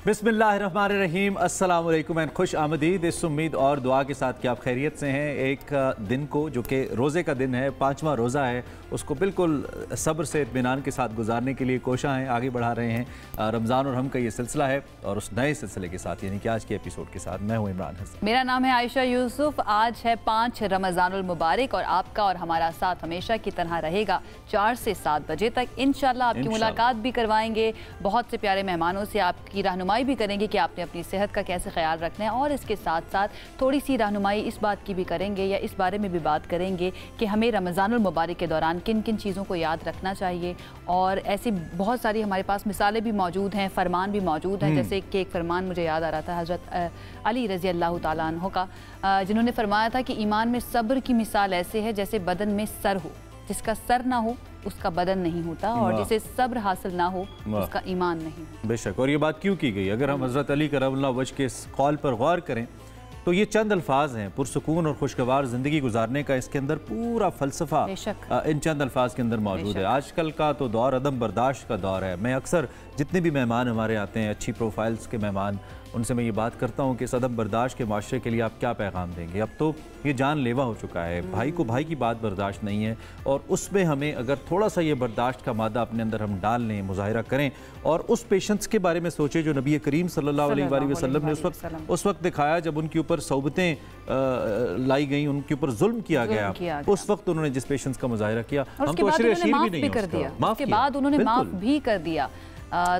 बिस्मिल्लाहिर्रहमानिर्रहीम, अस्सलाम वालेकुम एंड खुश आमदीद। इस उम्मीद और दुआ के साथ कि आप खैरियत से हैं। एक दिन को जो कि रोज़े का दिन है, 5वां रोज़ा है, उसको बिल्कुल सब्र से इत्मीनान के साथ गुजारने के लिए कोशिश हैं, आगे बढ़ा रहे हैं। रमज़ान और हम का ये सिलसिला है और उस नए सिलसिले के साथ यानी कि आज के एपिसोड के साथ मैं हूँ इमरान हसन। मेरा नाम है आयशा यूसुफ। आज है 5 रमज़ानुल मुबारक और आपका और हमारा साथ हमेशा की तरह रहेगा 4 से 7 बजे तक। इंशाल्लाह आपकी मुलाकात भी करवाएंगे, बहुत से प्यारे मेहमानों से आपकी रहनुमाई भी करेंगे कि आपने अपनी सेहत का कैसे ख्याल रखना है, और इसके साथ साथ थोड़ी सी रहनुमाई इस बात की भी करेंगे या इस बारे में भी बात करेंगे कि हमें रमज़ानुल मुबारक के दौरान किन किन चीज़ों को याद रखना चाहिए। और ऐसी बहुत सारी हमारे पास मिसालें भी मौजूद हैं, फरमान भी मौजूद हैं। जैसे कि एक फरमान मुझे याद आ रहा था हज़रत अली रज़ी अल्लाह ताला अन्हु का, जिन्होंने फरमाया था कि ईमान में सब्र की मिसाल ऐसे है जैसे बदन में सर हो, जिसका सर ना हो उसका बदन नहीं होता, और जिसे सब्र हासिल ना हो उसका ईमान नहीं। बेशक। और ये बात क्यों की गई? अगर हम हज़रत अली करमल्लाह वजह के इस कॉल पर गौर करें तो ये चंद अल्फाज हैं, पुरसुकून और खुशगवार ज़िंदगी गुजारने का इसके अंदर पूरा फ़लसफ़ा इन चंद अल्फाज के अंदर मौजूद है। आजकल का तो दौर अदम बर्दाश्त का दौर है। मैं अक्सर जितने भी मेहमान हमारे आते हैं, अच्छी प्रोफाइल्स के मेहमान, उनसे मैं ये बात करता हूँ कि इस अदम बर्दाश्त के माशरे के लिए आप क्या पैगाम देंगे। अब तो ये जानलेवा हो चुका है, भाई को भाई की बात बर्दाश्त नहीं है, और उसमें हमें अगर थोड़ा सा ये बर्दाश्त का मादा अपने अंदर हम डाल लें, मुजाहिरा करें और उस पेशेंस के बारे में सोचें जो नबी करीम सल्लल्लाहु अलैहि वसल्लम ने उस वक्त दिखाया जब उनके ऊपर सौबतें लाई गई, उनके ऊपर जुल्म किया गया। उस वक्त उन्होंने जिस पेशेंस का मुजाहिरा किया, हम तो अशर अशीर भी नहीं कर दिया, उसके बाद उन्होंने माफ़ भी कर दिया।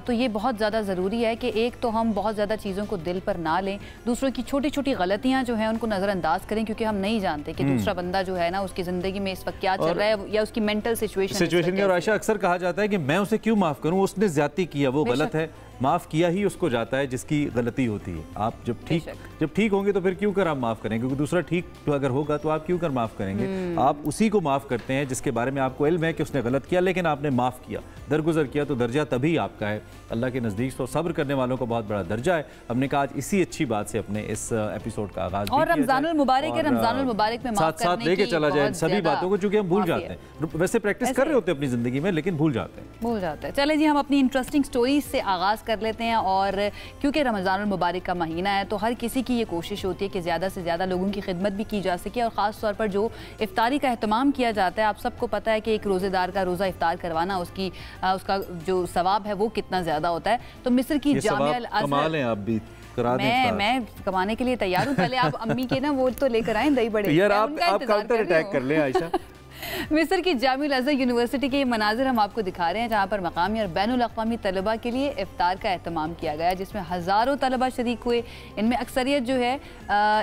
तो ये बहुत ज़्यादा ज़रूरी है कि एक तो हम बहुत ज़्यादा चीज़ों को दिल पर ना लें, दूसरों की छोटी छोटी गलतियाँ जो हैं उनको नज़रअंदाज करें, क्योंकि हम नहीं जानते कि दूसरा बंदा जो है ना उसकी ज़िंदगी में इस वक्त क्या चल रहा है या उसकी मेंटल सिचुएशन। और आयशा अक्सर कहा जाता है कि मैं उसे क्यों माफ़ करूँ, उसने ज़्यादती किया, वो गलत है, माफ़ किया ही उसको जाता है जिसकी गलती होती है। आप जब ठीक होंगे तो फिर क्यों कर आप माफ़ करेंगे, क्योंकि दूसरा ठीक तो अगर होगा तो आप क्यों कर माफ़ करेंगे। आप उसी को माफ़ करते हैं जिसके बारे में आपको इल्म है कि उसने गलत किया, लेकिन आपने माफ़ किया, दरगुजर किया, तो दर्जा तभी आपका है अल्लाह के नज़दीक। तो सब्र करने वालों को बहुत बड़ा दर्जा है। हमने कहा आज इसी अच्छी बात से अपने इस एपिसोड का आगाज़ और रमज़ानुल मुबारक है, रमज़ानुल मुबारक में साथ साथ लेके चला जाए सभी बातों को, चूँकि हम भूल जाते हैं। वैसे प्रैक्टिस कर रहे होते हैं अपनी ज़िंदगी में, लेकिन भूल जाते हैं। चले जी, हम अपनी इंटरेस्टिंग स्टोरीज से आगाज़ कर लेते हैं। और क्योंकि रमज़ानुल मुबारक का महीना है तो हर किसी की ये कोशिश होती है कि ज़्यादा से ज़्यादा लोगों की खिदमत भी की जा सके, और ख़ास तौर पर जो इफ्तारी का एहतमाम किया जाता है। आप सबको पता है कि एक रोज़ेदार का रोज़ा इफ्तार करवाना उसका जो सवाब है वो कितना ज़्यादा होता है। तो मिस्र की जामिया अल अज़हर, मैं कमाने के लिए तैयार हूँ। पहले आप अम्मी के ना वो तो लेकर आए दही बड़े, यार आप काउंटर अटैक कर लें आयशा। मिस्र की जामिया अल अज़हर यूनिवर्सिटी के मनाजिर हम आपको दिखा रहे हैं, जहाँ पर मकामी और बैनुल अक़वामी तलबा के लिए इफ्तार का एहतमाम किया गया, जिसमें हज़ारों तलबा शरीक हुए। इनमें अक्सरियत जो है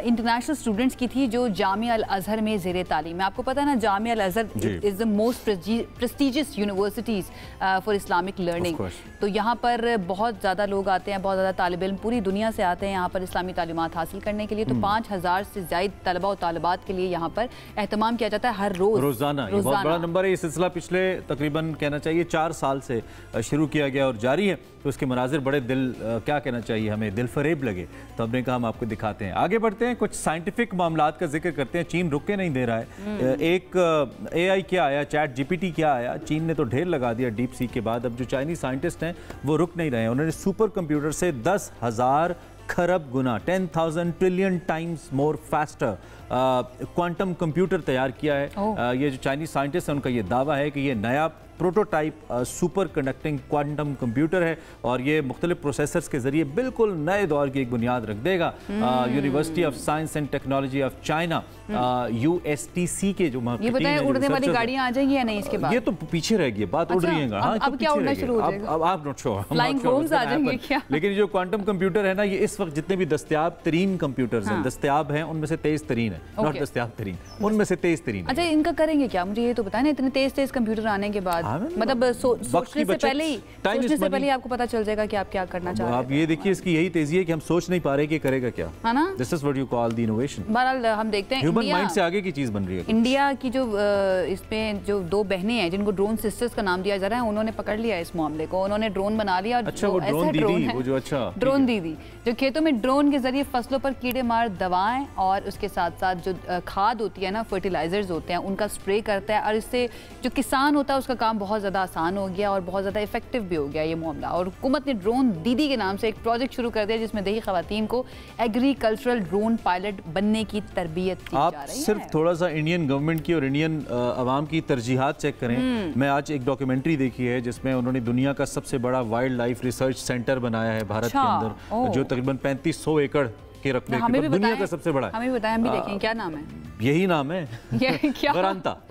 इंटरनेशनल स्टूडेंट्स की थी जो जामिया अल अज़हर में ज़ेरे तालीम है। आपको पता है ना, Jamia Al Azhar is the most prestigious universities for Islamic learning. तो यहाँ पर बहुत ज़्यादा लोग आते हैं, बहुत ज़्यादा तालिब इल्म पूरी दुनिया से आते हैं यहाँ पर इस्लामी तालीमात हासिल करने के लिए। तो 5000 से ज़ायद तलबा और तालिबात के लिए यहाँ पर एहतमाम किया जाता है हर रोज़ाना। ये बहुत बड़ा नंबर है। ये सिलसिला पिछले तकरीबन कहना चाहिए 4 साल से शुरू किया गया और जारी है। तो उसके मनाजिर बड़े क्या कहना चाहिए, हमें दिल फरेब लगे, तो हमने कहा हम आपको दिखाते हैं। आगे बढ़ते हैं, कुछ साइंटिफिक मामलात का जिक्र करते हैं। चीन रुक के नहीं दे रहा है। एक AI क्या आया, चैट GPT क्या आया, चीन ने तो ढेर लगा दिया डीप सी के बाद। अब जो चाइनीज साइंटिस्ट हैं वो रुक नहीं रहे हैं। उन्होंने सुपर कंप्यूटर से 10,000 खरब गुना 10,000 trillion times more faster quantum computer तैयार किया है। ये जो चाइनीज साइंटिस्ट हैं उनका ये दावा है कि ये नया prototype super conducting quantum computer है और ये मुख्तलिफ प्रोसेसर्स के जरिए बिल्कुल नए दौर की एक बुनियाद रख देगा। University of science and technology of China USTC के जो ये बताएं, उड़ने वाली गाड़ियां आ जाएंगी या नहीं इसके बाद? ये तो पीछे रह गई बात, उड़ रही है। अब क्या उड़ना शुरू हो जाएगा? अब आप नॉट श्योर, फ्लाइंग होम्स आ जाएंगे क्या? लेकिन जो क्वांटम कंप्यूटर है ना, ये इस वक्त जितने भी दस्तयाब तरीन कंप्यूटर्स हैं, दस्तयाब हैं, उनमें से तेज तरीन है, नॉट दस्तयाब तरीन, उनमें से तेज तरीन। अच्छा, इनका करेंगे क्या, मुझे ये तो बताएं ना। इतने तेज कंप्यूटर आने के बाद मतलब सोचने से पहले आपको पता चल जाएगा कि आप क्या करना चाह रहे हैं। आप ये देखिए, इसकी यही तेजी है कि हम सोच नहीं पा रहे कि करेगा क्या, है ना। This is what you call the innovation. बहरहाल हम देखते हैं ह्यूमन माइंड से आगे की चीज बन रही है। इंडिया की जो इसमें जो 2 बहनें हैं जिनको ड्रोन सिस्टर्स का नाम दिया जा रहा है, उन्होंने पकड़ लिया इस मामले को। उन्होंने ड्रोन बना लिया। अच्छा, वो ड्रोन दीदी, वो जो अच्छा ड्रोन दीदी जो खेतों में ड्रोन के जरिए फसलों पर कीड़े मार दवाएं और उसके साथ साथ जो खाद होती है ना, फर्टिलाइजर्स होते हैं, उनका स्प्रे करता है। और इससे जो किसान होता है उसका काम बहुत ज़्यादा आसान हो गया और बहुत ज़्यादा इफेक्टिव भी हो गया ये मामला। और हुकूमत ने ड्रोन दीदी के नाम से एक प्रोजेक्ट शुरू कर दिया जिसमें देखिए ख़वातीन को एग्रीकल्चरल ड्रोन पायलट बनने की तरबियत दी जा रही है। सिर्फ थोड़ा सा इंडियन गवर्नमेंट की और इंडियन आवाम की तरजीहात चेक करें। मैं आज एक डॉक्यूमेंट्री देखी है जिसमें उन्होंने दुनिया का सबसे बड़ा वाइल्ड लाइफ रिसर्च सेंटर बनाया है भारत के अंदर, जो तकरीबन 3500 एकड़ के रकबे के, दुनिया का सबसे बड़ा है। हमें बताएं, हम भी देखें क्या नाम है। यही नाम है,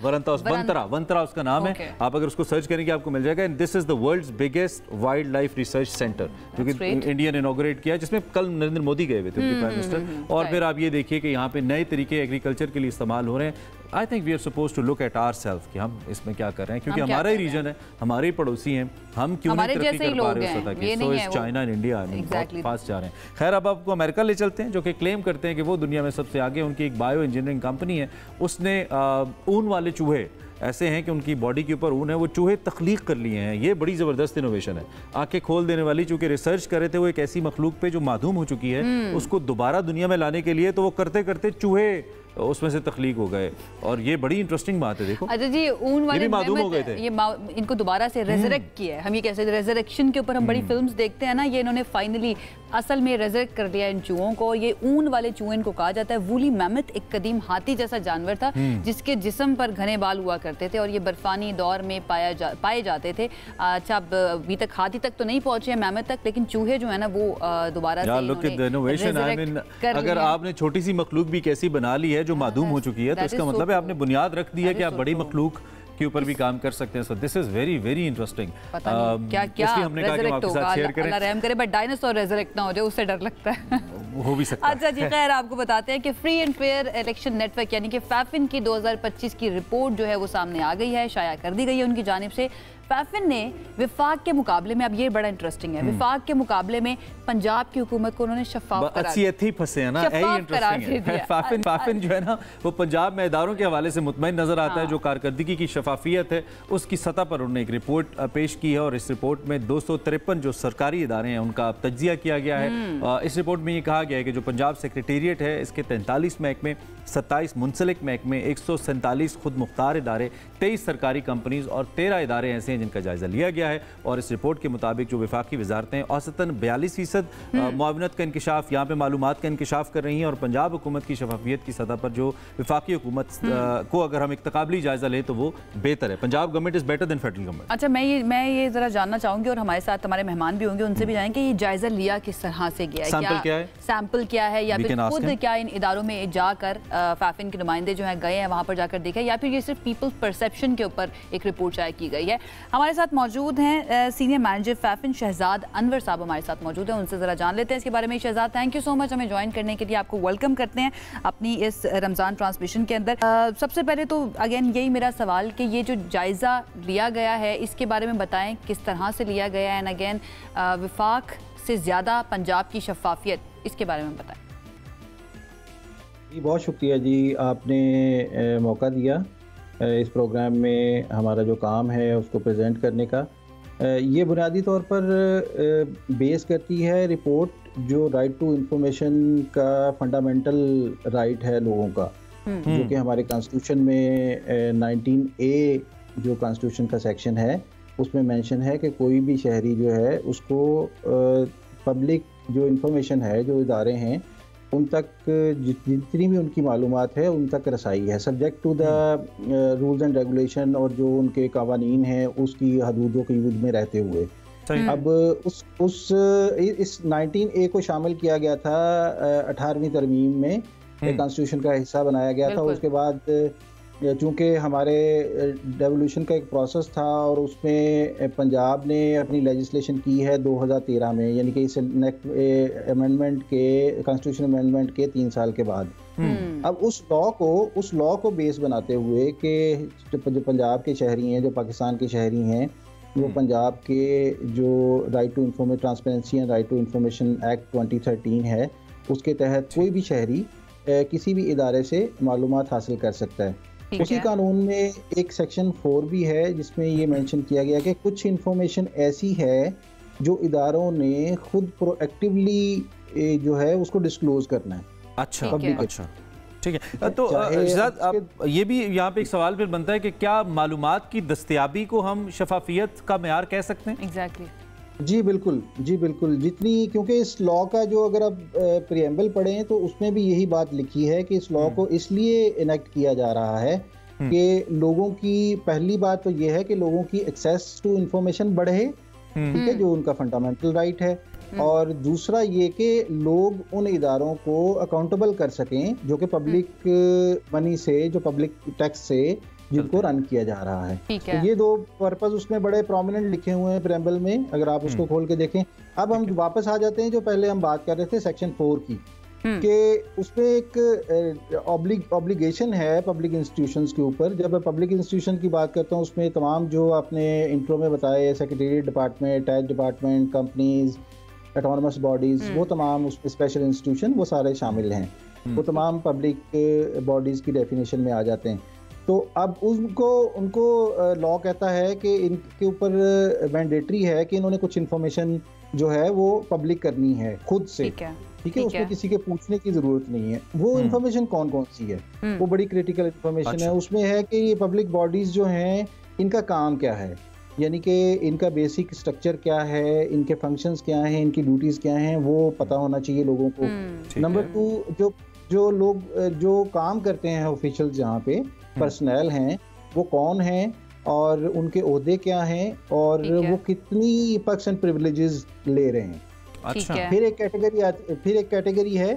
वंतरा उसका नाम है। आप अगर उसको सर्च करेंगे आपको मिल जाएगा। This is the world's biggest wild life research centre, जो कि इंडिया ने इनॉग्रेट किया, जिसमें कल नरेंद्र मोदी गए हुए थे, उनके प्राइम मिनिस्टर। और फिर आप ये देखिए कि यहाँ पे नए तरीके एग्रीकल्चर के लिए इस्तेमाल हो रहे हैं। I think we are suppose to look at ourself कि हम इसमें क्या कर रहे हैं, क्योंकि हमारा ही रीजन है, हमारे ही पड़ोसी हैं, हम क्यों नहीं तरक्की कर पा रहे हो सके। So is China and India बहुत फास्ट जा रहे हैं। खैर, अब आपको अमेरिका ले चलते हैं, जो कि क्लेम करते हैं कि वो दुनिया में सबसे आगे। उनकी एक बायो इंजीनियरिंग कंपनी है, उसने ऊन वाले चूहे ऐसे हैं कि उनकी बॉडी के ऊपर ऊन है, वो चूहे तख्लीक कर लिए हैं। ये बड़ी ज़बरदस्त इनोवेशन है, आंखें खोल देने वाली। चूंकि रिसर्च कर रहे थे वो एक ऐसी मखलूक पे जो मादूम हो चुकी है, उसको दोबारा दुनिया में लाने के लिए, तो वो करते करते चूहे उसमें से तख्लीक हो गए। और ये बड़ी इंटरेस्टिंग बात है। देखो अच्छा जी, ऊन वाले भी मादूम हो गए थे, ये इनको दोबारा से रेजरेक्ट किया है। हम ये कैसे रेजरेक्शन के ऊपर हम बड़ी फिल्म्स देखते हैं ना, ये इन्होंने फाइनली असल में रेजरेक्ट कर दिया इन चूहों को। ये ऊन वाले चूहे इनको कहा जाता है। वूली मैमथ एक कदीम हाथी जैसा जानवर था जिसके जिस्म पर घने बाल हुआ करते थे और ये बर्फानी दौर में पाए जाते थे। अच्छा, अभी तक हाथी तक तो नहीं पहुंचे हैं, मैमथ तक, लेकिन चूहे जो है ना वो दोबारा से अगर आपने छोटी सी मखलूक भी कैसी बना ली है जो मादूम हो चुकी है, तो इसका मतलब है आपने बुनियाद रख दी है कि आप बड़ी मखलूक के ऊपर भी काम कर सकते हैं। So this is very very interesting. क्या हमने कहा कि हम आपके साथ शेयर करें। अल्लाह रहम करे, बट डायनासोर रेजरेक्ट ना हो जाए, उससे डर लगता है। हो भी सकता है। अच्छा जी, खैर आपको बताते हैं कि free and fair election network यानी कि फैफिन की 2025 की रिपोर्ट जो है वो सामने आ गई है, शाया कर दी गई है उनकी जानिब से। फैफिन ने विफाक के मुकाबले में, अब ये बड़ा इंटरेस्टिंग है, विफाक के मुकाबले में पंजाब की हुकूमत को उन्होंने शफाफ फंसे हैं ना, फैफिन जो है ना वो पंजाब में इदारों के हवाले से मुतमईन नजर आता है। जो कारकर्दगी की शफाफियत है उसकी सतह पर उन्होंने एक रिपोर्ट पेश की है और इस रिपोर्ट में 253 जो सरकारी इदारे हैं उनका तज्जिया किया गया है। इस रिपोर्ट में ये कहा गया है कि जो पंजाब सेक्रेटेरिएट है इसके 43 महकमे, 27 मुंसलिक महकमे, 147 खुद मुख्तार इदारे, 23 सरकारी कंपनीज और 13 इदारे ऐसे हैं जिनका जायजा लिया गया है। और इस रिपोर्ट के मुताबिक जो विफाकी वजारतें औसतन 42% मुआवनत का इंकशाफ, यहाँ पे मालूमात का इंकशाफ कर रही हैं। और पंजाब हुकूमत की शफाफियत की सतह पर जो विफाकी हुकूमत को अगर हम एक तकाबली जायजा लें तो वो बेहतर है। Punjab government is better than federal government. अच्छा, मैं ये जरा जानना चाहूंगी और हमारे साथ हमारे मेहमान भी होंगे, उनसे भी जानेंगे कि ये जायजा लिया किस तरह से गया है, सैंपल क्या है, या फिर खुद क्या इन इदारों में जाकर फैफिन के नुमाइंदे जो है गए हैं वहाँ पर जाकर देखा, या फिर ये सिर्फ पीपल्स परसेप्शन के ऊपर एक रिपोर्ट शाया की गई है। हमारे साथ मौजूद हैं सीनियर मैनेजर फैफिन शहजाद अनवर साहब हमारे साथ मौजूद हैं, उनसे ज़रा जान लेते हैं इसके बारे में। Shahzad, thank you so much हमें ज्वाइन करने के लिए, आपको वेलकम करते हैं अपनी इस रमज़ान ट्रांसमिशन के अंदर। सबसे पहले तो अगेन यही मेरा सवाल कि ये जो जायज़ा लिया गया है इसके बारे में बताएं, किस तरह से लिया गया है, एंड अगेन विफाक से ज़्यादा पंजाब की शफाफियत, इसके बारे में बताएं। जी बहुत शुक्रिया जी, आपने मौका दिया इस प्रोग्राम में हमारा जो काम है उसको प्रेजेंट करने का। ये बुनियादी तौर पर बेस करती है रिपोर्ट जो राइट टू इंफॉर्मेशन का फंडामेंटल राइट है लोगों का, जो कि हमारे कॉन्स्टिट्यूशन में 19A जो कॉन्स्टिट्यूशन का सेक्शन है उसमें मेंशन है कि कोई भी शहरी जो है उसको पब्लिक जो इंफॉर्मेशन है, जो इदारे हैं उन तक जितनी भी उनकी मालूमात है उन तक रसाई है, subject to the rules and regulation और जो उनके कवानीन हैं उसकी हदूदों के यूज में रहते हुए। अब इस 19A को शामिल किया गया था 18वीं तरमीम में, कॉन्स्टिट्यूशन का हिस्सा बनाया गया था। उसके बाद चूँकि हमारे डेवोल्यूशन का एक प्रोसेस था और उसमें पंजाब ने अपनी लेजिस्लेशन की है 2013 में, यानी कि इस अमेंडमेंट के कॉन्स्टिट्यूशन अमेंडमेंट के 3 साल के बाद। अब उस लॉ को बेस बनाते हुए कि जो पंजाब के शहरी हैं, जो पाकिस्तान के शहरी हैं, वो पंजाब के जो right to information transparency and right to information act 2013 है उसके तहत कोई भी शहरी किसी भी इदारे से मालूमात हासिल कर सकता है। उसी कानून में एक सेक्शन 4 भी है जिसमें ये मेंशन किया गया कि कुछ इंफॉर्मेशन ऐसी है जो इदारों ने खुद प्रोएक्टिवली जो है उसको डिस्क्लोज करना है। अच्छा। ठीक है। तो शहजाद, अब ये भी यहाँ पे एक सवाल फिर बनता है कि क्या मालूमात की दस्तयाबी को हम शफाफियत का मेयार कह सकते हैं? एग्जैक्टली जी बिल्कुल, जी बिल्कुल। जितनी, क्योंकि इस लॉ का जो अगर आप प्रीएम्बल पढ़ें तो उसमें भी यही बात लिखी है कि इस लॉ को इसलिए इनेक्ट किया जा रहा है कि लोगों की, पहली बात तो ये है कि लोगों की एक्सेस टू इंफॉर्मेशन बढ़े, ठीक है, जो उनका फंडामेंटल राइट है। और दूसरा ये कि लोग उन इदारों को अकाउंटेबल कर सकें जो कि पब्लिक मनी से, जो पब्लिक टैक्स से जिनको रन किया जा रहा है। तो ये दो पर्पस उसमें बड़े प्रोमिनेंट लिखे हुए हैं प्रेम्बल में, अगर आप उसको खोल के देखें। अब हम वापस आ जाते हैं जो पहले हम बात कर रहे थे सेक्शन 4 की, कि उसमें एक ऑब्लिगेशन है पब्लिक इंस्टीट्यूशंस के ऊपर। जब मैं पब्लिक इंस्टीट्यूशन की बात करता हूँ उसमें तमाम जो आपने इंट्रो में बताए, secretariat department, tax department, companies, autonomous bodies, वो तमाम उसमें स्पेशल इंस्टीट्यूशन वो सारे शामिल हैं। वो तमाम पब्लिक बॉडीज की डेफिनेशन में आ जाते हैं। तो अब उनको लॉ कहता है कि इनके ऊपर मैंडेटरी है कि इन्होंने कुछ इन्फॉर्मेशन जो है वो पब्लिक करनी है खुद से, ठीक है, उसमें किसी के पूछने की जरूरत नहीं है। वो इन्फॉर्मेशन कौन कौन सी है, वो बड़ी क्रिटिकल इन्फॉर्मेशन है। उसमें है कि ये पब्लिक बॉडीज जो हैं इनका काम क्या है, यानी कि इनका बेसिक स्ट्रक्चर क्या है, इनके फंक्शंस क्या हैं, इनकी ड्यूटीज क्या हैं, वो पता होना चाहिए लोगों को। नंबर 2, जो लोग जो काम करते हैं ऑफिशियल, जहाँ पे पर्सनल हैं, वो कौन हैं और उनके ओहदे क्या हैं और वो कितनी पर्क्स एंड प्रिविलेजेस ले रहे हैं। अच्छा। फिर एक कैटेगरी है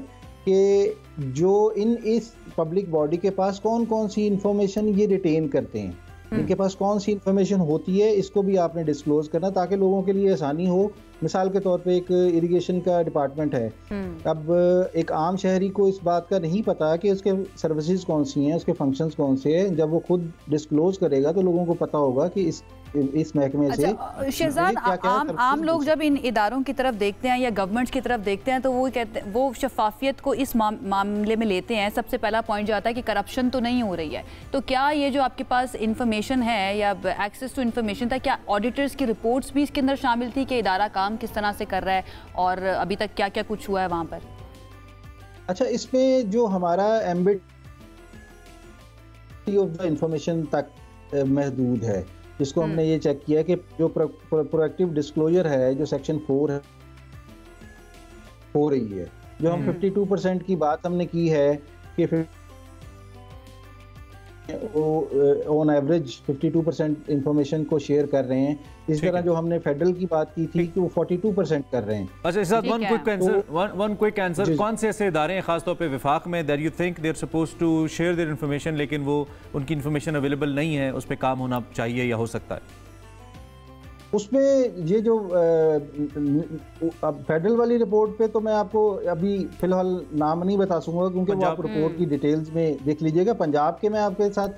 कि जो इस पब्लिक बॉडी के पास कौन कौन सी इंफॉर्मेशन ये रिटेन करते हैं, इनके पास कौन सी इंफॉर्मेशन होती है, इसको भी आपने डिस्क्लोज करना ताकि लोगों के लिए आसानी हो। मिसाल के तौर पे एक इरिगेशन का डिपार्टमेंट है, अब एक आम शहरी को इस बात का नहीं पता कि उसके सर्विसेज कौन सी हैं, उसके फंक्शंस कौन से हैं। जब वो खुद डिस्क्लोज करेगा तो लोगों को पता होगा कि इस महकमे से। शहजाद, आम लोग जब इन इदारों की तरफ देखते हैं या गवर्नमेंट की तरफ देखते हैं तो वो कहते हैं, वो शफाफियत को इस मामले में लेते हैं। सबसे पहला पॉइंट जो आता है कि करप्शन तो नहीं हो रही है। तो क्या ये जो आपके पास इंफॉर्मेशन है या एक्सेस टू इंफॉर्मेशन था, क्या ऑडिटर्स की रिपोर्ट्स भी इसके अंदर शामिल थी कि इदारा काम किस तरह से कर रहा है और अभी तक क्या क्या कुछ हुआ है वहाँ पर? अच्छा, इसमें जो हमारा एम्बिट ऑफ द इंफॉर्मेशन तक महदूद है, जिसको हमने ये चेक किया कि जो प्रोएक्टिव डिस्क्लोजर है, जो सेक्शन 4 है, हो रही है। जो हम 52% की बात हमने की है कि ऑन एवरेज 52% इंफॉर्मेशन को शेयर कर रहे हैं। इस तरह जो हमने फेडरल की बात की थी कि वो 42% कर रहे हैं। अच्छा, इस साथ वन क्विक आंसर, कौन से ऐसे इदारे हैं खासतौर पे विफाक में that you think they are supposed to share their information लेकिन वो उनकी इंफॉर्मेशन अवेलेबल नहीं है, उस पर काम होना चाहिए या हो सकता है? उसमें ये जो फेडरल वाली रिपोर्ट पे तो मैं आपको अभी फिलहाल नाम नहीं बता सकूंगा क्योंकि वो आप रिपोर्ट की डिटेल्स में देख लीजिएगा। पंजाब के मैं आपके साथ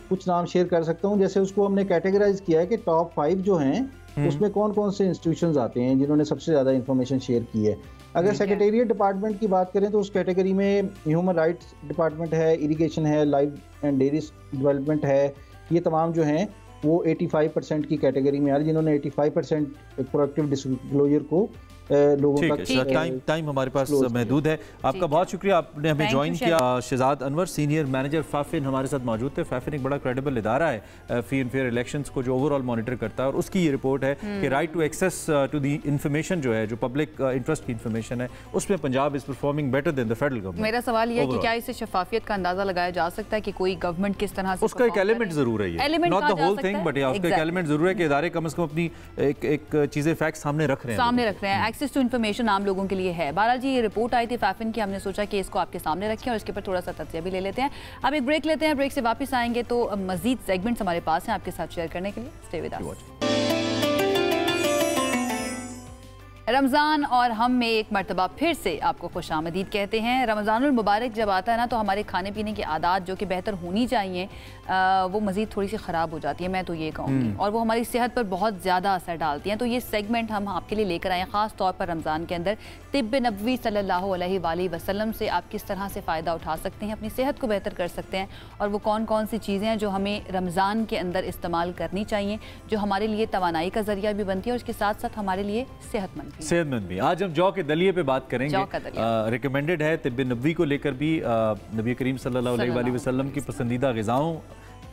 कुछ नाम शेयर कर सकता हूँ। जैसे उसको हमने कैटेगराइज किया है कि टॉप 5 जो हैं उसमें कौन कौन से इंस्टीट्यूशंस आते हैं जिन्होंने सबसे ज़्यादा इंफॉर्मेशन शेयर की है। अगर सेक्रेटेरिएट डिपार्टमेंट की बात करें तो उस कैटेगरी में ह्यूमन राइट्स डिपार्टमेंट है, इरिगेशन है, लाइव एंड डेयरी डेवलपमेंट है। ये तमाम जो हैं वो 85% की कैटेगरी में आ रही है, जिन्होंने 85% प्रोएक्टिव डिस्क्लोजर को लोगों तक। टाइम हमारे पास महदूद है। आपका बहुत शुक्रिया, आपने हमें ज्वाइन किया। शहजाद अनवर, सीनियर मैनेजर फाफिन, हमारे साथ मौजूद थे। फाफिन एक बड़ा क्रेडिबल इदारा है फ्री एंड फेयर इलेक्शंस को जो ओवरऑल मॉनिटर करता है, और उसकी ये रिपोर्ट है कि right to access to the information जो है, जो पब्लिक इंटरेस्ट की इंफॉर्मेशन है, उसमें Punjab is performing better than the federal government. मेरा सवाल ये है कि क्या इससे शफाफियत का अंदाजा लगाया जा सकता है कि कोई गवर्नमेंट किस तरह से उसका एक एलिमेंट जरूर है, not the whole thing but उसका एक एलिमेंट जरूर है कि इदारे कम से कम अपनी एक चीजें फैक्ट सामने रख रहे हैं। एक्सेस टू इंफॉर्मेशन आम लोगों के लिए है। बहरहाल जी, ये रिपोर्ट आई थी फाफिन की, हमने सोचा कि इसको आपके सामने रखें और इसके ऊपर थोड़ा सा तज्जिया भी ले लेते हैं। अब एक ब्रेक लेते हैं, ब्रेक से वापस आएंगे तो मजीद सेगमेंट्स हमारे पास हैं आपके साथ शेयर करने के लिए। Stay with us. रमज़ान और हम में एक मरतबा फिर से आपको खुशामदीद कहते हैं। रमज़ानुल मुबारक जब आता है ना तो हमारे खाने पीने की आदत जो कि बेहतर होनी चाहिए वो मज़ीद थोड़ी सी ख़राब हो जाती है, मैं तो ये कहूँगी, और वो हमारी सेहत पर बहुत ज़्यादा असर डालती हैं। तो ये सेगमेंट हम आपके लिए लेकर आए हैं, ख़ास तौर पर रमज़ान के अंदर तिब्ब नबवी सल्लल्लाहु अलैहि वसल्लम से आप किस तरह से फ़ायदा उठा सकते हैं, अपनी सेहत को बेहतर कर सकते हैं, और वो कौन कौन सी चीज़ें हैं जो हमें रमज़ान के अंदर इस्तेमाल करनी चाहिए, जो हमारे लिए तवानाई का ज़रिया भी बनती है और उसके साथ साथ हमारे लिए सेहतमंद भी। सेहतमंद भी। आज हम जौ के दलिए पे बात करेंगे। रिकमेंडेड है तिब्बे नबवी को लेकर भी, नबी करीम सल्लल्लाहु अलैहि वसल्लम की पसंदीदा ग़िज़ाओं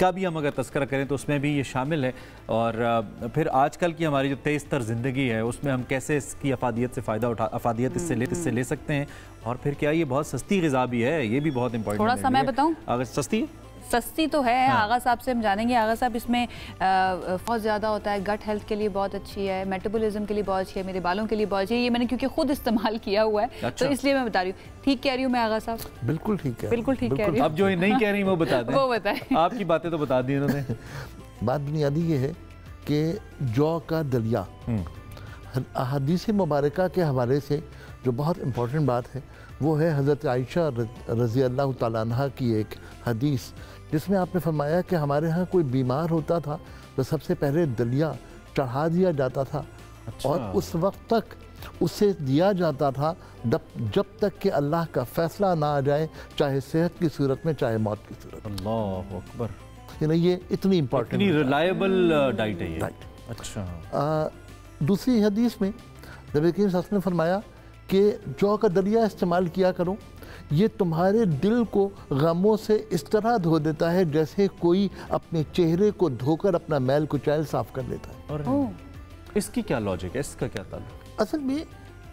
का भी हम अगर तस्करा करें तो उसमें भी ये शामिल है। और फिर आजकल की हमारी जो तेज़ तर ज़िंदगी है उसमें हम कैसे इसकी अफादियत से फ़ायदा अफादियत इससे ले सकते हैं। और फिर क्या ये बहुत सस्ती ग़िज़ा भी है, ये भी बहुत इंपॉर्टेंट है। थोड़ा सा मैं बताऊँ, अगर सस्ती है, सस्ती तो है। हाँ। आगा साहब से हम जानेंगे। आगा साहब, इसमें बहुत ज़्यादा होता है, गट हेल्थ के लिए बहुत अच्छी है, मेटाबॉलिज्म के लिए बहुत अच्छी है, मेरे बालों के लिए बहुत अच्छी है। ये मैंने क्योंकि खुद इस्तेमाल किया हुआ है। अच्छा। तो इसलिए मैं बता रही हूँ। ठीक कह रही हूँ मैं आगा साहब? बिल्कुल ठीक है, बिल्कुल ठीक कह रही हूँ। अब जो नहीं कह रही वो बता दें। वो बताएं। आपकी बातें तो बता दी उन्होंने। बात बुनियादी ये है कि जौ का दलिया हदीस मुबारका के हवाले से जो बहुत इम्पोर्टेंट बात है वो है हज़रत आयशा रज़ी अल्लाह तआला अन्हा की एक हदीस, जिसमें आपने फरमाया कि हमारे यहाँ कोई बीमार होता था तो सबसे पहले दलिया चढ़ा दिया जाता था। अच्छा। और उस वक्त तक उसे दिया जाता था जब तक कि अल्लाह का फैसला ना आ जाए, चाहे सेहत की सूरत में चाहे मौत की सूरत में। अल्लाह अकबर। ये इतनी इम्पोर्टेंट, इतनी रिलायबल डाइट है ये। राइट। अच्छा। दूसरी हदीस में नबी करीम सल्लल्लाहु अलैहि वसल्लम ने फरमाया कि जौ का दलिया इस्तेमाल किया करो, ये तुम्हारे दिल को गमों से इस तरह धो देता है जैसे कोई अपने चेहरे को धोकर अपना मैल कुचैल साफ कर लेता है। और इसकी क्या लॉजिक है, इसका क्या ताल्लुक? असल में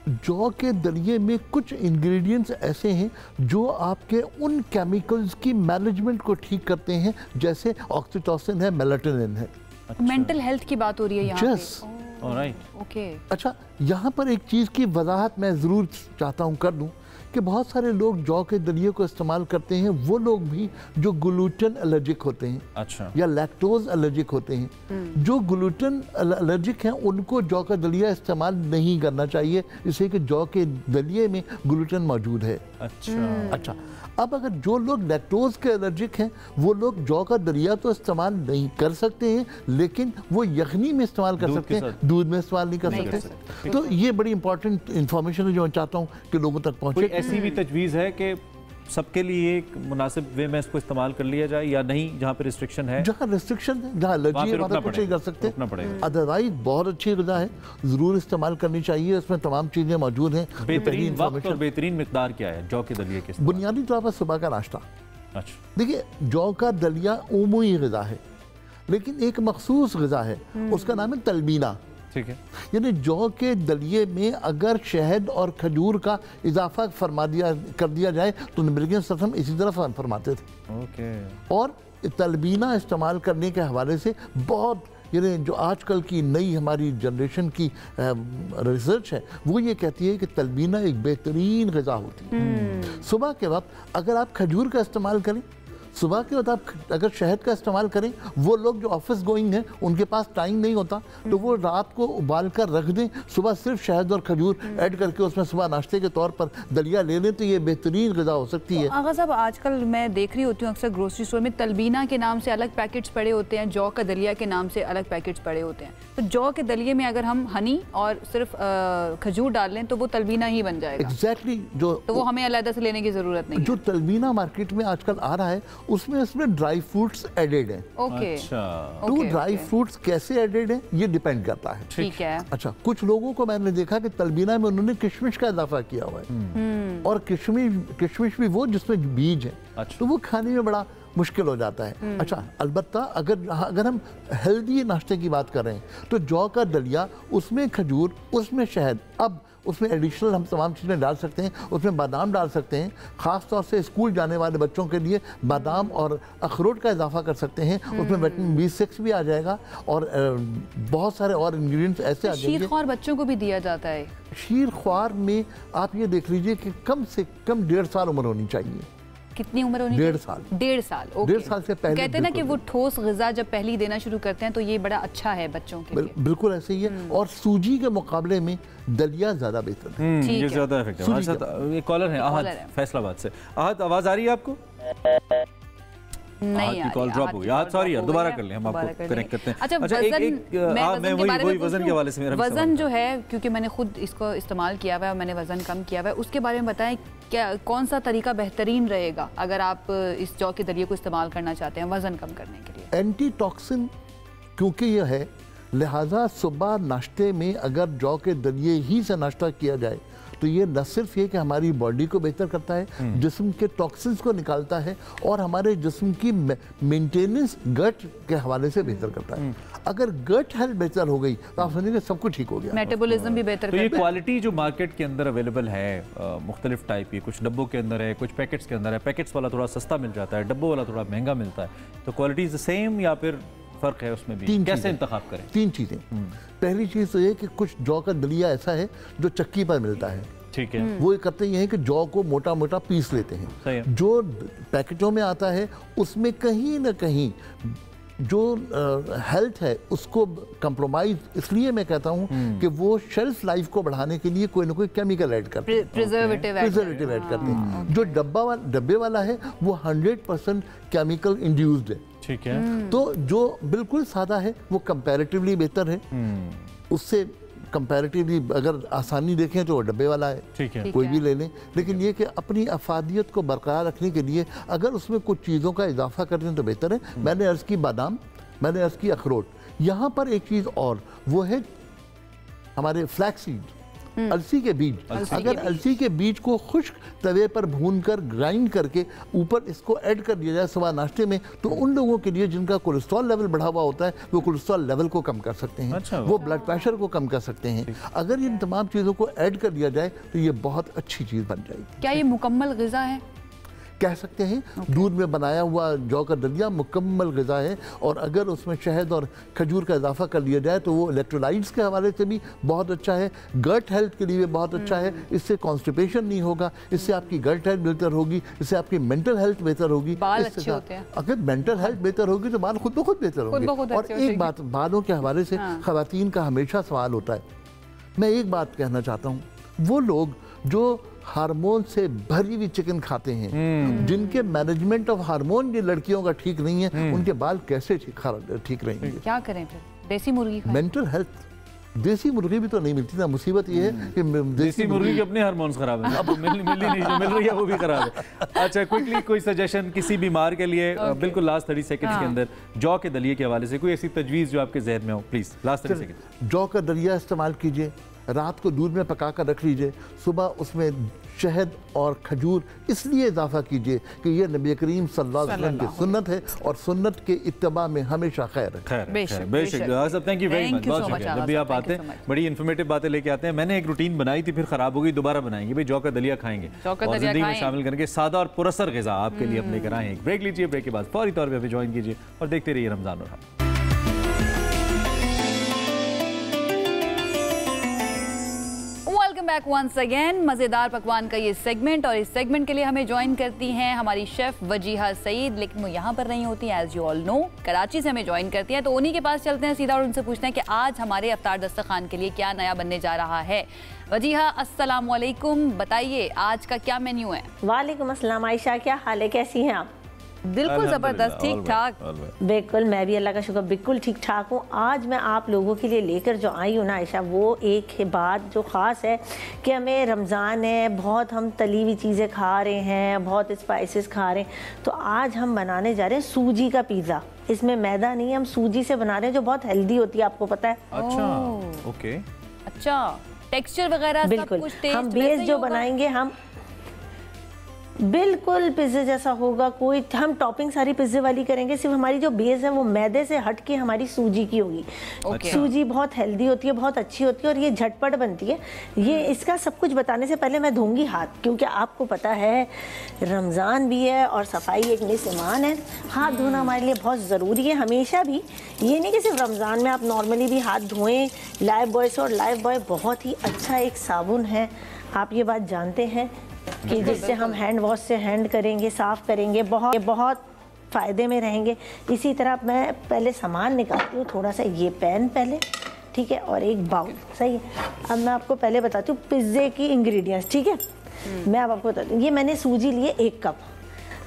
जौ के दलिए में कुछ इंग्रेडिएंट्स ऐसे हैं जो आपके उन केमिकल्स की मैनेजमेंट को ठीक करते हैं, जैसे ऑक्सीटोसिन है, मेलाटोनिन है। अच्छा। मेंटल हेल्थ की बात हो रही है यहाँ पे। ओके। अच्छा, यहाँ पर एक चीज़ की वजाहत मैं ज़रूर चाहता हूँ कर दूँ कि बहुत सारे लोग जौ के दलिए को इस्तेमाल करते हैं, वो लोग भी जो ग्लूटेन एलर्जिक होते हैं। अच्छा। या लैक्टोज एलर्जिक होते हैं। जो ग्लूटेन एलर्जिक हैं उनको जौ का दलिया इस्तेमाल नहीं करना चाहिए, इसलिए कि जौ के दलिए में ग्लूटेन मौजूद है। अच्छा। अब अगर जो लोग लैक्टोज के एलर्जिक हैं वो लोग जौ का दलिया तो इस्तेमाल नहीं कर सकते हैं, लेकिन वो यखनी में इस्तेमाल कर सकते हैं, दूध में इस्तेमाल नहीं कर सकते। तो ये बड़ी इंपॉर्टेंट इंफॉर्मेशन है जो मैं चाहता हूँ कि लोगों तक पहुँचे। ऐसी भी तजवीज़ है कि सबके लिए एक मुनासिब वे में इसको इस्तेमाल कर लिया जाए या नहीं, जहाँ पे रिस्ट्रिक्शन है? जहाँ रिस्ट्रिक्शन है, जहाँ एलर्जी है, वहाँ कुछ नहीं कर सकते। अदरवाइज बहुत अच्छी ग़िज़ा है, ज़रूर इस्तेमाल करनी चाहिए, इसमें तमाम चीज़ें मौजूद हैं। बेहतरीन वक्त और बेहतरीन मिकदार क्या है जौ के दलिए के? बुनियादी तौर पर सुबह का नाश्ता। अच्छा। देखिए, जौ का दलिया उमूमी ग़िज़ा है, लेकिन एक मखसूस ग़िज़ा है, उसका नाम है तलबीना। ठीक है। यानी जौ के दलिए में अगर शहद और खजूर का इजाफा कर दिया जाए तो नबी सल्लल्लाहु अलैहि वसल्लम इसी तरह फरमाते थे। ओके। और तलबीना इस्तेमाल करने के हवाले से बहुत, यानी जो आजकल की नई हमारी जनरेशन की रिसर्च है वो ये कहती है कि तलबीना एक बेहतरीन ग़िज़ा होती है। सुबह के वक्त अगर आप खजूर का इस्तेमाल करें, सुबह के वक्त आप अगर शहद का इस्तेमाल करें, वो लोग जो ऑफिस गोइंग हैं उनके पास टाइम नहीं होता तो वो रात को उबाल कर रख दें, सुबह सिर्फ शहद और खजूर ऐड करके उसमें सुबह नाश्ते के तौर पर दलिया ले लें, तो ये बेहतरीन ग़िज़ा हो सकती है। आगा साहब, आजकल मैं देख रही होती हूँ अक्सर ग्रोसरी स्टोर में तलबीना के नाम से अलग पैकेट्स पड़े होते हैं, जौ का दलिया के नाम से अलग पैकेट्स पड़े होते हैं। तो जौ के दलिए में अगर हम हनी और सिर्फ खजूर डाल लें तो वो तलबीना ही बन जाएगा। एग्जैक्टली। तो वो हमें अलग से लेने की ज़रूरत नहीं। जो तलबीना मार्केट में आजकल आ रहा है उसमें ड्राई फ्रूट्स एडेड हैं। ओके। अच्छा। तो ड्राई फ्रूट्स कैसे एडेड हैं ये डिपेंड करता है। ठीक है। अच्छा, कुछ लोगों को मैंने देखा कि तलबीना में उन्होंने किशमिश का इजाफा किया हुआ है, और किशमिश भी वो जिसमें बीज है। अच्छा। तो वो खाने में बड़ा मुश्किल हो जाता है। अच्छा, अलबत्ता अगर हम हेल्दी नाश्ते की बात कर रहे हैं तो जौ का दलिया, उसमें खजूर, उसमें शहद, अब उसमें एडिशनल हम तमाम चीज़ें डाल सकते हैं, उसमें बादाम डाल सकते हैं, ख़ास तौर से स्कूल जाने वाले बच्चों के लिए बादाम और अखरोट का इजाफा कर सकते हैं, उसमें विटामिन B6 भी आ जाएगा और बहुत सारे और इंग्रेडिएंट्स ऐसे आ जाएंगे। शीरख्वार बच्चों को भी दिया जाता है। शीरख्वार में आप ये देख लीजिए कि कम से कम 1.5 साल उम्र होनी चाहिए। कितनी उम्र होनी? 1.5 साल। 1.5 साल। 1.5 साल से पहले कहते हैं ना कि वो ठोस ग़िज़ा जब पहली देना शुरू करते हैं तो ये बड़ा अच्छा है बच्चों के लिए। बिल्कुल ऐसे ही है, और सूजी के मुकाबले में दलिया ज़्यादा बेहतर है। ये ज़्यादा इफेक्टिव है। कॉलर है आहद फैसलाबाद से। आहद, आवाज़ आ रही है आपको? नहीं यार, कॉल ड्रॉप हो गया। सॉरी यार, दोबारा कर लें, हम आपको कनेक्ट करते हैं। अच्छा, वही वजन के हवाले से मेरा वजन जो है, क्योंकि मैंने खुद इसको इस्तेमाल किया हुआ है और मैंने वजन कम किया हुआ है, उसके बारे में बताएं क्या, कौन सा तरीका बेहतरीन रहेगा अगर आप इस जौ के दलिए को इस्तेमाल करना चाहते हैं वजन कम करने के लिए? एंटी टॉक्सिन क्योंकि यह है, लिहाजा सुबह नाश्ते में अगर जौ के दलिए ही से नाश्ता किया जाए तो ये न सिर्फ ये कि हमारी बॉडी को बेहतर करता है, जिस्म के टॉक्सिन्स को निकालता है और हमारे जिस्म की मेंटेनेंस गट के हवाले से बेहतर करता है। अगर गट हेल्थ बेहतर हो गई तो आप समझेंगे सब कुछ ठीक हो गया, मेटाबॉलिज्म भी बेहतर। तो ये क्वालिटी जो मार्केट के अंदर अवेलेबल है मुख्तलिफ टाइप की, कुछ डब्बों के अंदर है, कुछ पैकेट्स के अंदर है। पैकेट्स वाला थोड़ा सस्ता मिल जाता है, डब्बों वाला थोड़ा महंगा मिलता है, तो क्वालिटी इज द सेम या फिर फर्क है उसमें भी? कैसे इंतखाब करें? 3 चीज़ें। पहली चीज़ तो ये कि कुछ जौ का दलिया ऐसा है जो चक्की पर मिलता है, ठीक है, वो करते ये हैं कि जौ को मोटा मोटा पीस लेते हैं। जो पैकेटों में आता है उसमें कहीं ना कहीं जो हेल्थ है उसको कंप्रोमाइज, इसलिए मैं कहता हूँ कि वो शेल्फ लाइफ को बढ़ाने के लिए कोई ना कोई केमिकल ऐड करते हैं, प्रिजर्वेटिव ऐड करते हैं। जो डब्बे वाला है वो 100% केमिकल इंड्यूस्ड है, ठीक है। तो जो बिल्कुल सादा है वो कंपैरेटिवली बेहतर है, उससे कंपैरेटिवली अगर आसानी देखें तो डब्बे वाला है, ठीक है, कोई भी ले लें। लेकिन ये कि अपनी अफादियत को बरकरार रखने के लिए अगर उसमें कुछ चीज़ों का इजाफा कर दें तो बेहतर है। मैंने अर्ज़ की बादाम, मैंने अर्ज़ की अखरोट। यहाँ पर एक चीज़ और वो है हमारे फ्लैक्स सीड, अलसी के बीज। अगर अलसी के बीज को खुश्क तवे पर भूनकर ग्राइंड करके ऊपर इसको ऐड कर दिया जाए सुबह नाश्ते में, तो उन लोगों के लिए जिनका कोलेस्ट्रॉल लेवल बढ़ा हुआ होता है वो कोलेस्ट्रॉल लेवल को कम कर सकते हैं। अच्छा, वो ब्लड प्रेशर को कम कर सकते हैं। अगर इन तमाम चीज़ों को ऐड कर दिया जाए तो ये बहुत अच्छी चीज़ बन जाएगी। क्या ये मुकम्मल ग़िज़ा है? कह सकते हैं। दूध में बनाया हुआ जौ का दलिया मुकम्मल ग़िज़ा है, और अगर उसमें शहद और खजूर का इजाफा कर लिया जाए तो वो इलेक्ट्रोलाइट्स के हवाले से भी बहुत अच्छा है, गट हेल्थ के लिए भी बहुत अच्छा है। इससे कॉन्स्टिपेशन नहीं होगा, इससे आपकी गट हेल्थ बेहतर होगी, इससे आपकी मेंटल हेल्थ बेहतर होगी। अगर मेंटल हेल्थ बेहतर होगी तो बाल खुद ब खुद बेहतर होंगे। और एक बात, बालों के हवाले से ख़वातीन का हमेशा सवाल होता है। मैं एक बात कहना चाहता हूँ, वो लोग जो हार्मोन से भरी हुई चिकन खाते हैं, जिनके मैनेजमेंट ऑफ हार्मोन ये लड़कियों का ठीक नहीं है, उनके बाल कैसे ठीक रहेंगे? क्या करें फिर? देसी मुर्गी खाएं? मेंटल हेल्थ, देसी मुर्गी भी तो नहीं मिलती ना। मुसीबत ये है कि देसी मुर्गी के अपने हार्मोन्स खराब हैं, अब मिल नहीं, जो मिल रही है वो भी खराब है। अच्छा, क्विकली कोई सजेशन किसी बीमार के लिए? बिल्कुल लास्ट 30 सेकंड्स के अंदर जौ के दलिए के हवाले से कोई ऐसी तजवीज़ जो आपके जहन में हो, प्लीज़ लास्ट 30 सेकंड। जौ का दलिया इस्तेमाल कीजिए, रात को दूध में पका कर रख लीजिए, सुबह उसमें शहद और खजूर इसलिए इजाफा कीजिए कि ये नबी करीम सल्लल्लाहु अलैहि वसल्लम की सुन्नत है, और सुन्नत के इत्तिबा में हमेशा खैर है। बेशक। थैंक यू वेरी मच, बहुत शुक्रिया। जब भी आप आते हैं बड़ी इन्फॉर्मेटिव बातें लेके आते हैं। मैंने एक रूटीन बनाई थी, फिर खराब हो गई, दोबारा बनाएंगे भाई, जौ का दलिया खाएंगे और जिंदगी में शामिल करके सादा और पुरअसर ग़िज़ा आपके लिए हम लेकर आए हैं। एक ब्रेक लीजिए, ब्रेक के बाद फौरी तौर पर ज्वाइन कीजिए और देखते रहिए रमज़ान और हम। Back once again. मज़ेदार पकवान का ये सेगमेंट, और इस सेगमेंट के लिए हमें ज्वाइन करती हैं हमारी शेफ़ वजीहा सईद, लेकिन वो यहाँ पर नहीं होती, as you all know, Karachi से हमें ज्वाइन करती हैं। तो उन्हीं के पास चलते हैं सीधा और उनसे पूछते हैं कि आज हमारे अफ्तार दस्तरखान के लिए क्या नया बनने जा रहा है। वजीहा, अस्सलाम वालेकुम, बताइए आज का क्या मेन्यू है? वालेकुम अस्सलाम आयशा, क्या हाल है, कैसी हैं आप? बिल्कुल ज़बरदस्त, ठीक ठाक। बिल्कुल, मैं भी अल्लाह का शुक्र बिल्कुल ठीक ठाक हूँ। आज मैं आप लोगों के लिए लेकर जो आई हूँ ना आयशा, वो एक बात जो ख़ास है कि हमें रमज़ान है, बहुत हम तली हुई चीज़ें खा रहे हैं, बहुत स्पाइसेस खा रहे हैं, तो आज हम बनाने जा रहे हैं सूजी का पिज़्ज़ा। इसमें मैदा नहीं है, हम सूजी से बना रहे हैं, जो बहुत हेल्दी होती है, आपको पता है। अच्छा, ओके, अच्छा, टेक्सचर वगैरह बिल्कुल, हम बेस जो बनाएंगे हम बिल्कुल पिज़्ज़े जैसा होगा। कोई हम टॉपिंग सारी पिज़्ज़े वाली करेंगे, सिर्फ हमारी जो बेस है वो मैदे से हट के हमारी सूजी की होगी। सूजी बहुत हेल्दी होती है, बहुत अच्छी होती है, और ये झटपट बनती है। ये इसका सब कुछ बताने से पहले मैं धोऊंगी हाथ, क्योंकि आपको पता है रमज़ान भी है और सफाई एक निस्फ़ ईमान है। हाथ धोना हमारे लिए बहुत ज़रूरी है हमेशा भी, ये नहीं कि सिर्फ रमज़ान में, आप नॉर्मली भी हाथ धोएँ लाइफ बॉय से। और लाइफ बॉय बहुत ही अच्छा एक साबुन है, आप ये बात जानते हैं कि जिससे हम हैंड वॉश से हैंड करेंगे, साफ़ करेंगे, बहुत फ़ायदे में रहेंगे। इसी तरह मैं पहले सामान निकालती हूँ, थोड़ा सा ये पैन पहले, ठीक है, और एक बाउल, सही है। अब मैं आपको पहले बताती हूँ पिज़्ज़े की इंग्रेडिएंट्स, ठीक है। मैं अब आपको बताती हूँ, ये मैंने सूजी लिए 1 कप।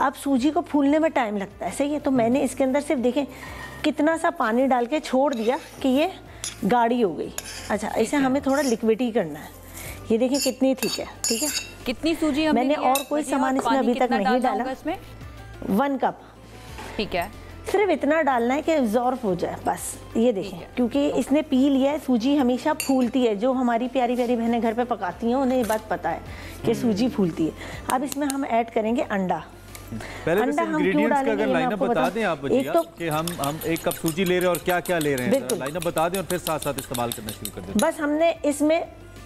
अब सूजी को फूलने में टाइम लगता है, सही है, तो मैंने इसके अंदर सिर्फ देखें कितना सा पानी डाल के छोड़ दिया कि ये गाढ़ी हो गई। अच्छा, इसे हमें थोड़ा लिक्विड करना है। ये देखिए कितनी थिक है, ठीक है। कितनी सूजी मैंने और कोई सामान इसमें अभी तक नहीं डाला। 1 कप, ठीक है। सिर्फ इतना डालना है कि एब्जॉर्ब हो जाए बस। ये देखें, क्योंकि इसने पी लिया है। सूजी हमेशा फूलती है, जो हमारी प्यारी प्यारी बहनें घर पे पकाती हैं उन्हें ये बात पता है कि सूजी फूलती है। अब इसमें हम ऐड करेंगे अंडा। पहले अंडा हम क्यों डालेंगे, अगर लाइनअप बता दें आप एक तो कि हम 1 कप सूजी ले रहे हैं और क्या क्या ले रहे हैं, लाइनअप बता दें और फिर साथ साथ इस्तेमाल करना शुरू कर दें। बस हमने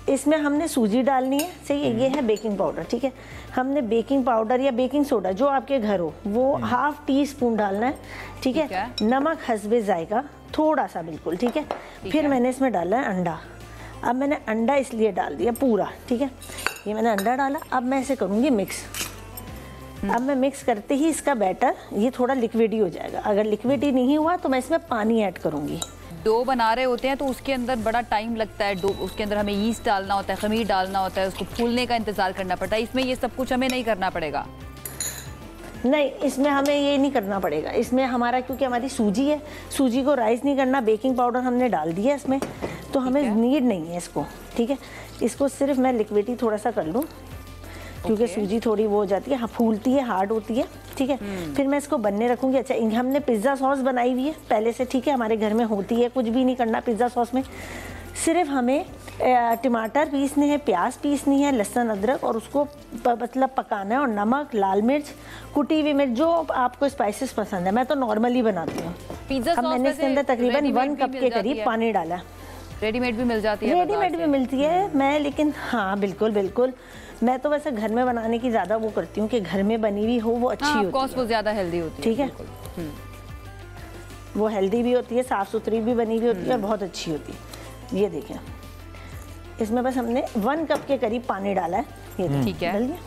इसमें हमने सूजी डालनी है, सही है। ये है बेकिंग पाउडर, ठीक है। हमने बेकिंग पाउडर या बेकिंग सोडा जो आपके घर हो वो ½ टीस्पून डालना है, ठीक है। नमक हस्बे जायका थोड़ा सा, बिल्कुल ठीक है। फिर मैंने इसमें डाला है अंडा। अब मैंने अंडा इसलिए डाल दिया पूरा, ठीक है। ये मैंने अंडा डाला। अब मैं इसे करूँगी मिक्स। अब मैं मिक्स करते ही इसका बैटर ये थोड़ा लिक्विडी हो जाएगा। अगर लिक्विडी नहीं हुआ तो मैं इसमें पानी ऐड करूँगी। डो बना रहे होते हैं तो उसके अंदर बड़ा टाइम लगता है। डो उसके अंदर हमें यीस्ट डालना होता है, खमीर डालना होता है, उसको फूलने का इंतजार करना पड़ता है। इसमें ये सब कुछ हमें नहीं करना पड़ेगा। नहीं, इसमें हमें ये नहीं करना पड़ेगा। इसमें हमारा क्योंकि हमारी सूजी है, सूजी को राइस नहीं करना। बेकिंग पाउडर हमने डाल दिया इसमें, तो हमें नीड नहीं है इसको, ठीक है। इसको सिर्फ मैं लिक्विडी थोड़ा सा कर लूँ क्योंकि सूजी थोड़ी वो हो जाती है, हाँ फूलती है, हार्ड होती है, ठीक है। फिर मैं इसको बनने रखूँगी। अच्छा, हमने पिज़्ज़ा सॉस बनाई हुई है पहले से, ठीक है, हमारे घर में होती है। कुछ भी नहीं करना पिज़्ज़ा सॉस में, सिर्फ हमें टमाटर पीसने हैं, प्याज पीसनी है, लहसुन अदरक, और उसको मतलब पकाना है। और नमक, लाल मिर्च, कुटी हुई मिर्च, जो आपको स्पाइसेस पसंद है। मैं तो नॉर्मली बनाती हूँ। पिज़्ज़ा सॉस मैंने इसके अंदर तकरीबन 1 कप के करीब पानी डाला। रेडीमेड भी मिल जाती है? रेडीमेड भी मिलती है मैं, लेकिन हाँ बिल्कुल बिल्कुल, मैं तो वैसे घर में बनाने की ज़्यादा वो करती हूँ कि घर में बनी हुई हो वो अच्छी होती है, वो ज़्यादा हेल्दी होती है, ठीक है। वो हेल्दी भी होती है, साफ़ सुथरी भी बनी हुई होती है और बहुत अच्छी होती है। ये देखें, इसमें बस हमने 1 कप के करीब पानी डाला है, ये ठीक है। डाल दिया।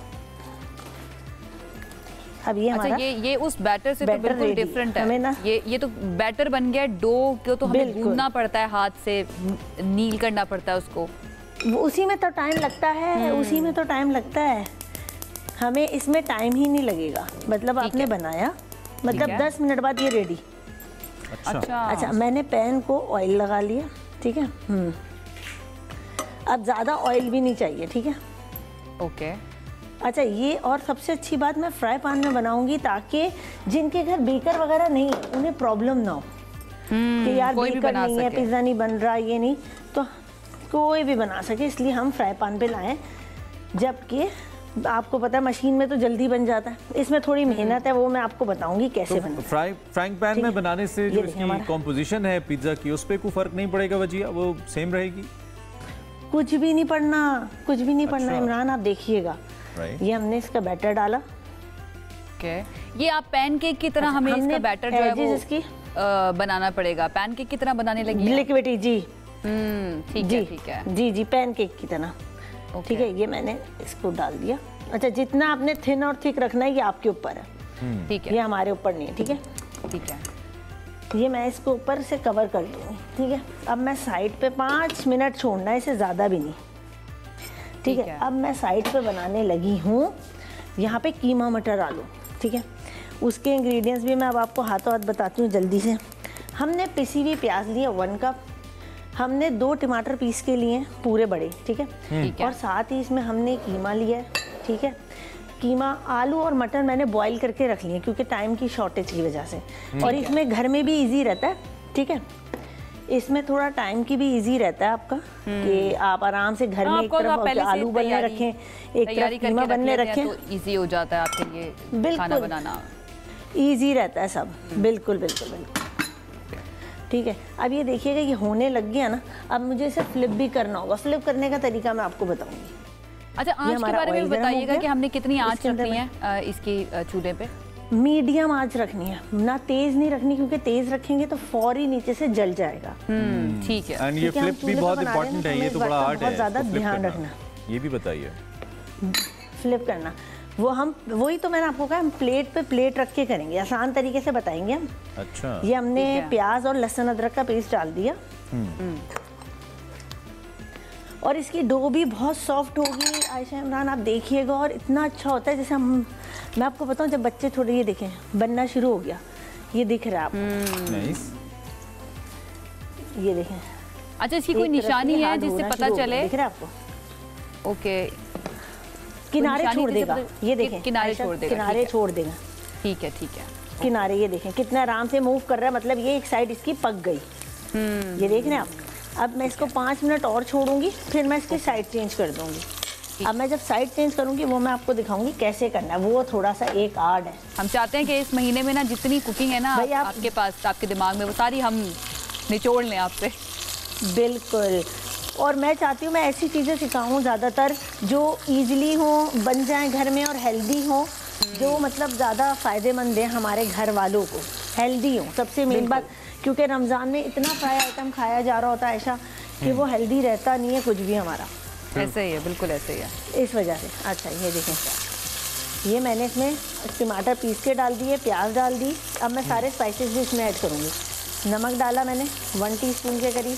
अब ये हमारा ये उस बैटर से तो बिल्कुल डिफरेंट है ना। ये तो बैटर बन गया। डो को तो हमें गूंदना पड़ता है, हाथ से नील करना पड़ता है उसको। उसी में तो टाइम लगता है, उसी में तो टाइम लगता है। हमें इसमें टाइम ही नहीं लगेगा। मतलब आपने बनाया, मतलब 10 मिनट बाद ये रेडी। अच्छा, मैंने पैन को ऑयल लगा लिया, ठीक है। अब ज़्यादा ऑयल भी नहीं चाहिए, ठीक है। ओके। अच्छा, ये और सबसे अच्छी बात, मैं फ्राई पैन में बनाऊंगी ताकि जिनके घर बेकर वगैरह नहीं है उन्हें प्रॉब्लम ना हो कि यार बेकर नहीं है, पिज़्ज़ा नहीं बन रहा, ये नहीं, तो कोई भी बना सके। इसलिए हम फ्राई पैन पे लाएं, जबकि आपको पता है मशीन में तो जल्दी बन जाता है, इसमें थोड़ी मेहनत है, वो मैं आपको बताऊंगी कैसे बनता है। फ्राइंग पैन में बनाने से जो इसकी कॉम्पोजिशन है पिज़्ज़ा की, उस पर कोई फर्क नहीं पड़ेगा वजिया, वो सेम रहेगी? कुछ भी नहीं पड़ना, कुछ भी नहीं पड़ना इमरान, आप देखिएगा। ये हमने इसका बैटर डाला। ये आप पैनकेक की तरह हमें इसका बैटर जो है वो इसकी बनाना पड़ेगा। पैनकेक की तरह बनाने लगी लिक्विडी, जी ठीक है, ठीक है जी जी, पैनकेक की तरह, ठीक है। ये मैंने इसको डाल दिया। अच्छा, जितना आपने थिन और थिक रखना है ये आपके ऊपर है, ठीक है, ये हमारे ऊपर नहीं है, ठीक है, ठीक है। ये मैं इसको ऊपर से कवर कर दूँगी, ठीक है। अब मैं साइड पे 5 मिनट छोड़ना है, इसे ज़्यादा भी नहीं, ठीक है। अब मैं साइड पे बनाने लगी हूँ। यहाँ पे कीमा मटर आलू, ठीक है। उसके इंग्रेडिएंट्स भी मैं अब आपको हाथों हाथ बताती हूँ जल्दी से। हमने पिसी हुई प्याज लिया 1 कप, हमने 2 टमाटर पीस के लिए पूरे बड़े, ठीक है, और साथ ही इसमें हमने कीमा लिया है, ठीक है। कीमा, आलू और मटर मैंने बॉईल करके रख लिए क्योंकि टाइम की शॉर्टेज की वजह से, और इसमें घर में भी इजी रहता है, ठीक है। इसमें थोड़ा टाइम की भी इजी रहता है आपका कि आप आराम से घर में एक तरफ आलू बनने रखें, एक तरफ कीमा बनने रखें, तो इजी हो जाता है आपके लिए खाना बनाना, इजी रहता है सब। बिल्कुल बिल्कुल बिल्कुल, ठीक है। अब ये देखिएगा ये होने लग गया ना। अब मुझे इसे फ्लिप भी करना होगा। फ्लिप करने का तरीका मैं आपको बताऊंगी। अच्छा, आंच के बारे में बताइएगा कि हमने कितनी आंच रखनी है इसकी चूल्हे पे? मीडियम आंच रखनी है, ना तेज नहीं रखनी, क्योंकि तेज रखेंगे तो फौरी नीचे से जल जाएगा। ठीक है। एंड ये फ्लिप भी बहुत इंपॉर्टेंट है, ये तो बड़ा आर्ट है, बहुत ज्यादा ध्यान रखना। ये भी बताइए। फ्लिप करना, वो हम वही तो मैंने आपको कहा, हम प्लेट पे प्लेट रख के करेंगे, आसान तरीके से बताएंगे हम। अच्छा, ये हमने प्याज और लहसुन अदरक का पेस्ट डाल दिया, और इसकी डो भी बहुत सॉफ्ट होगी आयशा इमरान, आप देखिएगा। और इतना अच्छा होता है, जैसे मैं आपको बताऊं, जब बच्चे थोड़े, ये देखें बनना शुरू हो गया, ये दिख रहा है आपको, ये देखें। अच्छा, इसकी कोई निशानी है जिससे पता चले? दिख रहा है आपको? ओके, किनारे छोड़ देगा, ये देखें, किनारे छोड़ देगा, किनारे छोड़ देगा, ठीक है, ठीक है। किनारे ये देखें कितना आराम से मूव कर रहा है, मतलब ये एक साइड इसकी पक गई। ये देख रहे हैं आप। अब मैं इसको 5 मिनट और छोड़ूंगी, फिर मैं इसकी साइड चेंज कर दूंगी। अब मैं जब साइड चेंज करूंगी वो मैं आपको दिखाऊंगी कैसे करना है, वो थोड़ा सा एक आर्ट है। हम चाहते हैं कि इस महीने में ना जितनी कुकिंग है ना आपके पास, आपके दिमाग में, वो सारी हम निचोड़ लें आपसे। बिल्कुल। और मैं चाहती हूँ मैं ऐसी चीज़ें सिखाऊँ ज़्यादातर जो ईजिली हों, बन जाएं घर में और हेल्दी हों, जो मतलब ज़्यादा फ़ायदेमंद है हमारे घर वालों को, हेल्दी हों। सबसे मेन बात, क्योंकि रमज़ान में इतना फ्राई आइटम खाया जा रहा होता है ऐसा कि वो हेल्दी रहता नहीं है कुछ भी हमारा। ऐसे ही है, बिल्कुल ऐसे ही है इस वजह से। अच्छा ये देखें, ये मैंने इसमें टमाटर पीस के डाल दिए, प्याज डाल दी। अब मैं सारे स्पाइसेस भी इसमें ऐड करूँगी। नमक डाला मैंने 1 टीस्पून के करीब,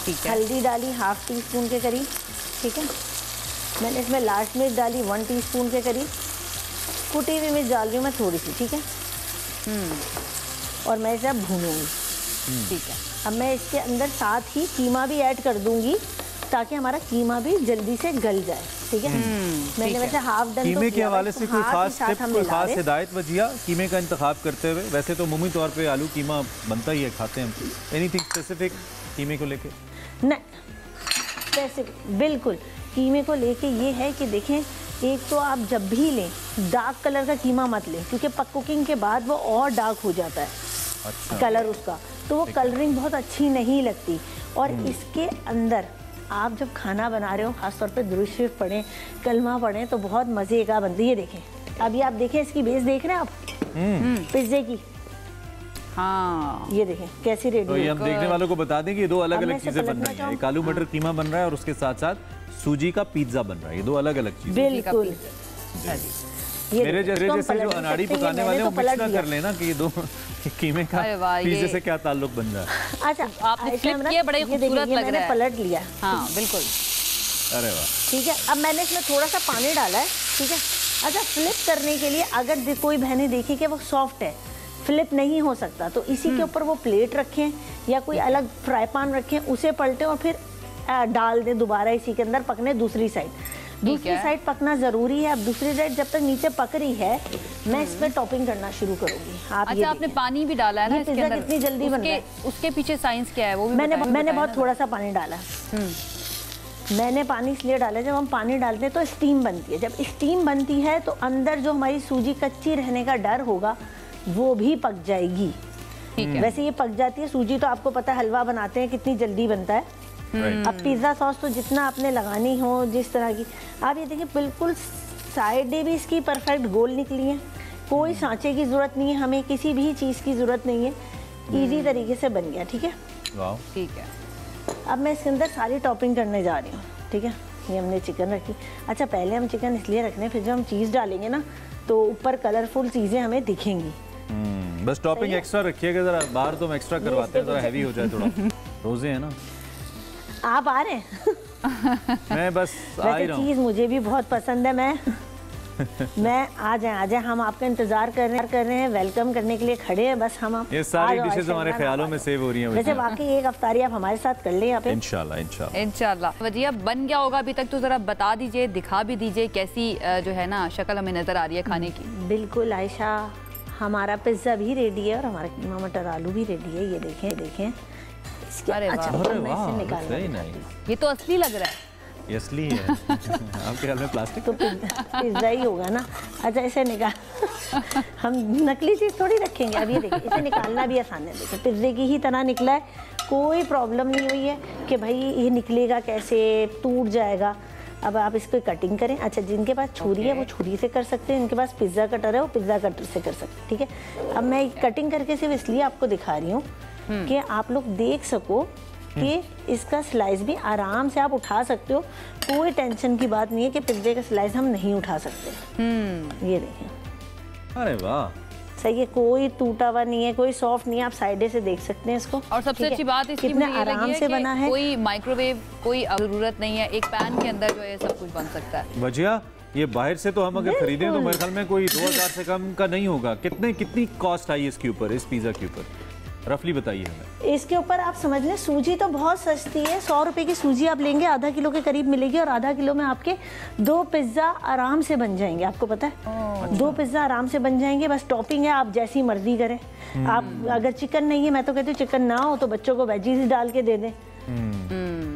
ठीक है। हल्दी डाली 1/2 टीस्पून के करीब, ठीक है। मैंने इसमें लाल मिर्च डाली 1 टीस्पून के करीब, कुटी हुई मिर्च डाल रही हूँ मैं थोड़ी सी, ठीक है। और मैं इसे अब भूनूंगी, ठीक है। अब मैं इसके अंदर साथ ही कीमा भी ऐड कर दूंगी ताकि हमारा कीमा भी जल्दी से गल जाए, ठीक है। मैंने वैसे हाफ डन कीमे के हवाले से कोई खास टिप, कोई खास हिदायत वजिया कीमे का इंतखाब करते हुए? वैसे तो मुमूमी तौर पे आलू कीमा बनता ही है, खाते हैं हम। एनीथिंग स्पेसिफिक कीमे को लेके? नहीं, स्पेसिफिक बिल्कुल कीमे को लेके ये है कि देखें, एक तो आप जब भी लें डार्क कलर का कीमा मत लें, क्योंकि कुकिंग के बाद वो और डार्क हो जाता है। अच्छा। कलर उसका, तो वो कलरिंग बहुत अच्छी नहीं लगती। और इसके अंदर आप जब खाना बना रहे हो, खासतौर पे दुरूद शरीफ पढ़ें, कलमा पढ़ें, तो बहुत मज़े का बनती है। ये देखें, अभी आप देखें इसकी बेस देख रहे हैं आप पिज्जे की। हाँ, ये देखें कैसी रेडी। तो ये हम देखने वालों को बता दें कि 2 अलग-अलग चीजें बन रही हैं। एक आलू मटर कीमा बन रहा है और उसके साथ-साथ सूजी का पिज्जा बन रहा है। ये 2 अलग-अलग चीजें। बिल्कुल। मेरे जैसे जो अनाड़ी पकाने वाले हैं वो मिक्स ना कर लेना कि ये 2 कीमे का पिज्जे से क्या ताल्लुक बन रहा है। अच्छा, आपने फ्लिप किया, बड़ा खूबसूरत लग रहा है। पलट लिया। हाँ बिल्कुल। अरे वाह, ठीक है। अब मैंने इसमें थोड़ा सा पानी डाला है, ठीक है। अच्छा, फ्लिप करने के लिए अगर कोई बहनें देखी कि वो सॉफ्ट है, फ्लिप नहीं हो सकता, तो इसी के ऊपर वो प्लेट रखें या कोई अलग फ्राई पैन रखें, उसे पलटें और फिर डाल दें दोबारा इसी के अंदर पकने दूसरी साइड। दूसरी साइड पकना जरूरी है। अब दूसरी साइड जब तक नीचे पक रही है, मैं इसमें टॉपिंग करना शुरू करूंगी। आप अच्छा, आपने पानी भी डाला है ना इसके अंदर? कितनी जल्दी बन रहा है, उसके पीछे साइंस क्या है वो भी मैंने बहुत थोड़ा सा पानी डाला। मैंने पानी इसलिए डाला, जब हम पानी डालते हैं तो स्टीम बनती है। जब स्टीम बनती है तो अंदर जो हमारी सूजी कच्ची रहने का डर होगा वो भी पक जाएगी। वैसे ये पक जाती है सूजी, तो आपको पता है हलवा बनाते हैं कितनी जल्दी बनता है। अब पिज़्ज़ा सॉस तो जितना आपने लगानी हो, जिस तरह की, आप ये देखिए बिल्कुल साइडें भी इसकी परफेक्ट गोल निकली हैं। कोई सांचे की ज़रूरत नहीं है, हमें किसी भी चीज़ की ज़रूरत नहीं है। इजी तरीके से बन गया, ठीक है। वाह, ठीक है। अब मैं इसके अंदर सारी टॉपिंग करने जा रही हूँ, ठीक है। ये हमने चिकन रखी। अच्छा, पहले हम चिकन इसलिए रखने, फिर जब हम चीज़ डालेंगे ना तो ऊपर कलरफुल चीज़ें हमें दिखेंगी। बस टॉपिंग एक्स्ट्रा रखिएगा, ज़रा बाहर तो हम एक्स्ट्रा करवाते हैं, ज़रा हैवी हो जाए थोड़ा। रोज़े है ना, आप आ रहे हैं? मैं बस आ ही रहा हूँ। चीज़ मुझे भी बहुत पसंद है। मैं आ जाए, हम आपका इंतजार कर रहे हैं, वेलकम करने के लिए खड़े हैं। बस हम ये सारी डिशेस हमारे ख्यालों में सेव हो रही हैं। वैसे वाकई एक अफ्तारी आप हमारे साथ कर लें यहाँ पे। इंशाल्लाह। वजिया, बन गया होगा अभी तक तो ज़रा बता दीजिए, दिखा भी दीजिए कैसी जो है ना शक्ल हमें नजर आ रही है खाने की। बिल्कुल आयशा, हमारा पिज्ज़ा भी रेडी है और हमारा कीमा मटर आलू भी रेडी है। ये देखें। अरे वाह, ये तो असली लग रहा है। ये असली है। आपके ख्याल में प्लास्टिक तो पिज्जा ही होगा ना। अच्छा, इसे निकाल, हम नकली चीज़ थोड़ी रखेंगे। अब ये देखिए, इसे निकालना भी आसान है। देखिए, पिज्जे की ही तरह निकला है, कोई प्रॉब्लम नहीं हुई है कि भाई ये निकलेगा कैसे, टूट जाएगा। अब आप इसको कटिंग करें। अच्छा, जिनके पास छुरी है वो छुरी से कर सकते हैं, जिनके पास पिज़्ज़ा कटर है वो पिज़्ज़ा कटर से कर सकते हैं, ठीक है। अब मैं कटिंग करके सिर्फ इसलिए आपको दिखा रही हूँ कि आप लोग देख सको कि इसका स्लाइस भी आराम से आप उठा सकते हो। कोई टेंशन की बात नहीं है कि पिज्जे का स्लाइस हम नहीं उठा सकते। ये देखें, अरे वाह, सही है, कोई टूटा हुआ नहीं है, कोई सॉफ्ट नहीं है। आप साइडे से देख सकते हैं इसको। और सबसे अच्छी बात इसकी मुझे ये लगी है कि बना है, कोई माइक्रोवेव कोई जरूरत नहीं है, एक पैन के अंदर जो है सब कुछ बन सकता है। वजिया, ये बाहर से तो हम अगर खरीदें तो मेरे ख्याल में कोई 2000 से कम का नहीं होगा। कितनी कॉस्ट आई इसके ऊपर, इस पिज्जा के ऊपर? रफली बताइए हमें। इसके ऊपर आप समझ लें, सूजी तो बहुत सस्ती है, 100 रुपए की सूजी आप लेंगे, आधा किलो के करीब मिलेगी, और आधा किलो में आपके 2 पिज्ज़ा आराम से बन जाएंगे। आपको पता है 2 पिज्ज़ा आराम से बन जाएंगे। बस टॉपिंग है, आप जैसी मर्जी करें। आप अगर चिकन नहीं है, मैं तो कहती हूँ चिकन ना हो तो बच्चों को वेजीज डाल के दे दें।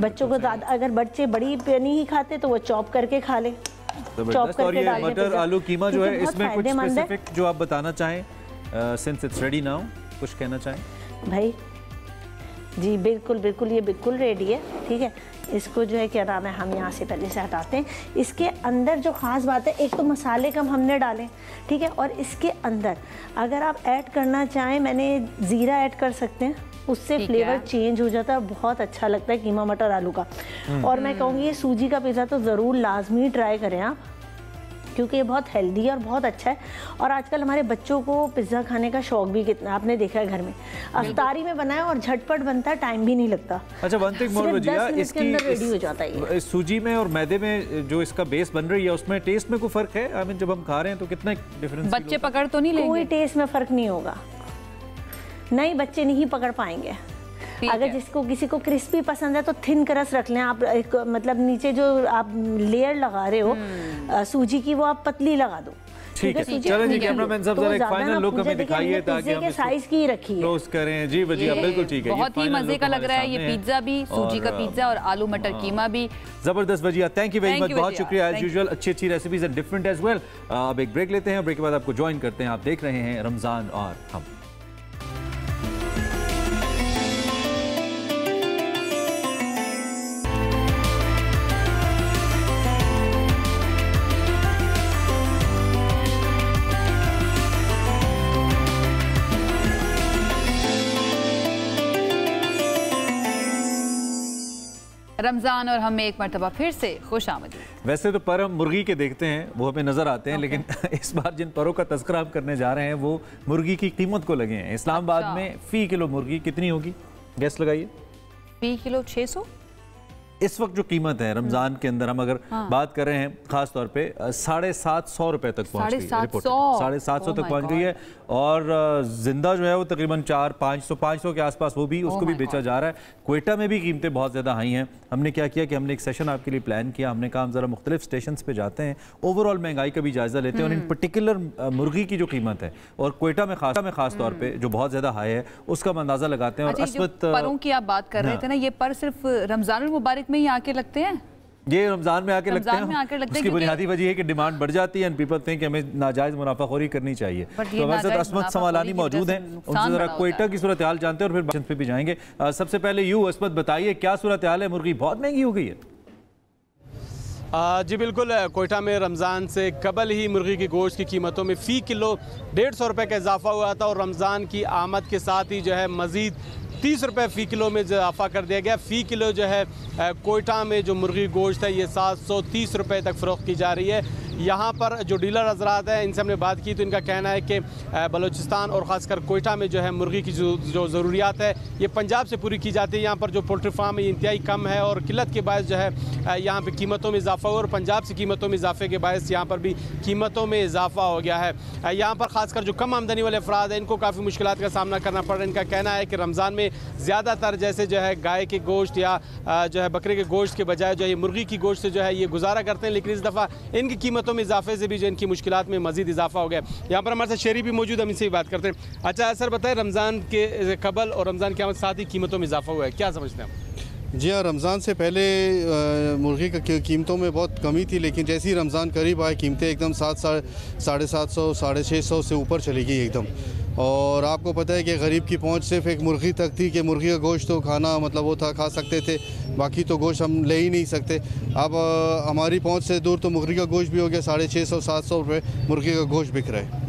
बच्चों को अगर बच्चे बड़ी नहीं ही खाते तो वो चॉप करके खा लें। चॉप करके डाल दें। मटर आलू कीमा जो है, इसमें कुछ स्पेसिफिक जो आप बताना चाहें, सिंस इट्स रेडी नाउ, कुछ कहना चाहें भाई? जी बिल्कुल बिल्कुल, ये बिल्कुल रेडी है। ठीक है, इसको जो है क्या नाम है, हम यहाँ से पहले से हटाते हैं। इसके अंदर जो ख़ास बात है, एक तो मसाले कम हमने डालें, ठीक है, और इसके अंदर अगर आप ऐड करना चाहें, मैंने ज़ीरा ऐड कर सकते हैं, उससे फ्लेवर चेंज हो जाता है, बहुत अच्छा लगता है कीमा मटर आलू का। और मैं कहूँगी ये सूजी का पिज़्ज़ा तो ज़रूर लाजमी ट्राई करें आप, क्योंकि ये बहुत हेल्दी है और बहुत अच्छा है। और आजकल हमारे बच्चों को पिज़्ज़ा खाने का शौक भी कितना, आपने देखा है घर में अफ्तारी में बनाए और झटपट बनता है, टाइम भी नहीं लगता। अच्छा, वन थिंग मोर भजिया, इसके अंदर रेडी हो जाता है। सूजी में और मैदे में जो इसका बेस बन रही है, उसमें टेस्ट में कोई फर्क है? आई मीन जब हम खा रहे हैं तो कितना डिफरेंस? बच्चे पकड़ तो नहीं लेंगे? कोई टेस्ट में फर्क नहीं होगा, नहीं बच्चे नहीं पकड़ पाएंगे। अगर जिसको किसी को क्रिस्पी पसंद है तो थिन क्रस्ट रख लें आप, एक मतलब नीचे जो आप लेयर लगा रहे हो सूजी की, वो आप पतली लगा दो। ठीक है, चलो जी कैमरामैन साहब जरा एक फाइनल लुक हमें दिखाइए ताकि हम साइज की रखी है क्लोज करें। जी भजिया बिल्कुल ठीक है, बहुत ही मजे का लग रहा है ये पिज्जा भी, सूजी का पिज्जा और आलू मटर कीमा भी जबरदस्त। भजिया थैंक यू वेरी मच, बहुत शुक्रिया एज यूजुअल, अच्छी recipes and different as well. अब एक ब्रेक लेते हैं, ब्रेक के बाद आपको ज्वाइन करते हैं। आप देख रहे हैं रमजान और हम। रमज़ान और हम एक मरतबा फिर से खुश आमदीद। वैसे तो पर हम मुर्गी के देखते हैं, वो हमें नज़र आते हैं, लेकिन इस बार जिन परों का तस्करा हम करने जा रहे हैं वो मुर्गी की कीमत को लगे हैं। इस्लामाबाद में फ़ी किलो मुर्गी कितनी होगी, गैस लगाइए? फ़ी किलो 600 इस वक्त जो कीमत है रमज़ान के अंदर, हम अगर बात कर रहे हैं ख़ास तौर पे 750 रुपए तक पहुँच गई है, 750 तक पहुँच गई है। और जिंदा जो है वो तकरीबन 400-500 के आसपास वो भी, उसको भी बेचा जा रहा है। क्वेटा में भी कीमतें बहुत ज़्यादा हाई हैं। हमने क्या किया कि हमने एक सेशन आपके लिए प्लान किया, हमने कहा हम ज़रा मुख्तलिफ स्टेशन पे जाते हैं, ओवरऑल महंगाई का भी जायज़ा लेते हैं और इन पर्टिकुलर मुर्गी की जो कीमत है और क्वेटा में खास तौर पर जो बहुत ज़्यादा हाई है उसका अंदाज़ा लगाते हैं। और अस्मत परों की आप बात कर रहे थे ना, ये पर सिर्फ रमज़ान मुबारक में ही आके लगते हैं? ये रमजान में आके लगते हैं। उसकी बुनियादी वजह है कि डिमांड बढ़ जाती है एंड पीपल थिंक कि हमें नाजायज मुनाफाखोरी करनी चाहिए। तो हमारे साथ अस्मत समालानी मौजूद हैं, उनसे जरा क्वेटा की सूरत हाल जानते हैं और फिर पे भी जाएंगे। सबसे पहले यूँ अस्मत बताइए क्या सूरत हाल है, मुर्गी बहुत महंगी हो गई है? जी बिल्कुल, क्वेटा में रमज़ान से कबल ही मुर्गी की गोश्त की कीमतों में फ़ी किलो 150 रुपये का इजाफा हुआ था और रमज़ान की आमद के साथ ही जो है मज़ीद 30 रुपये फ़ी किलो में इजाफा कर दिया गया। फ़ी किलो जो है क्वेटा में जो मुर्गी गोश्त है ये 730 रुपये तक फ़रोख्त की जा रही है। यहाँ पर जो डीलर हजरात हैं इनसे हमने बात की तो इनका कहना है कि बलूचिस्तान और ख़ासकर क्वेटा में जो है मुर्गी की जो ज़रूरियात है ये पंजाब से पूरी की जाती है। यहाँ पर जो पोल्ट्री फार्म है ये इंतहाई कम है और किल्लत के बायस जो है यहाँ पर कीमतों में इजाफा हुआ और पंजाब से कीमतों में इजाफे के बायस यहाँ पर भी कीमतों में इजाफा हो गया है। यहाँ पर ख़ासकर जो कम आमदनी वाले अफराद हैं इनको काफ़ी मुश्किलात का सामना करना पड़ रहा है। इनका कहना है कि रमज़ान में ज़्यादातर जैसे जो है गाय के गोश्त या जो है बकरे के गोश्त के बजाय जो है मुर्गी की गोश्त से जो है ये गुजारा करते हैं, लेकिन इस दफ़ा इनकी कीमतों में इजाफे से भी जो इनकी मुश्किलात में मज़ीद इजाफा हो गया। यहाँ पर हमारे साथ शेरी भी मौजूद, हम इनसे भी बात करते हैं। अच्छा सर बताएं, रमज़ान के कबल और रमज़ान के साथ ही कीमतों में इजाफा हुआ है, क्या समझते हैं आप? जी हाँ, रमज़ान से पहले मुर्गी की कीमतों में बहुत कमी थी, लेकिन जैसे ही रमज़ान करीब आए कीमतें एकदम 700, 750, 650 से ऊपर चली गई एकदम। और आपको पता है कि गरीब की पहुंच सिर्फ एक मुर्गी तक थी कि मुर्गी का गोश्त तो खाना मतलब वो था, खा सकते थे, बाकी तो गोश्त हम ले ही नहीं सकते। अब हमारी पहुंच से दूर तो मुर्गी का गोश्त भी हो गया 650, 700 रुपये मुर्गी का गोश्त बिक रहा है।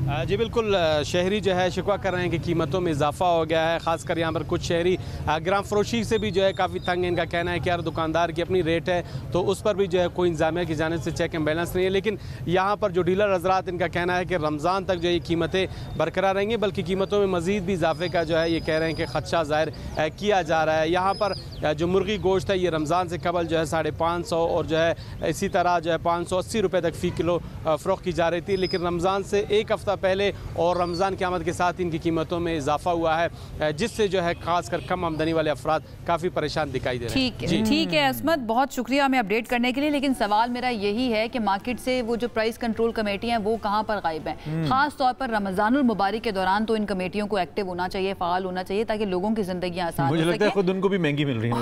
जी बिल्कुल, शहरी जो है शिकवा कर रहे हैं कि कीमतों में इजाफा हो गया है। ख़ासकर यहाँ पर कुछ शहरी ग्राम फरोशी से भी जो है काफ़ी तंग है। इनका कहना है कि यार दुकानदार की अपनी रेट है तो उस पर भी जो है कोई इंतजामिया की जानिब से चेक एंड बैलेंस नहीं है। लेकिन यहाँ पर जो डीलर हजरात इनका कहना है कि रमज़ान तक जो ये कीमतें बरकरार रहेंगी, बल्कि कीमतों में मज़ीद भी इजाफे का जो है ये कह रहे हैं कि ख़दशा ज़ाहिर किया जा रहा है। यहाँ पर जो मुर्गी गोश्त है ये रमज़ान से कबल जो है 550 और जो है इसी तरह जो है 580 रुपये तक फ़ी किलो फ़रोख्त की जा रही थी। लेकिन रमज़ान से एक हफ़्ता पहले और रमज़ान की आमद के साथ इनकी कीमतों में इजाफा हुआ है, जिससे जो है खासकर कम आमदनी वाले अफराद काफ़ी परेशान दिखाई दे रहे हैं। ठीक है असमत, बहुत शुक्रिया हमें अपडेट करने के लिए। लेकिन सवाल मेरा यही है कि मार्केट से वो जो प्राइस कंट्रोल कमेटी हैं वो कहाँ पर गायब हैं? खास तौर पर रमज़ानुल मुबारक के दौरान तो इन कमेटियों को एक्टिव होना चाहिए, फ़ाल होना चाहिए, ताकि लोगों की ज़िंदगी आसान हो सके। मुझे लगता है खुद उनको भी महंगी मिल रही है,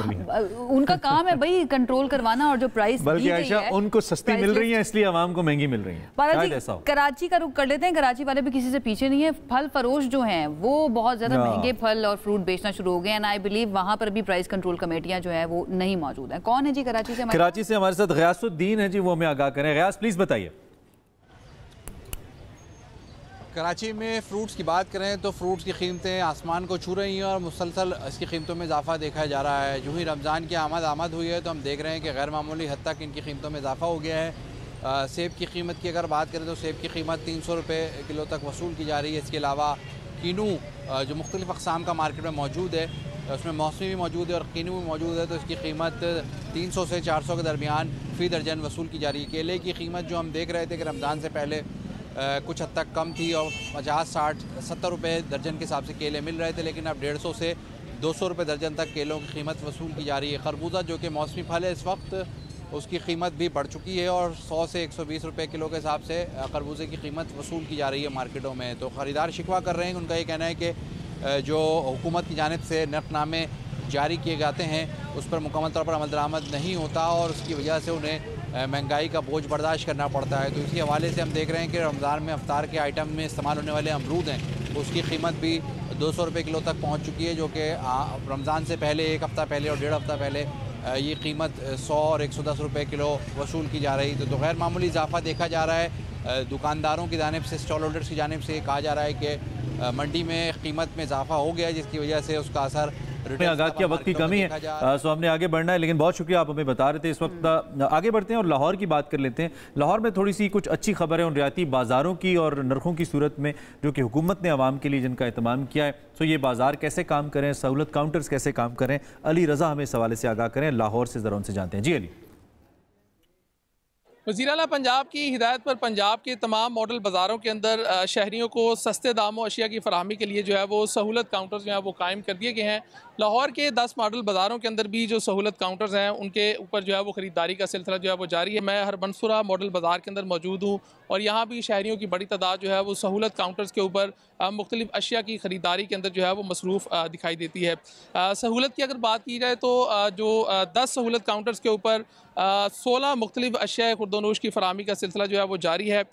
उनका काम है भाई कंट्रोल करवाना, और जो प्राइस बल्कि आयशा उनको सस्ती मिल रही है इसलिए आवाम को महंगी मिल रही है। कराची का रुख कर लेते हैं। कराची वाले भी किसी से पीछे नहीं है। फल फरोश जो हैं वो बहुत ज्यादा महंगे फल और फ्रूट बेचना शुरू हो गए हैं। आई बिलीव वहां पर भी प्राइस कंट्रोल कमेटियां जो है वो नहीं मौजूद है। कौन है जी कराची से? कराची से हमारे साथ गयासुद्दीन है जी, वो हमें आगाह करें। गयास प्लीज बताइए। कराची में फ़्रूट्स की बात करें तो फ़्रूट्स की कीमतें आसमान को छू रही हैं और मुसलसल इसकी कीमतों में इजाफा देखा जा रहा है। जो ही रमज़ान की आमद हुई है तो हम देख रहे हैं कि गैर मामूली हद तक इनकी कीमतों में इजाफा हो गया है। सेब की कीमत की अगर बात करें तो सेब की कीमत 300 रुपये किलो तक वसूल की जा रही है। इसके अलावा कीनू जो मुख्तलिफ़ अक़साम का मार्केट में मौजूद है, उसमें मौसमी भी मौजूद है और कीनू भी मौजूद है, तो इसकी कीमत 300 से 400 के दरमियान फ़ी दर्जन वसूल की जा रही है। केले की कीमत जो हम देख रहे थे कि रमज़ान से पहले कुछ हद तक कम थी और 50, 60, 70 रुपये दर्जन के हिसाब से केले मिल रहे थे, लेकिन अब 150 से 200 रुपये दर्जन तक केलों की कीमत वसूल की जा रही है। खरबूजा जो कि मौसमी फल है इस वक्त उसकी कीमत भी बढ़ चुकी है और 100 से 120 रुपये किलो के हिसाब से खरबूजे की कीमत वसूल की जा रही है मार्केटों में। तो ख़रीदार शिकवा कर रहे हैं। उनका ये कहना है कि जो हुकूमत की जानिब से नक़नामे जारी किए जाते हैं उस पर मुकम्मल तौर पर अमल दरामद नहीं होता और उसकी वजह से उन्हें महंगाई का बोझ बर्दाश्त करना पड़ता है। तो इसी हवाले से हम देख रहे हैं कि रमज़ान में अफ्तार के आइटम में इस्तेमाल होने वाले अमरूद हैं उसकी कीमत भी 200 रुपये किलो तक पहुंच चुकी है, जो कि रमज़ान से पहले एक हफ़्ता पहले और 1.5 हफ़्ता पहले ये कीमत 100 और 110 रुपये किलो वसूल की जा रही। तो गैर मामूली इजाफा देखा जा रहा है। दुकानदारों की जानिब से, स्टॉल होल्डर्स की जानिब से कहा जा रहा है कि मंडी में कीमत में इजाफा हो गया है, जिसकी वजह से उसका असर आगाह किया। वक्त की कमी है सो हमने आगे बढ़ना है, लेकिन बहुत शुक्रिया आप हमें बता रहे थे। इस वक्त आगे बढ़ते हैं और लाहौर की बात कर लेते हैं। लाहौर में थोड़ी सी कुछ अच्छी खबर है उन रियाती बाज़ारों की और नरखों की सूरत में जो कि हुकूमत ने आवाम के लिए जिनका एहतमाम किया है। सो ये बाज़ार कैसे काम करें, सहूलत काउंटर्स कैसे काम करें, अली रज़ा हमें इस हवाले से आगाह करें। लाहौर से ज़रा उनसे जानते हैं। जी अली। वज़ीर आला पंजाब की हिदायत पर पंजाब के तमाम मॉडल बाज़ारों के अंदर शहरियों को सस्ते दामों अशिया की फराहमी के लिए जो है वो सहूलत काउंटर्स जो है वो कायम कर दिए गए हैं। लाहौर के 10 मॉडल बाज़ारों के अंदर भी जो सहूलत काउंटर्स हैं उनके ऊपर जो है वो ख़रीदारी का सिलसिला जो है वो जारी है। मैं हरबंसुरा मॉडल बाज़ार के अंदर मौजूद हूँ और यहाँ भी शहरियों की बड़ी तादाद जो है वो सहूलत काउंटर्स के ऊपर मुख्तलिफ अशिया की ख़रीदारी के अंदर जो है वो मसरूफ़ दिखाई देती है। सहूलत की अगर बात की जाए तो जो 10 सहूलत काउंटर्स के ऊपर 16 मुख्तलिफ अशिया खुर्दोनोश की फराहमी का सिलसिला जो है वो जारी है।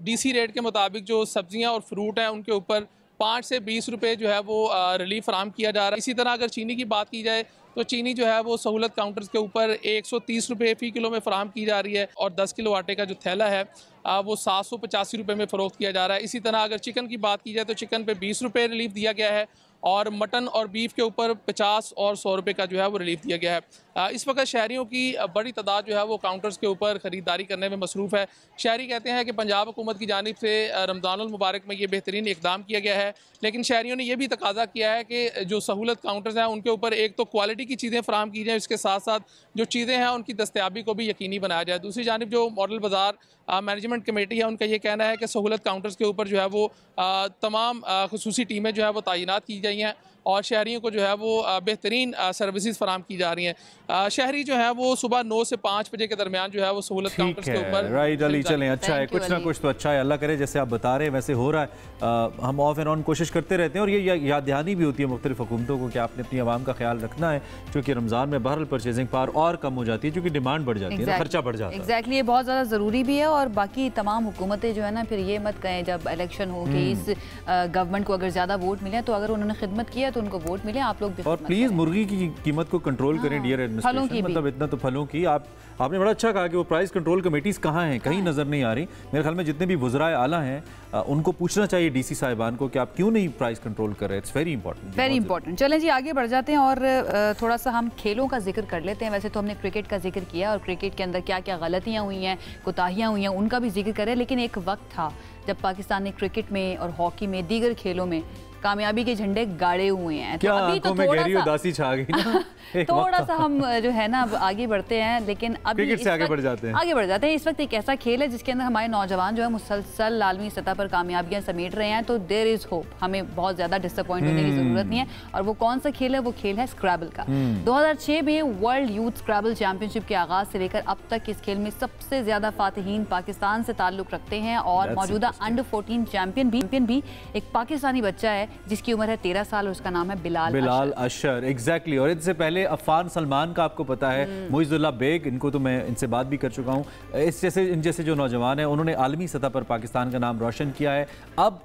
DC रेट के मुताबिक जो सब्ज़ियाँ और फ्रूट हैं उनके ऊपर 5 से 20 रुपये जो है वो रिलीफ फराहम किया जा रहा है। इसी तरह अगर चीनी की बात की जाए तो चीनी जो है वो सहूलत काउंटर्स के ऊपर 130 रुपये फ़ी किलो में फराहम की जा रही है और 10 किलो आटे का जो थैला है वो 785 रुपये में फ़रोख्त किया जा रहा है। इसी तरह अगर चिकन की बात की जाए तो चिकन पे 20 रुपये रिलीफ दिया गया है और मटन और बीफ के ऊपर 50 और 100 रुपये का जो है वो रिलीफ दिया गया है। इस वक्त शहरियों की बड़ी तादाद जो है वो काउंटर्स के ऊपर ख़रीदारी करने में मसरूफ़ है। शहरी कहते हैं कि पंजाब हुकूमत की जानिब से रमज़ानुल मुबारक में ये बेहतरीन इक़दाम किया गया है, लेकिन शहरियों ने यह भी तकाजा किया है कि जो सहूलत काउंटर्स हैं उनके ऊपर एक तो क्वालिटी की चीज़ें फराहम की जाएँ, इसके साथ साथ जो चीज़ें हैं उनकी दस्तयाबी को भी यकीनी बनाया जाए। दूसरी जानिब जो मॉडल बाज़ार मैनेजमेंट कमेटी है उनका ये कहना है कि सहूलत काउंटर्स के ऊपर जो है वो तमाम खुसूसी टीमें जो है वो तैनात की गई हैं और शहरियों को जो है वो बेहतरीन सर्विसेज फराहम की जा रही हैं। शहरी जो है वो सुबह 9 से 5 बजे के दरमियान जो है वो सहूलत काउंटर्स के ऊपर राइट अली चलें। अच्छा है, कुछ ना कुछ तो अच्छा है, अल्लाह करे जैसे आप बता रहे हैं वैसे हो रहा है। हम ऑफ एंड ऑन कोशिश करते रहते हैं और ये याद दहानी भी होती है मुख्तलिफ हुकूमतों को कि आपने अपनी आवाम का ख्याल रखना है, क्योंकि रमज़ान में बहरहाल परचेजिंग पावर और कम हो जाती है क्योंकि डिमांड बढ़ जाती है, खर्चा बढ़ जाता है। एग्जैक्टली, ये बहुत ज़्यादा ज़रूरी भी है। और बाकी तमाम हुकूमतें जो है ना फिर ये मत कहें जब इलेक्शन हो कि इस गवर्नमेंट को अगर ज़्यादा वोट मिले तो अगर उन्होंने खिदमत किया तो उनको वोट मिले। आप लोग भी और प्लीज मुर्गी की कीमत को कंट्रोल करें डियर एडमिनिस्ट्रेशन। मतलब इतना तो फलों की आपने बड़ा अच्छा कहा कि वो प्राइस कंट्रोल कमेटीज कहाँ हैं, कहीं नजर नहीं आ रही। मेरे ख्याल में जितने भी वज़राए आला हैं उनको पूछना चाहिए DC साहिबान को कि आप क्यों नहीं प्राइस कंट्रोल कर रहे हैं। It's very important, very important. चलें जी आगे बढ़ जाते हैं और थोड़ा सा हम खेलों का जिक्र कर लेते हैं। वैसे तो हमने क्रिकेट का जिक्र किया और क्रिकेट के अंदर क्या क्या गलतियाँ हुई हैं, कोताहियाँ हुई हैं, उनका भी जिक्र करें। लेकिन एक वक्त था जब पाकिस्तान ने क्रिकेट में और हॉकी में दीगर खेलों में कामयाबी के झंडे गाड़े हुए हैं। क्या तो अभी तो गहरी उदासी छा गई ना थोड़ा सा हम जो है ना आगे बढ़ते हैं, लेकिन अभी क्रिकेट से आगे बढ़ जाते हैं। इस वक्त एक ऐसा खेल है जिसके अंदर हमारे नौजवान जो है मुसलसल आलमी सतह पर कामयाबियां समेट रहे हैं, तो देयर इज होप, हमें बहुत ज्यादा डिसअपॉइंट होने की जरूरत नहीं है। और वो कौन सा खेल है? वो खेल है स्क्रैबल का। 2006 में वर्ल्ड यूथ स्क्रैबल चैंपियनशिप के आगाज से लेकर अब तक इस खेल में सबसे ज्यादा फातिहीन पाकिस्तान से ताल्लुक रखते हैं और मौजूदा अंडर 14 चैंपियन भी एक पाकिस्तानी बच्चा है जिसकी उम्र है 13 साल और उसका नाम है बिलाल अशर। एग्जैक्टली। और इससे पहले अफान सलमान का आपको पता है, मुइजुल्लाह बेग, इनको तो मैं इनसे बात भी कर चुका हूँ। इन जैसे जो नौजवान हैं उन्होंने आलमी सतह पर पाकिस्तान का नाम रोशन किया है। अब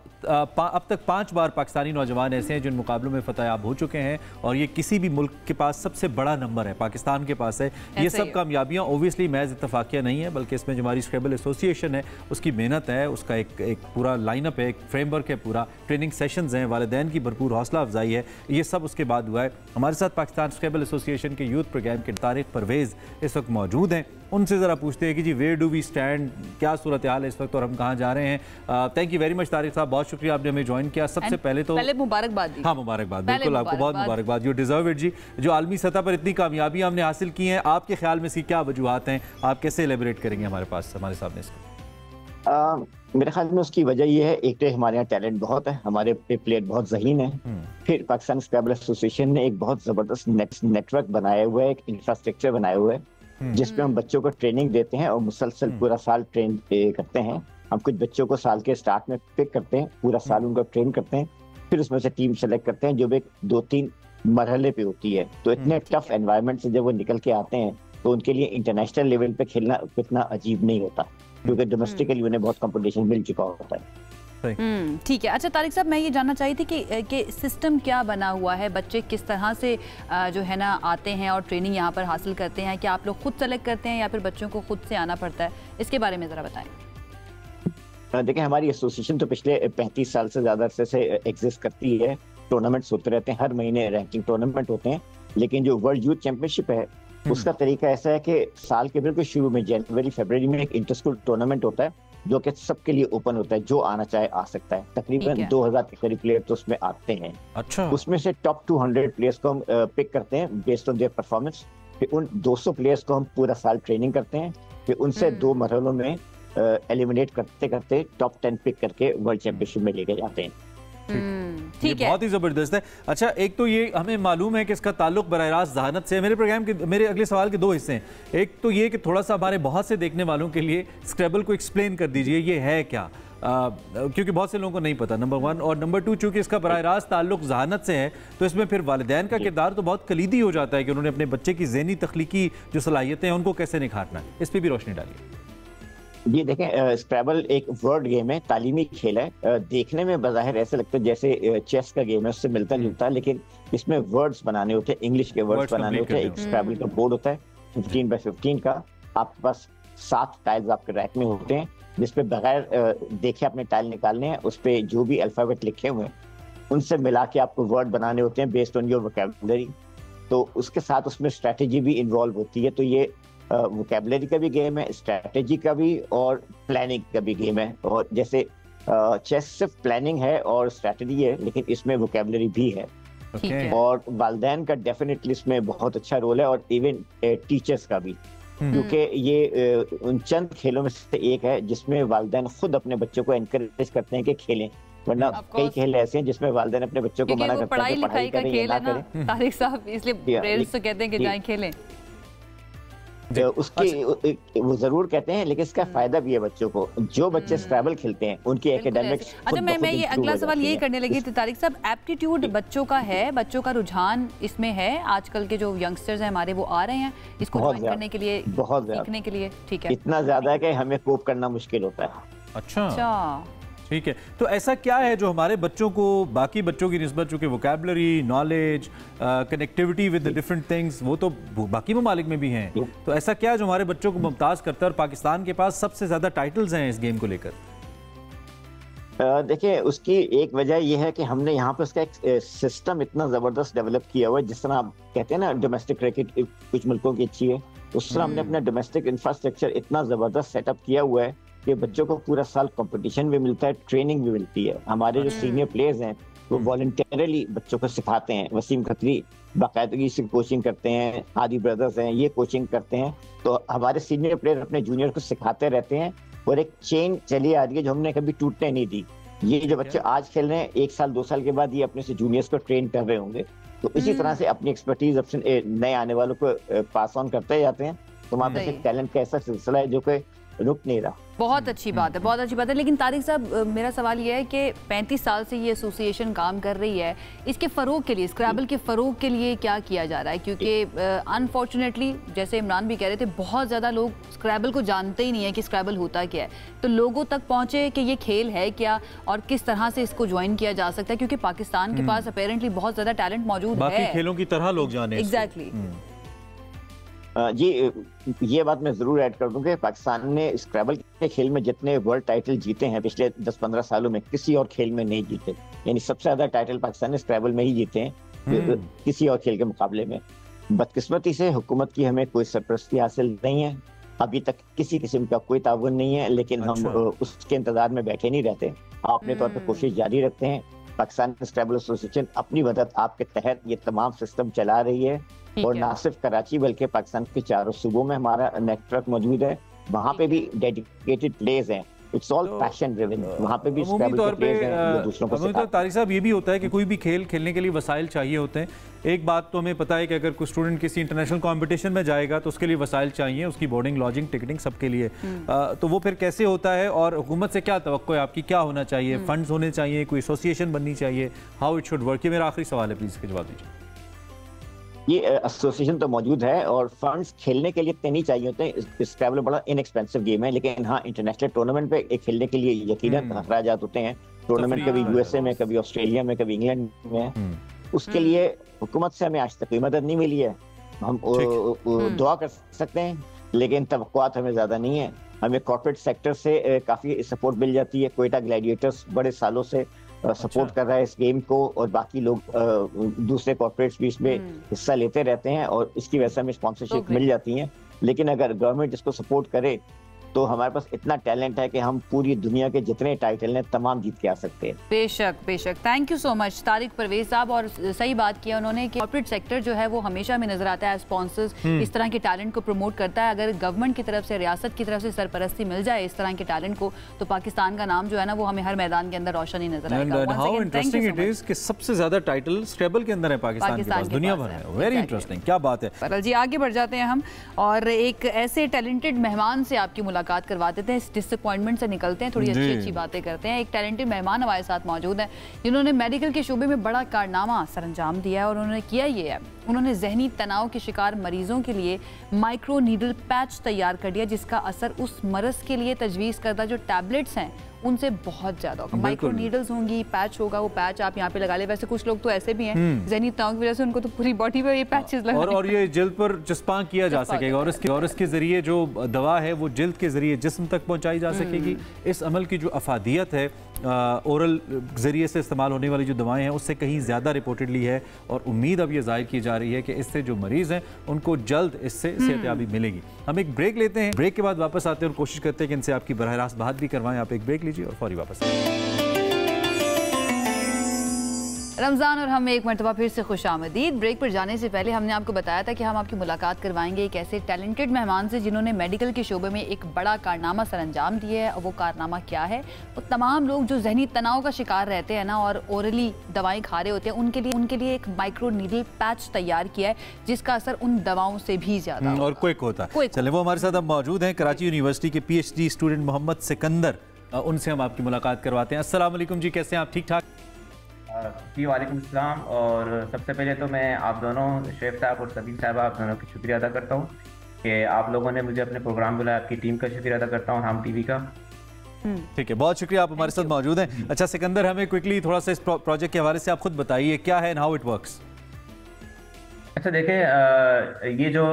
तक 5 बार पाकिस्तानी नौजवान ऐसे हैं जिन मुकाबलों में फतहयाब हो चुके हैं और ये किसी भी मुल्क के पास सबसे बड़ा नंबर है, पाकिस्तान के पास है। ये सब कामयाबियां ओबियसली महज इत्तफाकिया नहीं है, बल्कि इसमें जो हमारी स्क्रैबल एसोसिएशन है उसकी मेहनत है, उसका एक पूरा लाइनअप है, एक फ्रेमवर्क है, पूरा ट्रेनिंग सेशंस हैं, वालिदैन की भरपूर हौसला अफजाई है। ये सब उसके बाद हुआ है। हमारे साथ पाकिस्तान स्क्रैबल एसोसिएशन के यूथ प्रोग्राम के तारिक परवेज़ इस वक्त मौजूद हैं। उनसे ज़रा पूछते हैं कि जी वेयर डू वी स्टैंड, क्या सूरत हाल है इस वक्त और हम कहाँ जा रहे हैं। Thank you very much Tariq साहब, बहुत शुक्रिया आपने हमें ज्वाइन किया। सबसे पहले मुबारकबाद दी। हाँ, मुबारकबाद, बिल्कुल आपको बहुत मुबारकबाद, यू डिजर्व इट जी। जो आलमी सतह पर इतनी कामयाबियां हमने हासिल की हैं, आपके ख्याल में इसकी क्या वजूहात हैं, आप कैसे एलेबरेट करेंगे हमारे सामने इसको? मेरे ख्याल में उसकी वजह यह है, एक तो हमारे यहाँ टैलेंट बहुत है, हमारे प्लेयर बहुत ज़हीन है। फिर पाकिस्तान स्क्रैबल एसोसिएशन ने एक बहुत ज़बरदस्त नेटवर्क बनाया हुआ है, एक इंफ्रास्ट्रक्चर बनाया हुआ है जिसमें हम बच्चों को ट्रेनिंग देते हैं और मुसलसल पूरा साल ट्रेन करते हैं। हम कुछ बच्चों को साल के स्टार्ट में पिक करते हैं, पूरा साल उनको ट्रेन करते हैं, फिर उसमें से टीम सेलेक्ट करते हैं जो भी 2-3 मरहले पे होती है। तो इतने टफ एनवायरनमेंट से जब वो निकल के आते हैं तो उनके लिए इंटरनेशनल लेवल पे खेलना इतना अजीब नहीं होता, क्योंकि डोमेस्टिकली उन्हें बहुत कंपटीशन मिल चुका होता है। ठीक है। अच्छा तारिक साहब, मैं ये जानना चाहिए थी कि सिस्टम क्या बना हुआ है, बच्चे किस तरह से जो है ना आते हैं और ट्रेनिंग यहाँ पर हासिल करते हैं? क्या आप लोग खुद सेलेक्ट करते हैं या फिर बच्चों को खुद से आना पड़ता है? इसके बारे में ज़रा बताएं। देखिए, हमारी एसोसिएशन तो पिछले 35 साल से ज़्यादा अरसे से एग्जिस्ट करती है। टूर्नामेंट्स होते रहते हैं, हर महीने रैंकिंग टूर्नामेंट होते हैं। लेकिन जो वर्ल्ड यूथ चैंपियनशिप है उसका तरीका ऐसा है कि साल के बिल्कुल शुरू में जनवरी-फरवरी में एक इंटर स्कूल टूर्नामेंट होता है जो कि सबके लिए ओपन होता है, जो आना चाहे आ सकता है। तकरीबन 2000 के करीब प्लेयर तो उसमें आते हैं। अच्छा। उसमें से टॉप 200 प्लेयर्स को हम पिक करते हैं बेस्ड ऑन देयर परफॉर्मेंस। फिर उन 200 प्लेयर्स को हम पूरा साल ट्रेनिंग करते हैं, फिर उनसे 2 मरहलों में एलिमिनेट करते करते टॉप 10 पिक करके वर्ल्ड चैंपियनशिप में लेके जाते हैं। ठीक है, बहुत ही जबरदस्त है। अच्छा, एक तो ये हमें मालूम है कि इसका ताल्लुक बराह रास्त जहानत से है। मेरे प्रोग्राम के मेरे अगले सवाल के 2 हिस्से हैं। एक तो ये कि थोड़ा सा हमारे बहुत से देखने वालों के लिए स्क्रैबल को एक्सप्लेन कर दीजिए, ये है क्या, क्योंकि बहुत से लोगों को नहीं पता, नंबर 1। और नंबर 2, चूंकि इसका बराह रास्त ताल्लुक जहानत से है तो इसमें फिर वालिदैन का किरदार तो बहुत कलीदी हो जाता है कि उन्होंने अपने बच्चे की ज़हनी तख्लीकी जो सलाहियतें हैं उनको कैसे निखारना है। इस पर भी रोशनी डालिए। ये देखें, स्क्रैबल एक वर्ड गेम है, तालीमी खेल है। देखने में बज़ाहिर ऐसे लगता है जैसे चेस का गेम है, उससे मिलता जुलता है, लेकिन इसमें वर्ड्स बनाने होते हैं, इंग्लिश के वर्ड्स बनाने होते हैं। एक स्क्रैबल का बोर्ड होता है 15 बाय 15 का, आपके पास 7 टाइल्स आपके रैक में होते हैं जिसपे बगैर देखे अपने टाइल निकालने हैं, उस पर जो भी अल्फाबेट लिखे हुए हैं उनसे मिला के आपको वर्ड बनाने होते हैं बेस्ड ऑन योर वोकैबुलरी। तो उसके साथ उसमें स्ट्रैटेजी भी इन्वॉल्व होती है। तो ये वोकैबुलरी का भी गेम है, स्ट्रैटेजी का भी और प्लानिंग का भी गेम है। और जैसे चेस सिर्फ प्लानिंग है और स्ट्रैटेजी है, लेकिन इसमें वोकैबुलरी भी है। और वालिदैन का डेफिनेटली इसमें बहुत अच्छा रोल है, और इवन टीचर्स का भी, क्योंकि ये उन चंद खेलों में से एक है जिसमें वालिदैन खुद अपने बच्चों को एनकरेज करते हैं कि खेलें, वरना कई खेल ऐसे हैं जिसमें वालिदैन अपने बच्चों को मना करते हैं कि पढ़ाई करें या ना करें। तारिक साहब, इसलिए पेरेंट्स तो कहते हैं कि जाएं खेलें। उसके वो जरूर कहते हैं, लेकिन इसका फायदा भी है बच्चों को। जो बच्चे स्क्रैबल खेलते हैं उनकी एकेडमिक्स। अच्छा, मैं ये अगला सवाल यही करने लगी थी तारिक साहब, एप्टीट्यूड बच्चों का है, बच्चों का रुझान इसमें है, आजकल के जो यंगस्टर्स हैं हमारे वो आ रहे हैं इसको ज्वाइन करने के लिए, बहुत सीखने के लिए? ठीक है, इतना ज्यादा है कि हमें कोप करना मुश्किल होता है। अच्छा, ठीक है। तो ऐसा क्या है जो हमारे बच्चों को बाकी बच्चों की निस्बत, चूँकि vocabulary, knowledge, connectivity with the different things वो तो बाकी ममालिक में भी हैं, तो ऐसा क्या है जो हमारे बच्चों को मुमताज़ करता है और पाकिस्तान के पास सबसे ज़्यादा टाइटल्स हैं इस गेम को लेकर? देखिए, उसकी एक वजह यह है कि हमने यहाँ पर उसका एक सिस्टम इतना ज़बरदस्त डेवलप किया हुआ है। जिस तरह आप कहते हैं ना डोमेस्टिक क्रिकेट कुछ मुल्कों की अच्छी है, उस तरह हमने अपना डोमेस्टिक इंफ्रास्ट्रक्चर इतना ज़बरदस्त सेटअप किया हुआ है कि बच्चों को पूरा साल कंपटीशन भी मिलता है, ट्रेनिंग भी मिलती है। हमारे जो सीनियर प्लेयर्स हैं वो वॉलंटियरली बच्चों को सिखाते हैं। वसीम खत्री बाकायदगी से कोचिंग करते हैं, आदि ब्रदर्स हैं, ये कोचिंग करते हैं। तो हमारे सीनियर प्लेयर अपने जूनियर को सिखाते रहते हैं और एक चेन चली आ रही है जो हमने कभी टूटने नहीं दी। ये जो बच्चे आज खेल रहे हैं, 1 साल 2 साल के बाद ये अपने से जूनियर्स को ट्रेन कर रहे होंगे। तो इसी तरह से अपनी एक्सपर्टीज अपने नए आने वालों को पास ऑन करते जाते हैं। तो हमारे पास एक टैलेंट का ऐसा सिलसिला है जो कि रुक नहीं रहा। बहुत अच्छी बात है, बहुत अच्छी बात है। लेकिन तारिक साहब, मेरा सवाल ये है कि 35 साल से ये एसोसिएशन काम कर रही है, इसके फ़रोग के लिए, स्क्रैबल के फ़रोग के लिए क्या किया जा रहा है? क्योंकि अनफॉर्चुनेटली जैसे इमरान भी कह रहे थे, बहुत ज़्यादा लोग स्क्रैबल को जानते ही नहीं है कि स्क्रैबल होता क्या है। तो लोगों तक पहुँचे कि ये खेल है क्या और किस तरह से इसको ज्वाइन किया जा सकता है, क्योंकि पाकिस्तान के पास अपेरेंटली बहुत ज़्यादा टैलेंट मौजूद है, बाकी खेलों की तरह लोग जाने। एग्जैक्टली जी, ये बात मैं जरूर ऐड कर दूं कि पाकिस्तान ने स्क्रैबल के खेल में जितने वर्ल्ड टाइटल जीते हैं पिछले 10-15 सालों में, किसी और खेल में नहीं जीते। यानी सबसे ज्यादा टाइटल पाकिस्तान ने स्क्रैबल में ही जीते हैं किसी और खेल के मुकाबले में। बदकिस्मती से हुकूमत की हमें कोई सरपरस्ती हासिल नहीं है, अभी तक किसी किस्म का कोई ताउन नहीं है। लेकिन हम उसके इंतजार में बैठे नहीं रहते, अपने तौर पर कोशिश जारी रखते हैं। पाकिस्तान स्क्रैबल एसोसिएशन अपनी मदद आपके तहत ये तमाम सिस्टम चला रही है और ना सिर्फ कराची बल्कि पाकिस्तान के 4 सूबों में हमारा नेटवर्क मौजूद है। वहाँ पे भी डेडिकेटेड प्लेयर्स हैं। It's all passion driven. वहाँ पे भी अमूमी तौर पे दूसरों को तारिक साहब, ये भी होता है कि कोई भी खेल खेलने के लिए वसाइल चाहिए होते हैं। एक बात तो हमें पता है कि अगर कोई स्टूडेंट किसी इंटरनेशनल कंपटीशन में जाएगा तो उसके लिए वसाइल चाहिए, उसकी बोर्डिंग, लॉजिंग, टिकटिंग सबके लिए। तो वो फिर कैसे होता है और हुकूमत से क्या तवक्को है आपकी, क्या होना चाहिए? फंड्स होने चाहिए, कोई एसोसिएशन बननी चाहिए, हाउ इट शुड वर्क? ये मेरा आखिरी सवाल है, प्लीज इसके जवाब दीजिए। ये एसोसिएशन तो मौजूद है और फंड्स खेलने के लिए इतने नहीं चाहिए होते हैं। स्क्रैबल बड़ा इनएक्सपेंसिव गेम है, लेकिन हाँ इंटरनेशनल टूर्नामेंट पे खेलने के लिए यकीनन अखराजात होते हैं। टूर्नामेंट कभी यूएसए में, कभी ऑस्ट्रेलिया में, कभी इंग्लैंड में। उसके लिए हुकूमत से हमें आज तक कोई मदद नहीं मिली है। हम दुआ कर सकते हैं, लेकिन तवक्कुआत हमें ज्यादा नहीं है। हमें कॉर्पोरेट सेक्टर से काफी सपोर्ट मिल जाती है। कोयटा ग्लैडिएटर्स बड़े सालों से सपोर्ट कर रहा है इस गेम को, और बाकी लोग दूसरे कॉर्पोरेट्स भी इसमें हिस्सा लेते रहते हैं और इसकी वजह से हमें स्पॉन्सरशिप मिल जाती है। लेकिन अगर गवर्नमेंट इसको सपोर्ट करे तो हमारे पास इतना टैलेंट है कि हम पूरी दुनिया के जितने टाइटल हैं तमाम जीत के आ सकते हैं। बेशक बेशक। Thank you so much Tariq Parvez साहब। और सही बात किया उन्होंने कि कॉर्पोरेट सेक्टर जो है वो हमेशा में नजर आता है, स्पॉन्सर्स इस तरह के टैलेंट को प्रमोट करता है। अगर गवर्नमेंट की तरफ से, रियासत की तरफ से सरपरस्ती मिल जाए इस तरह के टैलेंट को, तो पाकिस्तान का नाम जो है ना वो हमें हर मैदान के अंदर रोशन ही नजर आएगा। हाउ इंटरेस्टिंग इट इज कि सबसे ज्यादा टाइटल स्क्रैबल के अंदर है पाकिस्तान के पास, दुनिया भर है। वेरी इंटरेस्टिंग, क्या बात है। परल जी, आगे बढ़ जाते हैं हम और एक ऐसे टैलेंटेड मेहमान से आपकी मुलाकात करवा देते हैं। डिसअपॉइंटमेंट से निकलते हैं, थोड़ी अच्छी अच्छी बातें करते हैं। एक टैलेंटेड मेहमान हमारे साथ मौजूद हैं जिन्होंने मेडिकल के शोबे में बड़ा कारनामा सरअंजाम दिया है और उन्होंने किया ये है, उन्होंने जहनी तनाव के शिकार मरीजों के लिए माइक्रो नीडल पैच तैयार कर दिया, जिसका असर उस मरज के लिए तजवीज़ करदा जो टैबलेट्स हैं उनसे बहुत ज्यादा होगा। माइक्रो नीडल्स होंगी, पैच होगा, वो पैच आप यहाँ पे लगा ले। वैसे कुछ लोग तो ऐसे भी हैं जहनी तनाव की वजह से उनको तो पूरी बॉडी पे ये पैचेस लगा और ये जल्द पर चस्पा किया जा सकेगा और इसके जरिए जो दवा है वो जल्द के जरिए जिस्म तक पहुंचाई जा सकेगी। इस अमल की जो अफादियत है, ओरल जरिए से इस्तेमाल होने वाली जो दवाएं हैं उससे कहीं ज़्यादा रिपोर्टेडली है और उम्मीद अब ये जाहिर की जा रही है कि इससे जो मरीज़ हैं उनको जल्द इससे सेहतयाबी मिलेगी। हम एक ब्रेक लेते हैं, ब्रेक के बाद वापस आते हैं और कोशिश करते हैं कि इनसे आपकी बराह रास्त बात भी करवाएं। आप एक ब्रेक लीजिए और फौरी वापस। रमज़ान और हम एक मरतबा फिर से खुशामदीद। ब्रेक पर जाने से पहले हमने आपको बताया था कि हम आपकी मुलाकात करवाएंगे एक ऐसे टैलेंटेड मेहमान से जिन्होंने मेडिकल के शोबे में एक बड़ा कारनामा सरअंजाम दिया है। और वो कारनामा क्या है? वो तमाम लोग जो जहनी तनाव का शिकार रहते हैं ना और ओरली दवाएं खा रहे होते हैं उनके लिए एक माइक्रो नीडल पैच तैयार किया है जिसका असर उन दवाओं से भी ज्यादा और क्विक होता है। चले, वो हमारे साथ अब मौजूद हैं कराची यूनिवर्सिटी के PhD स्टूडेंट मोहम्मद सिकंदर। उनसे हम आपकी मुलाकात करवाते हैं। अस्सलाम वालेकुम जी, कैसे हैं आप? ठीक ठाक जी, वालेकुम अस्सलाम। और सबसे पहले तो मैं आप दोनों शेख साहब और सबीर साहब आप दोनों की शुक्रिया अदा करता हूँ कि आप लोगों ने मुझे अपने प्रोग्राम बुलाया। आपकी टीम का शुक्रिया अदा करता हूँ, हम टीवी का। ठीक है, बहुत शुक्रिया, आप हमारे साथ मौजूद हैं। अच्छा सिकंदर, हमें क्विकली थोड़ा सा इस प्रोजेक्ट के हवाले से आप खुद बताइए क्या है एंड हाउ इट वर्क्स। अच्छा देखिए, ये जो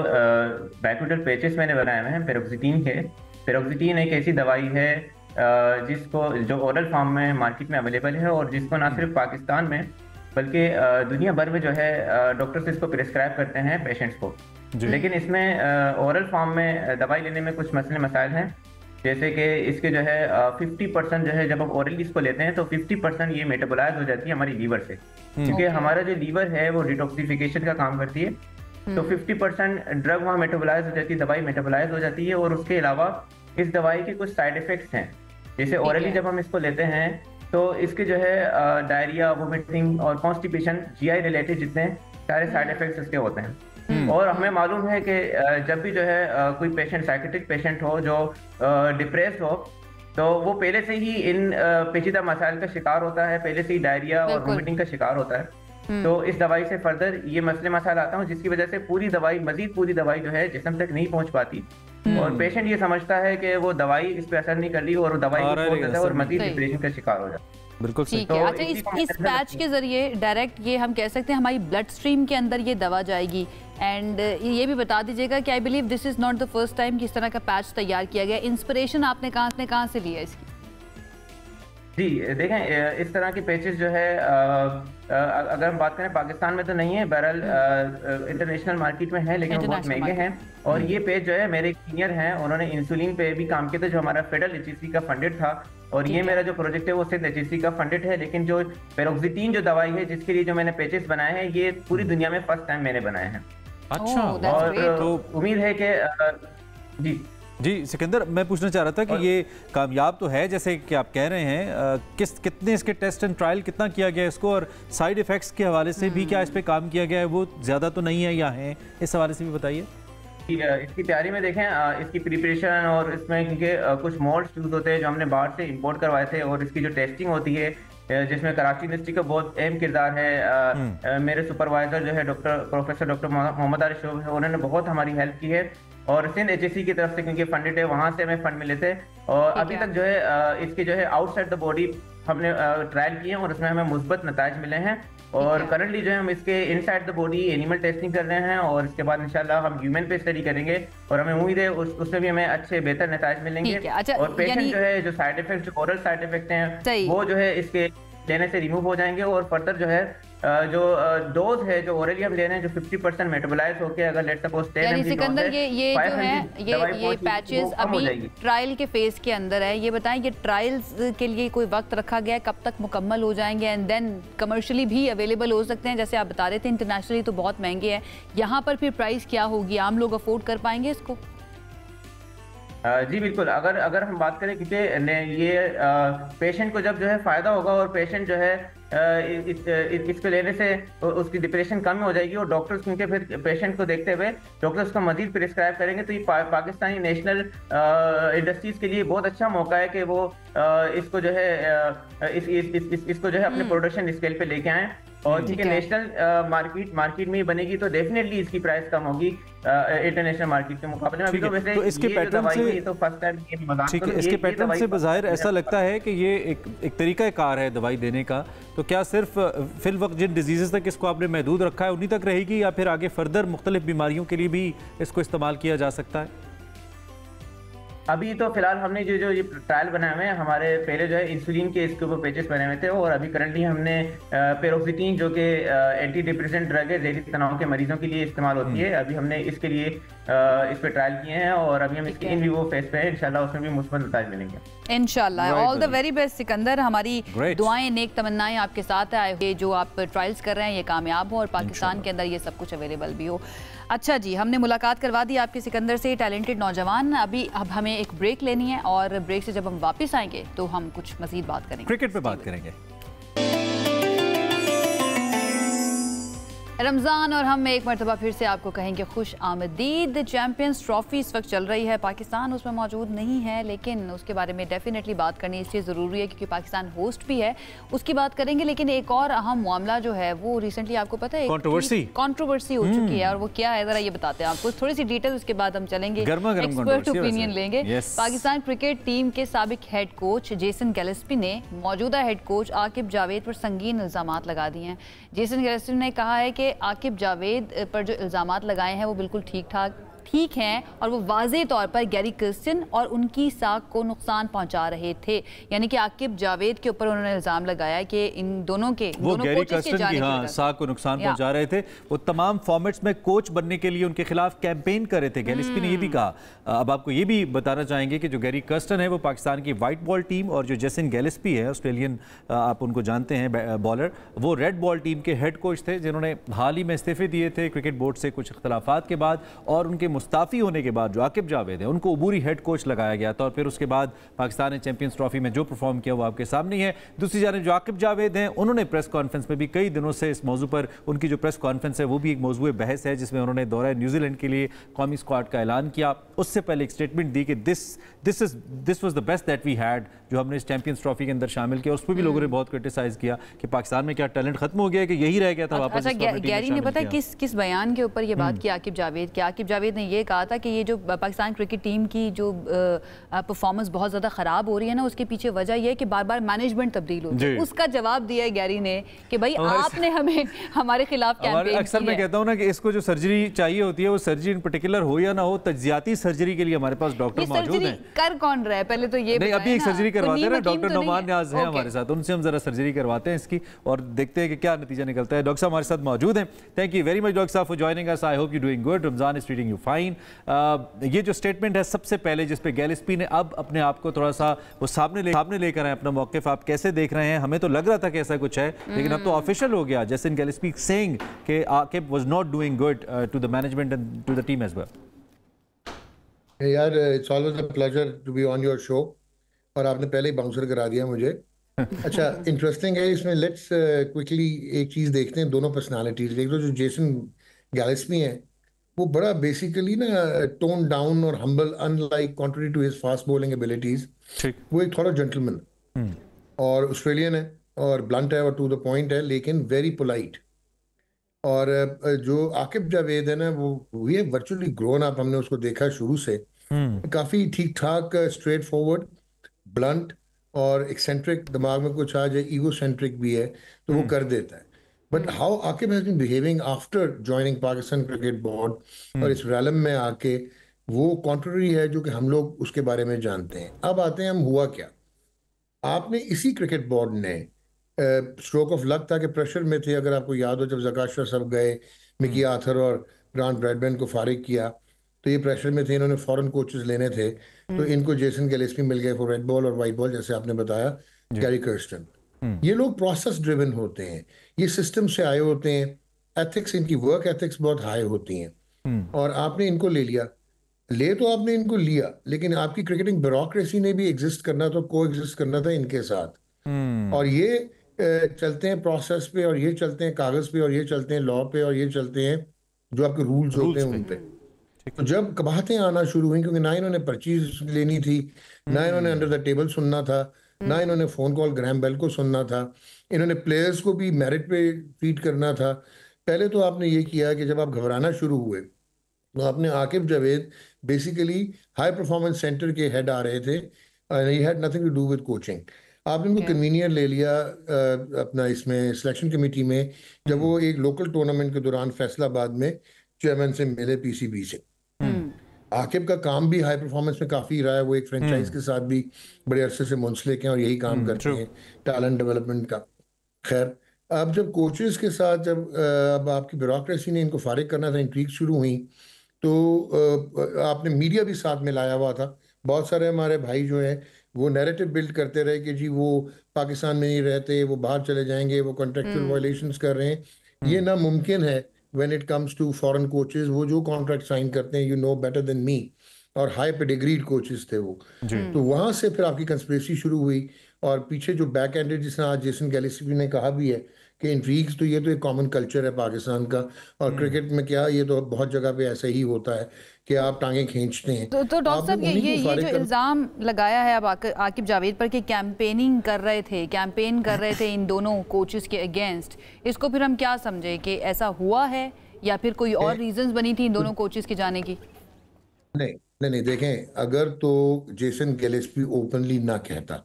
बैक्यूटल पैचेस मैंने बनाए हुए हैं पेरोक्सिटीन के। पेरोक्सिटीन एक ऐसी दवाई है जिसको जो ओरल फॉर्म में मार्केट में अवेलेबल है और जिसको ना सिर्फ पाकिस्तान में बल्कि दुनिया भर में जो है डॉक्टर्स इसको प्रिस्क्राइब करते हैं पेशेंट्स को। लेकिन इसमें ओरल फॉर्म में दवाई लेने में कुछ मसले मसाइल हैं। जैसे कि इसके जो है 50% जो है जब हम ओरली इसको लेते हैं तो 50% ये मेटाबोलाइज हो जाती है हमारी लीवर से, क्योंकि हमारा जो लीवर है वो डिटॉक्सिफिकेशन का काम करती है। तो 50% ड्रग वहाँ मेटाबोलाइज हो जाती है, दवाई मेटाबोलाइज हो जाती है। और उसके अलावा इस दवाई के कुछ साइड इफेक्ट्स हैं, जैसे ओरली जब हम इसको लेते हैं तो इसके जो है डायरिया, वोमिटिंग और कॉन्स्टिपेशन, जीआई रिलेटेड जितने सारे साइड इफेक्ट्स इसके होते हैं। और हमें मालूम है कि जब भी जो है कोई पेशेंट, साइकेट्रिक पेशेंट हो जो डिप्रेस्ड हो, तो वो पहले से ही इन पेचीदा मसाइल का शिकार होता है, पहले से ही डायरिया और वोमिटिंग का शिकार होता है। तो इस दवाई से फर्दर ये मसले मसाइल आता हूँ, जिसकी वजह से पूरी दवाई जो है जिस्म तक नहीं पहुंच पाती और पेशेंट ये समझता है कि वो दवाई इस पे असर नहीं कर रही और दवाई छोड़ देता है और मजीद डिप्रेशन का शिकार हो जाता है। बिल्कुल ठीक है। अच्छा, इस पैच के जरिए डायरेक्ट ये हम कह सकते हैं हमारी ब्लड स्ट्रीम के अंदर ये दवा जाएगी। एंड ये भी बता दीजिएगा कि I believe this is not the first time कि इस तरह का पैच तैयार किया गया। इंस्पिरेशन आपने कहाँ से लिया इसकी? जी देखें, इस तरह के पैचेस जो है अगर हम बात करें पाकिस्तान में तो नहीं है, बहरहाल इंटरनेशनल मार्केट में है, लेकिन बहुत महंगे हैं। और ये पेज जो है मेरे सीनियर हैं, उन्होंने इंसुलिन पे भी काम किया था जो हमारा फेडरल एचईसी का फंडेड था। और ये मेरा जो प्रोजेक्ट है वो सिर्फ एचईसी का फंडेड है, लेकिन जो पेरोक्सिटीन जो दवाई है जिसके लिए जो मैंने पेचेस बनाए हैं ये पूरी दुनिया में फर्स्ट टाइम मैंने बनाए हैं। अच्छा, और उम्मीद है कि जी सिकंदर, मैं पूछना चाह रहा था कि ये कामयाब तो है जैसे कि आप कह रहे हैं, कितने इसके टेस्ट एंड ट्रायल कितना किया गया इसको, और साइड इफेक्ट्स के हवाले से भी क्या इस पे काम किया गया है, वो ज़्यादा तो नहीं है या है, इस हवाले से भी बताइए। इसकी तैयारी में देखें, इसकी प्रिपरेशन और इसमें क्योंकि कुछ मोल्ड्स यूज होते हैं जो हमने बाहर से इंपोर्ट करवाए थे, और इसकी जो टेस्टिंग होती है जिसमें कराची यूनिवर्सिटी का बहुत अहम किरदार है। मेरे सुपरवाइजर जो है प्रोफेसर डॉक्टर मोहम्मद आरिफ शोब है, उन्होंने बहुत हमारी हेल्प की है। और सिंध एचईसी की तरफ से क्योंकि फंडेड है, वहाँ से हमें फंड मिले थे। और अभी तक जो है इसके जो है आउटसाइड द बॉडी हमने ट्रायल किए हैं और उसमें हमें मुस्बत नताइज मिले हैं। और करंटली जो है हम इसके inside the body animal testing कर रहे हैं, और इसके बाद इंशाल्लाह हम ह्यूमन पे स्टडी करेंगे और हमें उम्मीद है उसमें भी हमें अच्छे बेहतर नताइज मिलेंगे। अच्छा, और पेशेंट जो है जो साइड इफेक्ट, जो ओरल साइड इफेक्ट हैं वो जो है इसके लेने से रिमूव हो जाएंगे। और फर्दर जो है जो डोज है जो ओरली हम ले रहे हैं जो 50% मेटाबोलाइज होकर अगर लेट्स सपोज 10 mg सिकंदर ये जो है ये पैचेस अभी ट्रायल के फेज के अंदर है, ये बताएं ये ट्रायल्स के लिए कोई वक्त रखा गया है, कब तक मुकम्मल हो जाएंगे एंड देन कमर्शियली भी अवेलेबल हो सकते हैं? जैसे आप बता रहे थे इंटरनेशनली तो बहुत महंगे हैं, यहाँ पर फिर प्राइस क्या होगी, आम लोग अफोर्ड कर पाएंगे इसको? जी बिल्कुल, अगर हम बात करें क्योंकि ये पेशेंट को जब जो है फायदा होगा और पेशेंट जो है इसको लेने से उसकी डिप्रेशन कम हो जाएगी, और डॉक्टर्स क्योंकि फिर पेशेंट को देखते हुए डॉक्टर्स को मजीद प्रिस्क्राइब करेंगे, तो ये पाकिस्तानी नेशनल इंडस्ट्रीज के लिए बहुत अच्छा मौका है कि वो इसको जो है इसको जो है अपने प्रोडक्शन स्केल पे लेके आए। और ठीक है, नेशनल मार्केट में बनेगी तो डेफिनेटली इसकी प्राइस कम होगी इंटरनेशनल मार्केट के मुकाबले में। अभी तो वैसे इसके पैटर्न से तो फर्स्ट टाइम ठीक है, इसके पैटर्न से बज़ाहिर ऐसा लगता है कि ये एक तरीका कार है दवाई देने का। तो क्या सिर्फ फिल वक्त जिन डिजीज़ तक इसको आपने महदूद रखा है उन्हीं तक रहेगी, या फिर आगे फर्दर मुख्तलिफ बीमारियों के लिए भी इसको इस्तेमाल किया जा सकता है? अभी तो फिलहाल हमने जो ये ट्रायल बनाए हुए हैं, हमारे पहले जो है इंसुलिन के इसके ऊपर पेचेस बने हुए थे, और अभी करंटली हमने पेरोक्सिटीन जो कि एंटी डिप्रेसेंट ड्रग है, ज़हरी तनाव के मरीजों के लिए इस्तेमाल होती है, अभी हमने इसके लिए इस पे ट्रायल किए हैं और अभी हम इसके इन विवो फेज पे हैं, इंशाल्लाह उसमें भी मुस्बत नतीजे मिलेंगे इंशाल्लाह। All the very best Sikandar, हमारी दुआएं नेक तमन्नाएं आपके साथ है, जो आप ट्रायल्स कर रहे हैं ये कामयाब हो और पाकिस्तान के अंदर ये सब कुछ अवेलेबल भी हो। अच्छा जी, हमने मुलाकात करवा दी आपके सिकंदर से, टैलेंटेड नौजवान। अब हमें एक ब्रेक लेनी है और ब्रेक से जब हम वापस आएंगे तो हम कुछ मजीद बात करेंगे, क्रिकेट पे बात करेंगे। रमज़ान और हम एक मरतबा फिर से आपको कहेंगे खुश आमदीद। चैम्पियंस ट्रॉफी इस वक्त चल रही है, पाकिस्तान उसमें मौजूद नहीं है, लेकिन उसके बारे में डेफिनेटली बात करनी इसलिए ज़रूरी है क्योंकि पाकिस्तान होस्ट भी है, उसकी बात करेंगे। लेकिन एक और अहम मामला जो है वो रिसेंटली आपको पता है कंट्रोवर्सी हो चुकी है, और वो क्या है ज़रा ये बताते हैं आपको, थोड़ी सी डिटेल, उसके बाद हम चलेंगे एक्सपर्ट ओपिनियन लेंगे। पाकिस्तान क्रिकेट टीम के साबिक हेड कोच जेसन गिलेस्पी ने मौजूदा हेड कोच आकिब जावेद पर संगीन इल्ज़ामात लगा दिए हैं। जेसन गिलेस्पी ने कहा है कि आकिब जावेद पर जो इल्ज़ामात लगाए हैं वो बिल्कुल ठीक ठीक हैं और वो वाज़ेह तौर पर गैरी कर्स्टन और उनकी साख को नुकसान पहुंचा रहे थे। यानी कि आकिब जावेद के ऊपर उन्होंने इल्ज़ाम लगाया कि इन दोनों के गैरी कर्स्टन की साख को नुकसान पहुंचा रहे थे। वो तमाम फॉर्मेट्स में कोच बनने के लिए उनके खिलाफ कैंपेन कर रहे थे। गैलेस्पी ने ये भी कहा, अब आपको ये भी बताना चाहेंगे कि जो गैरी कर्स्टन है वो पाकिस्तान की वाइट बॉल टीम, और जो जेसन गैलेस्पी है ऑस्ट्रेलियन, आप उनको जानते हैं बॉलर, वो रेड बॉल टीम के हेड कोच थे, जिन्होंने हाल ही में इस्तीफे दिए थे क्रिकेट बोर्ड से कुछ इख्तलाफात के बाद, और उनके मुस्ताफ़ी होने के बाद जो आकिब जावेद है उनको अबूरी हेड कोच लगाया गया था। और फिर उसके बाद पाकिस्तान ने चैंपियंस ट्रॉफी में जो परफॉर्म किया वो आपके सामने ही है। दूसरी जानिब जो आकिब जावेद हैं, उन्होंने प्रेस कॉन्फ्रेंस में भी कई दिनों से इस मौजू पर, उनकी जो प्रेस कॉन्फ्रेंस है वो भी एक मौजूद बहस है, जिसमें उन्होंने दौरा न्यूजीलैंड के लिए कौमी स्क्वाड का ऐलान किया। उससे पहले एक स्टेटमेंट दी कि this was the best that we had, जो हमने इस चैंपियंस ट्रॉफी के अंदर शामिल किया। उस पर भी लोगों ने बहुत क्रिटिसाइज किया कि पाकिस्तान में क्या टैलेंट खत्म हो गया है कि यही रह गया था वापस। अच्छा, गैरी ने पता है किस बयान के ऊपर ये बात की आकिब जावेद के? आकिब जावेद ने ये कहा था कि ये जो पाकिस्तान क्रिकेट टीम की जो परफॉर्मेंस बहुत ज़्यादा ख़राब हो रही है ना, उसके पीछे वजह यह है कि बार बार मैनेजमेंट तब्दील होती है। उसका जवाब दिया है गैरी ने कि भाई आपने हमें हमारे खिलाफ कैंपेन अक्सर मैं कहता हूँ ना कि इसको जो सर्जरी चाहिए होती है, वो सर्जरी इन पर्टिकुलर हो या ना हो, तज्जियाती सर्जरी के लिए हमारे पास डॉक्टर मौजूद हैं। कर कौन रहा है पहले तो ये नहीं, अभी एक सर्जरी करवाते हैं ना, डॉक्टर नोमान न्याज है हमारे साथ, उनसे हम जरा सर्जरी करवाते हैं इसकी और देखते हैं कि क्या नतीजा निकलता है। डॉक्टर साहब हमारे साथ मौजूद हैं। Thank you very much doctor साहब for joining us. I hope you doing good. Ramzan is treating you fine. ये जो स्टेटमेंट है सबसे पहले जिस पे गैलेस्पी ने अब अपने आप को थोड़ा सा वो सामने लेकर आए अपना मौक़िफ़, आप कैसे देख रहे हैं? हमें तो लग रहा था कि ऐसा कुछ है, लेकिन अब तो ऑफिशियल हो गया। जेसन गैलेस्पी सेइंग कि Aqib was not doing good to the management and to the team as well. यार it's always a pleasure to be on your show, और आपने पहले ही बाउंसर करा दिया मुझे। अच्छा, इंटरेस्टिंग है इसमें। लेट्स क्विकली एक चीज़ देखते हैं, दोनों पर्सनालिटीज देख लो। जो जेसन गैलेस्पी है वो बड़ा बेसिकली ना टोन डाउन और humble, unlike contrary to his fast bowling abilities, वो एक थोड़ा जेंटलमैन और ऑस्ट्रेलियन है और ब्लंट है और टू द पॉइंट है, लेकिन वेरी पोलाइट। और जो आकिब जावेद है ना, वो ये वर्चुअली ग्रोन अप, हमने उसको देखा शुरू से, काफी ठीक ठाक, स्ट्रेट फॉरवर्ड, ब्लंट और एक्सेंट्रिक, दिमाग में कुछ आ जाए, ईगो सेंट्रिक भी है तो वो कर देता है। But how Aqib has been behaving after joining Pakistan cricket board और इस रैलम में आके, वो कॉन्ट्ररी है जो कि हम लोग उसके बारे में जानते हैं। अब आते हैं हम, हुआ क्या? आपने इसी क्रिकेट बोर्ड ने, स्ट्रोक ऑफ लक था कि प्रेशर में थे, अगर आपको याद हो, जब ज़काशा सब गए, मिकी आर्थर और ग्रांट ब्रैडमैन को फारिग किया, तो ये प्रेशर में थे, इन्होंने फॉरेन कोचेस लेने थे, तो इनको जेसन गैलेस्पी मिल गए फॉर रेड बॉल और वाइट बॉल, जैसे आपने बताया गैरी कर्स्टन। ये लोग प्रोसेस ड्रिवन होते हैं, ये सिस्टम से आए होते हैं, एथिक्स, इनकी वर्क एथिक्स बहुत हाई होती हैं, और आपने इनको ले लिया। तो आपने इनको लिया, लेकिन आपकी क्रिकेटिंग ब्यूरोक्रेसी ने भी एग्जिस्ट करना, तो को एग्जिस्ट करना था इनके साथ। और ये चलते हैं प्रोसेस पे, और ये चलते हैं कागज पे, और ये चलते हैं लॉ पे, और ये चलते हैं जो आपके रूल्स होते हैं उन पे। तो जब कबाहतें आना शुरू हुई, क्योंकि ना इन्होंने पर्चीज लेनी थी, ना इन्होंने अंडर द टेबल सुनना था, ना इन्होंने फोन कॉल ग्रैम बेल को सुनना था, इन्होंने प्लेयर्स को भी मेरिट पे ट्रीट करना था। पहले तो आपने ये किया कि जब आप घबराना शुरू हुए, तो आपने Aqib Javed basically high performance centre के हेड आ रहे थे, he had nothing to do with coaching. आपने उनको कन्वीनियर ले लिया अपना इसमें सिलेक्शन कमेटी में, जब वो एक लोकल टूर्नामेंट के दौरान फैसलाबाद में चेयरमैन से मिले, पीसीबी से। आकिब का काम भी हाई परफॉर्मेंस में काफ़ी रहा है, वो एक फ्रेंचाइज के साथ भी बड़े अरसे से मुंसलिक हैं और यही काम करते हैं टैलेंट डेवलपमेंट का। खैर, अब जब कोचेस के साथ, जब अब आपकी ब्यूरोक्रेसी ने इनको फारिग करना था, इंट्रीग शुरू हुई, तो आपने मीडिया भी साथ में लाया हुआ था। बहुत सारे हमारे भाई जो हैं वो नैरेटिव बिल्ड करते रहे कि जी वो पाकिस्तान में नहीं रहते, वो बाहर चले जाएंगे, वो कॉन्ट्रेक्चुअल वायलेशंस कर रहे हैं। ये नामुमकिन है when it comes to foreign coaches. वो जो कॉन्ट्रैक्ट साइन करते हैं, you know better than me, और हाई पेडिग्रीड कोचेस थे वो। तो वहाँ से फिर आपकी कंस्पिरेसी शुरू हुई, और पीछे जो बैक एंडेड, जिसने आज जेसन गैलेस्पी ने कहा भी है कि इंट्रीग्स, तो ये तो एक कॉमन कल्चर है पाकिस्तान का, और क्रिकेट में क्या, ये तो बहुत जगह पे ऐसा ही होता है कि आप टांगे खींचते हैं। तो डॉक्टर साहब, ये जो इल्ज़ाम लगाया है अब आकिब जावेद पर कि कैंपेन कर रहे थे इन दोनों कोचेस के अगेंस्ट, इसको फिर हम क्या समझे कि ऐसा हुआ है या फिर कोई और रीजंस बनी थी इन दोनों कोचेस के जाने की? नहीं, देखें, अगर तो जेसन गैलेस्पी ओपनली ना कहता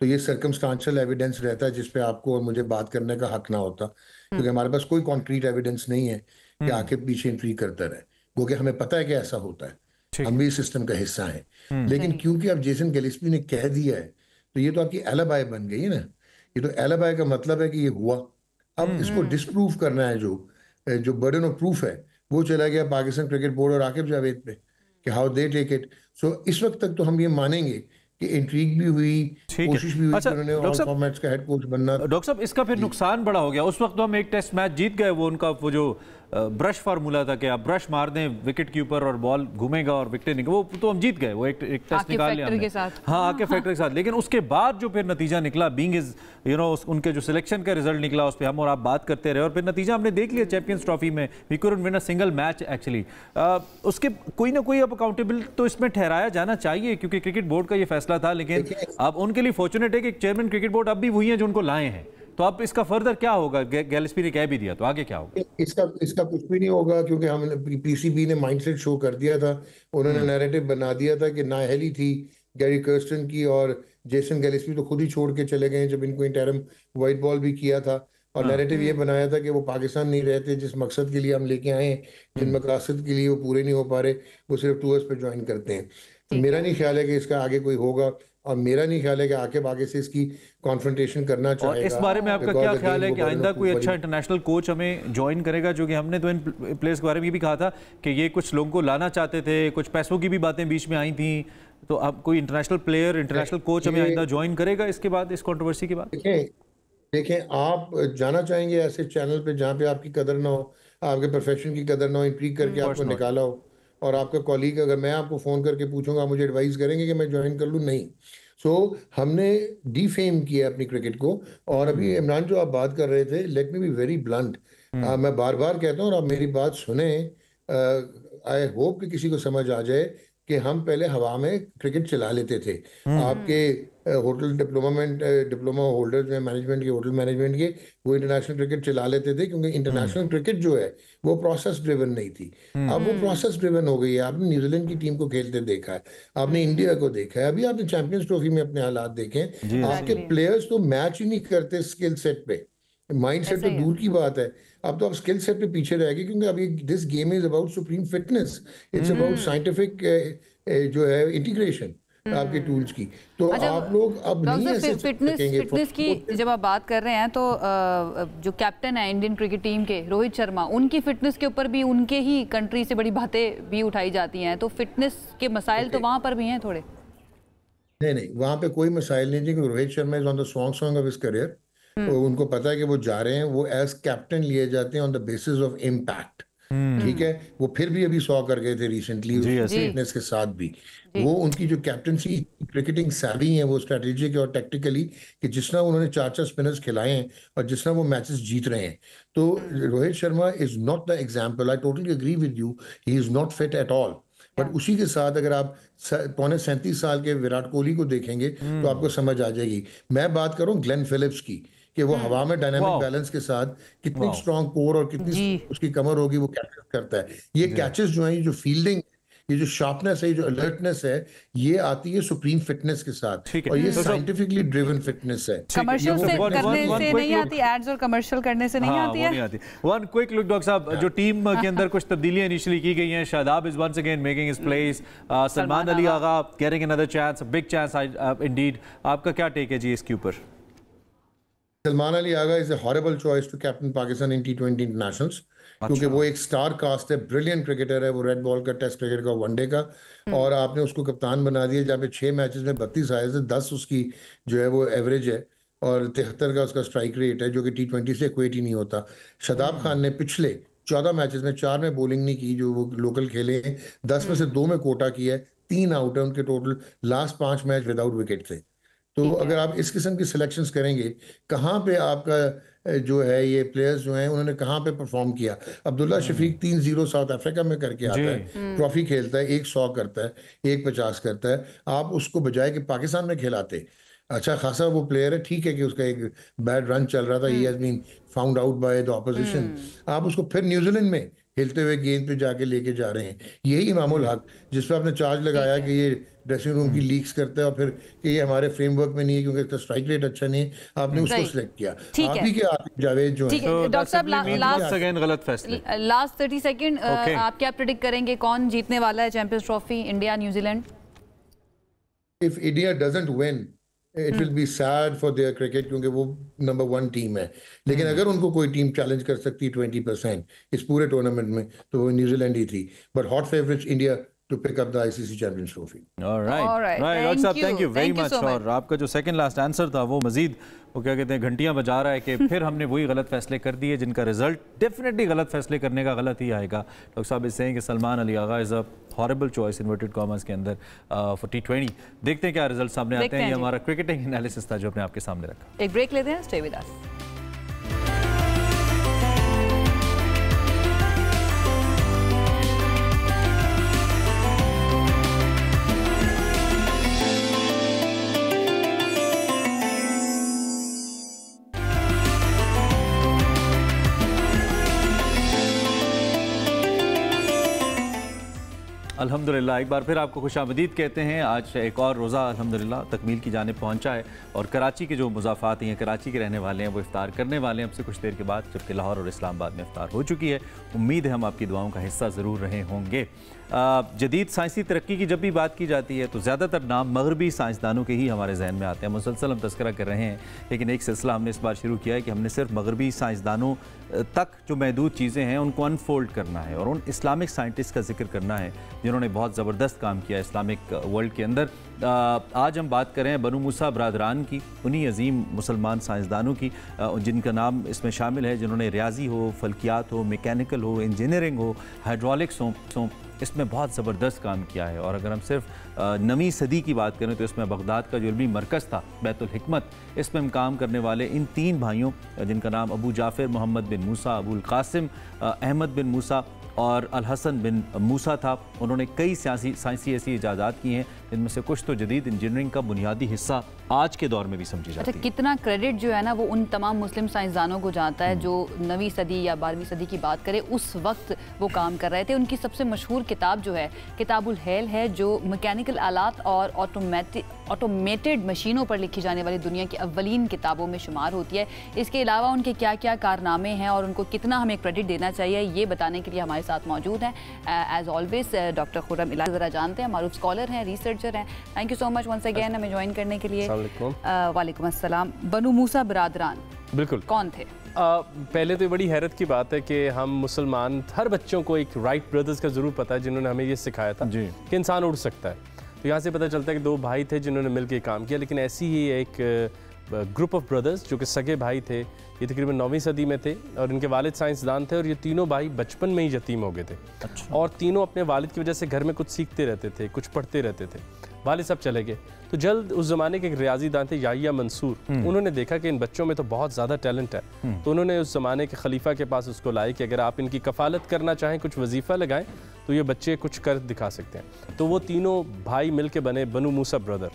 तो ये सर्कमस्टांशियल एविडेंस रहता है जिस पे आपको और मुझे बात करने का हक ना होता, क्योंकि हमारे पास कोई कॉन्क्रीट एविडेंस नहीं है कि आकिब पीछे इंट्री करता रहे। क्योंकि हमें पता है कि ऐसा होता है, हम भी इस सिस्टम का हिस्सा हैं। लेकिन क्योंकि अब जेसन गिलेस्पी ने कह दिया है तो ये तो आपकी एलिबाई बन गई है ना। ये तो एलिबाई का मतलब है कि ये हुआ। अब इसको डिसप्रूव करना है, जो बर्डन ऑफ प्रूफ है वो चला गया पाकिस्तान क्रिकेट बोर्ड और आकिब जावेद पे कि हाउ दे टेक इट। सो इस वक्त तक तो हम ये मानेंगे कि इंट्रीग भी हुई, कोशिश भी हुई, अच्छा, उन्होंने ऑल फॉर्मेट्स का हेड कोच बनना। डॉक्टर साहब इसका फिर नुकसान बड़ा हो गया। उस वक्त तो हम एक टेस्ट मैच जीत गए, वो उनका वो जो ब्रश फार्मूला था कि आप ब्रश मार दें विकेट के ऊपर और बॉल घूमेगा और विकेट निकल, वो तो हम जीत गए, वो एक टेस्ट निकाल लिया हमने। हाँ, आके फैक्टर के साथ। लेकिन उसके बाद जो फिर नतीजा निकला, बीइंग इज उनके जो सिलेक्शन का रिजल्ट निकला, उस पर हम और आप बात करते रहे और फिर नतीजा हमने देख लिया चैंपियंस ट्रॉफी में। We couldn't win a single match actually. उसके कोई ना कोई अब अकाउंटेबल तो इसमें ठहराया जाना चाहिए, क्योंकि क्रिकेट बोर्ड का ये फैसला था। लेकिन अब उनके लिए फॉर्चुनेट है कि चेयरमैन क्रिकेट बोर्ड अब भी वही है जो उनको लाए हैं। तो अब इसका फर्दर क्या होगा? गिलेस्पी ने कह भी दिया, तो आगे क्या होगा? इसका कुछ भी नहीं होगा, क्योंकि हमने पीसीबी ने माइंडसेट शो कर दिया था। उन्होंने नैरेटिव बना दिया था कि नाअहली थी गैरी कर्स्टन की, और जेसन गिलेस्पी तो खुद ही छोड़ के चले गए जब इनको इंटरम वाइट बॉल भी किया था। और नैरेटिव ये बनाया था कि वो पाकिस्तान नहीं रहते, जिस मकसद के लिए हम लेके आए हैं, जिन मकसद के लिए वो पूरे नहीं हो पा रहे, वो सिर्फ टूर्स पे ज्वाइन करते हैं। तो मेरा नहीं ख्याल है कि इसका आगे कोई होगा, और मेरा नहीं ख्याल है कि आगे से इसकी कॉन्फ्रंटेशन करना चाहेगा। और इस बारे में आपका क्या ख्याल है कि आइंदा कोई अच्छा इंटरनेशनल कोच हमें ज्वाइन करेगा? जो कि हमने तो इन प्लेयर्स के बारे में भी कहा था कि ये कुछ लोगों को लाना चाहते थे, कुछ पैसों की भी बातें बीच में आई थी। तो अब कोई इंटरनेशनल प्लेयर, इंटरनेशनल कोच हमें आइंदा ज्वाइन करेगा इसके बाद, इस कंट्रोवर्सी के बाद? देखें, आप जाना चाहेंगे ऐसे चैनल पे जहाँ पे आपकी कदर ना हो, आपके प्रोफेशन की कदर ना हो, इंट्रीग करके आपको निकाला हो, और आपका कॉलीग, अगर मैं आपको फ़ोन करके पूछूंगा, आप मुझे एडवाइस करेंगे कि मैं ज्वाइन कर लूँ? नहीं। सो हमने डिफेम किया अपनी क्रिकेट को। और अभी इमरान जो आप बात कर रहे थे, let me be very blunt, मैं बार बार कहता हूँ और आप मेरी बात सुने, आई होप कि किसी को समझ आ जाए कि हम पहले हवा में क्रिकेट चला लेते थे। आपके होटल डिप्लोमा होल्डर्स में, मैनेजमेंट के, होटल मैनेजमेंट के, वो इंटरनेशनल क्रिकेट चला लेते थे, क्योंकि इंटरनेशनल क्रिकेट जो है वो प्रोसेस ड्रिवन नहीं थी। अब वो प्रोसेस ड्रिवन हो गई है। आपने न्यूजीलैंड की टीम को खेलते देखा है, आपने इंडिया को देखा है, अभी आपने चैंपियंस ट्रॉफी में अपने हालात देखे। आपके प्लेयर्स तो मैच ही नहीं करते स्किल सेट पे, माइंड सेट तो दूर की बात है। अब तो आप स्किल सेट पे पीछे रह गए, क्योंकि अभी this game is about supreme fitness, it's about scientific जो है इंटीग्रेशन आपके टूल्स की। तो आप लोग अब नहीं ऐसे फिटनेस की जब आप बात कर रहे हैं, तो जो कैप्टन है इंडियन क्रिकेट टीम के, रोहित शर्मा, उनकी फिटनेस के ऊपर भी उनके ही कंट्री से बड़ी बातें भी उठाई जाती हैं। तो फिटनेस के मसाइल तो वहां पर भी हैं थोड़े। नहीं, वहां पे कोई मसाइल नहीं है, क्योंकि Rohit Sharma is on the song of his career. तो उनको पता है कि वो जा रहे हैं, वो एज कैप्टन लिए जाते हैं on the basis of impact. ठीक है, वो फिर भी अभी 100 कर गए थे रिसेंटली फिटनेस के साथ भी। वो उनकी जो कैप्टनसी क्रिकेटिंग savvy है, वो स्ट्रेटेजिक और टेक्टिकली, कि जिस तरह उन्होंने 4 स्पिनर्स खिलाए हैं और जिस तरह वो मैचेस जीत रहे हैं। तो Rohit Sharma is not the example. I totally agree with you, he is not fit at all. But उसी के साथ अगर आप 37 के विराट कोहली को देखेंगे तो आपको समझ आ जाएगी। मैं बात करूं ग्लेन फिलिप्स की, कि वो हवा में डायनामिक बैलेंस के साथ कितनी स्ट्रॉन्ग कोर और कितनी उसकी कमर होगी, वो कैचेस करता है। ये कैचेस जो है, जो फील्डिंग, ये जो शार्पनेस है, ये जो अलर्टनेस है, ये आती है सुप्रीम फिटनेस के साथ, और ये साइंटिफिकली ड्रिवन फिटनेस है। कमर्शियल से करने से नहीं आती, एड्स और कमर्शियल करने से नहीं आती है। वन क्विक लुक डॉक्टर साहब, जो टीम के अंदर कुछ तब्दीलियां इनिशियली की गई हैं, Shadab is once again making his place, Salman Ali Agha getting another chance, big chance indeed. आपका क्या टेक है जी इसके ऊपर? Salman Ali Agha is a horrible choice to captain Pakistan in T20 internationals, क्योंकि वो एक स्टार कास्ट है, ब्रिलियंट क्रिकेटर है, वो रेड बॉल का, टेस्ट क्रिकेट का, वनडे का, और आपने उसको कप्तान बना दिया, जहाँ पे 6 मैचेस में 32 आए थे, 10 उसकी जो है वो एवरेज है, और 73 का उसका स्ट्राइक रेट है, जो कि T20 से इक्वेट ही नहीं होता। शादाब खान ने पिछले 14 मैचेस में 4 में बॉलिंग नहीं की, जो वो लोकल खेले हैं, 10 में से 2 में कोटा किया है, 3 आउट है उनके total, last 5 match without wicket थे। तो अगर आप इस किस्म की सिलेक्शंस करेंगे, कहाँ पे आपका जो है ये प्लेयर्स जो हैं उन्होंने कहाँ पे परफॉर्म किया? अब्दुल्ला शफीक 3-0 साउथ अफ्रीका में करके आता है, ट्रॉफी खेलता है, 100 करता है, 150 करता है। आप उसको बजाय कि पाकिस्तान में खिलाते, अच्छा खासा वो प्लेयर है, ठीक है कि उसका एक बैड रन चल रहा था, he has been found out by the opposition, आप उसको फिर न्यूजीलैंड में हिलते हुए गेंद पे जाके लेके जा रहे हैं। यही इमामुल हक जिस पर आपने चार्ज लगाया कि ये ड्रेसिंग रूम की लीक्स करता है और फिर कि ये हमारे फ्रेमवर्क में नहीं है क्योंकि इसका स्ट्राइक रेट अच्छा नहीं है, आपने उसको सिलेक्ट किया। आप ही के आप जावेद जो है डॉक्टर साहब लास्ट 30 सेकंड आप क्या प्रेडिक्ट करेंगे कौन जीतने वाला है champions trophy, India New Zealand? If India doesn't win, it will be sad for their cricket क्योंकि वो नंबर 1 टीम है। लेकिन अगर उनको कोई टीम चैलेंज कर सकती 20% इस पूरे टूर्नामेंट में तो वो न्यूजीलैंड ही थी। But hot favourites India to pick up the ICC Champions Trophy. All right. Right. Thank you very much. और आपका जो सेकंड लास्ट आंसर था वो मजीद वो क्या कहते हैं घंटियां बजा रहा है कि फिर हमने वही गलत फैसले कर दिए जिनका रिजल्ट डेफिनेटली गलत फैसले करने का गलत ही आएगा। डॉक्टर साहब इससे कि Salman Ali Agha is a horrible choice inverted commas के अंदर फॉर T20। देखते हैं क्या रिजल्ट सामने आते हैं। ये हमारा क्रिकेटिंग एनालिसिस था जो अपने आपके सामने रखा। एक ब्रेक लेते हैं, स्टे विद अस। अल्हम्दुलिल्लाह एक बार फिर आपको खुशामदीद कहते हैं। आज एक और रोज़ा अल्हम्दुलिल्लाह तकमील की जानिब पहुंचा है और कराची के जो मुज़ाफ़ात हैं, कराची के रहने वाले हैं, वो इफ्तार करने वाले हैं अब से कुछ देर के बाद, जबकि लाहौर और इस्लामाबाद में इफ्तार हो चुकी है। उम्मीद है हम आपकी दुआओं का हिस्सा ज़रूर रहे होंगे। जदीद साइंसी तरक्की की जब भी बात की जाती है तो ज़्यादातर नाम मगरबी साइंसदानों के ही हमारे जहन में आते हैं। मुसलसल हम तस्करा कर रहे हैं, लेकिन एक सिलसिला हमने इस बार शुरू किया है कि हमने सिर्फ मगरबी साइंसदानों तक जो महदूद चीज़ें हैं उनको अनफोल्ड करना है और उन इस्लामिक साइंटिस्ट का जिक्र करना है जिन्होंने बहुत ज़बरदस्त काम किया इस्लामिक वर्ल्ड के अंदर। आज हम बात करें बनु मूसा बरादरान की, उन्हीं अजीम मुसलमान साइंसदानों की जिनका नाम इसमें शामिल है, जिन्होंने रियाजी हो, फल्कियात हो, मैकेनिकल हो, इंजीनियरिंग हो, हाइड्रोलिक्स हो, इसमें बहुत ज़बरदस्त काम किया है। और अगर हम सिर्फ 9वीं सदी की बात करें तो इसमें बगदाद का जो इल्मी मरकज़ था बैतुल हिकमत, इसमें हम काम करने वाले इन 3 भाइयों जिनका नाम अबू जाफ़र मोहम्मद बिन मूसा, अबुल कासिम अहमद बिन मूसा और अल हसन बिन मूसा था, उन्होंने कई साइंसी ऐसी इजाज़ात की हैं जिनमें से कुछ तो जदीद इंजीनियरिंग का बुनियादी हिस्सा आज के दौर में भी समझी जाती है। कितना क्रेडिट जो है ना वो उन तमाम मुस्लिम साइंसदानों को जाता है जो 9वीं सदी या 12वीं सदी की बात करें उस वक्त वो काम कर रहे थे। उनकी सबसे मशहूर किताब जो है किताबुल हैल है, जो मैकेनिकल आलात और ऑटोमेटेड मशीनों पर लिखी जाने वाली दुनिया की अव्वलीन किताबों में शुमार होती है। इसके अलावा उनके क्या क्या कारनामे हैं और उनको कितना हमें क्रेडिट देना चाहिए ये बताने के लिए हमारे साथ मौजूद हैं as always doctor Khurram Ilahi. ज़रा जानते हैं, मारूफ स्कॉलर हैं, रिसर्चर हैं। Thank you so much once again हमें ज्वाइन करने के लिए। वालेकुम अस्सलाम। बनु मूसा बरादरान बिल्कुल कौन थे? पहले तो ये बड़ी हैरत की बात है कि हम मुसलमान हर बच्चों को एक राइट ब्रदर्स का ज़रूर पता है जिन्होंने हमें ये सिखाया था कि इंसान उड़ सकता है। तो यहाँ से पता चलता है कि 2 भाई थे जिन्होंने मिलकर काम किया, लेकिन ऐसी ही एक ग्रुप ऑफ ब्रदर्स जो कि सगे भाई थे, ये तकरीबन 9वीं सदी में थे और इनके वालिद साइंसदान थे और ये तीनों भाई बचपन में ही यतीम हो गए थे। अच्छा। और तीनों अपने वालिद की वजह से घर में कुछ सीखते रहते थे, कुछ पढ़ते रहते थे। वालिद सब चले गए तो जल्द उस ज़माने के एक रियाजीदान थे याहिया मंसूर, उन्होंने देखा कि इन बच्चों में तो बहुत ज़्यादा टैलेंट है। तो उन्होंने उस ज़माने के खलीफा के पास उसको लाए कि अगर आप इनकी कफ़ालत करना चाहें, कुछ वजीफ़ा लगाएं तो ये बच्चे कुछ कर दिखा सकते हैं। तो वो तीनों भाई मिल के बने बनु मूसा ब्रदर।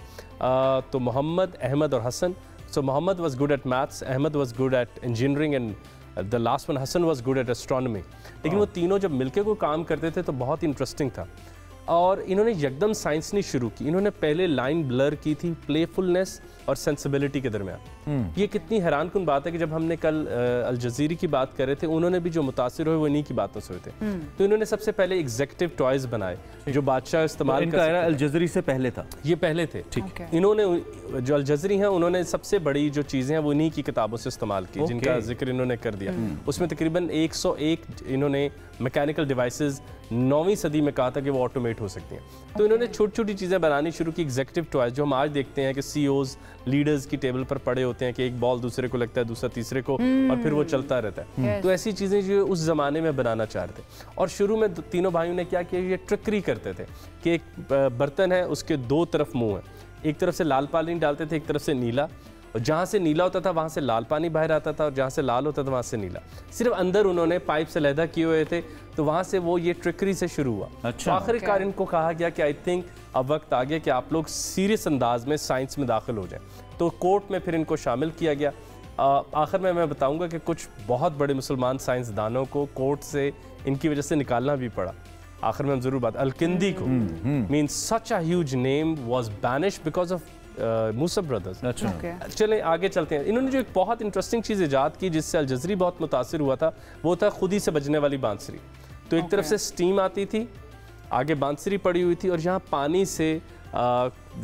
तो मोहम्मद, अहमद और Hasan. So Muhammad was good at maths, Ahmed was good at engineering and the last one Hassan was good at astronomy. लेकिन वो तीनों जब मिलके को काम करते थे तो बहुत इंटरेस्टिंग था और इन्होंने यकदम साइंस नहीं शुरू की। इन्होंने पहले लाइन ब्लर की थी प्लेफुलनेस और सेंसिबिलिटी के दरमियान। ये कितनी हैरान कुन बात है कि जब हमने कल अल जज़ीरा की बात कर रहे थे, उन्होंने भी जो मुतासिर हुए वो इन्हीं की बातों से हुए थे। तो इन्होंने सबसे पहले एग्जेक्टिव टॉयज बनाए जो बादशाह इस्तेमाल कर सकते हैं। अल जज़ीरा से पहले था, ये पहले थे। ठीक। इन्होंने जो अल जज़ीरा हैं उन्होंने सबसे बड़ी जो चीज़ें हैं वो इन्हीं की किताबों से इस्तेमाल की, जिनका जिक्र इन्होंने कर दिया। उसमें तकरीबन 101 इन्होंने मैकेनिकल डिवाइसेस 9वीं सदी में कहा था कि वो ऑटोमेट हो सकती हैं। तो इन्होंने छोटी छोटी चीज़ें बनानी शुरू की, एग्जेक्टिव टॉयज जो हम आज देखते हैं कि CEOs लीडर्स की टेबल पर पड़े होते हैं कि एक बॉल दूसरे को लगता है, दूसरा तीसरे को, और फिर वो चलता रहता है। तो ऐसी चीज़ें जो उस ज़माने में बनाना चाह रहे थे। और शुरू में तीनों भाइयों ने क्या किया, ये ट्रिकरी करते थे कि एक बर्तन है उसके 2 तरफ मुँह है, एक तरफ से लाल पानी डालते थे, एक तरफ से नीला, और जहाँ से नीला होता था वहाँ से लाल पानी बाहर आता था और जहाँ से लाल होता था वहाँ से नीला। सिर्फ अंदर उन्होंने पाइप से लहदा किए हुए थे, तो वहाँ से वो ये ट्रिकरी से शुरू हुआ। अच्छा। तो आखिरकार इनको कहा गया कि आई थिंक अब वक्त आ गया कि आप लोग सीरियस अंदाज में साइंस में दाखिल हो जाएं। तो कोर्ट में फिर इनको शामिल किया गया आखिर में मैं बताऊंगा कि कुछ बहुत बड़े मुसलमान साइंसदानों को कोर्ट से इनकी वजह से निकालना भी पड़ा। आखिर में हम जरूर बात, अल-किंदी को means such a huge name was banished because of Musa brothers. चलें आगे चलते हैं। इन्होंने जो एक बहुत इंटरेस्टिंग चीज़ ईजाद की जिससे अल जज़री बहुत मुतासिर हुआ था, वो था खुद ही से बजने वाली बांसुरी। तो एक तरफ से स्टीम आती थी, आगे बांसुरी पड़ी हुई थी और यहाँ पानी से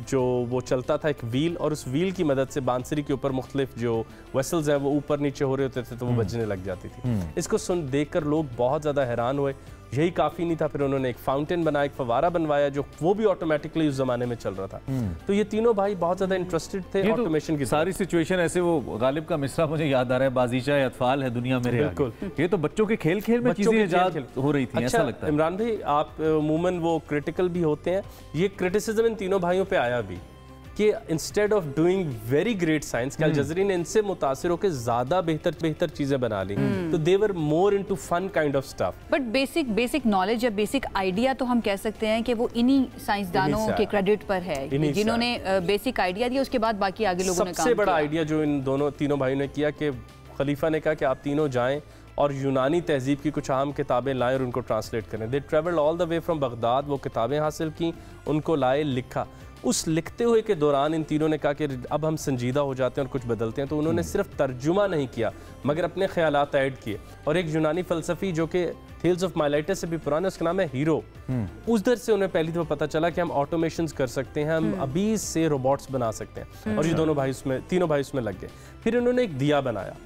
जो वो चलता था एक व्हील, और उस व्हील की मदद से बांसुरी के ऊपर मुख्तलिफ जो वेसल्स हैं वो ऊपर नीचे हो रहे होते थे तो वो बजने लग जाती थी। इसको सुन देख कर लोग बहुत ज़्यादा हैरान हुए। यही काफ़ी नहीं था, फिर उन्होंने एक फाउंटेन बनाया, एक फवारा बनवाया जो वो भी ऑटोमेटिकली उस ज़माने में चल रहा था। तो ये तीनों भाई बहुत ज़्यादा इंटरेस्टेड थे ऑटोमेशन की सारी सिचुएशन। ऐसे वो गालिब का मिसरा मुझे याद आ रहा है, बाजीचा अतफाल है दुनिया मेरे। बिल्कुल, ये तो बच्चों के खेल खेल में चीज़ें ईजाद हो रही थी। ऐसा लगता है इमरान भाई आप अमूमन वो क्रिटिकल भी होते हैं, ये क्रिटिसिज्म इन तीनों भाइयों पे आया भी कि instead of doing very great science, Al Jazari ने इनसे मुतासिर होकर ज्यादा बेहतर चीजें बना ली। तो they were more into fun kind of stuff. But basic knowledge या बेसिक आइडिया तो हम कह सकते हैं कि वो इन्हीं साइंसदानों के क्रेडिट पर है जिन्होंने बेसिक आइडिया दिया, उसके बाद बाकी आगे लोगों ने काम किया। सबसे बड़ा आइडिया जो इन तीनों भाइयों ने किया कि खलीफा ने कहा कि आप तीनों जाएं और यूनानी तहजीब की कुछ अहम किताबें लाएं और उनको ट्रांसलेट करें। They travelled all the way from Baghdad, वो किताबें हासिल की, उनको लाए, लिखा। उस लिखते हुए के दौरान इन तीनों ने कहा कि अब हम संजीदा हो जाते हैं और कुछ बदलते हैं। तो उन्होंने सिर्फ तर्जुमा नहीं किया मगर अपने ख्यालात ऐड किए। और एक यूनानी फ़लसफ़ी जो कि थेल्स ऑफ माइलाइटस से भी पुराना, उसका नाम है हीरो, उधर से उन्हें पहली दफ़ा पता चला कि हम ऑटोमेशन कर सकते हैं, हम अभी से रोबोट्स बना सकते हैं। और ये तीनों भाई उसमें लग गए। फिर उन्होंने एक दिया बनाया।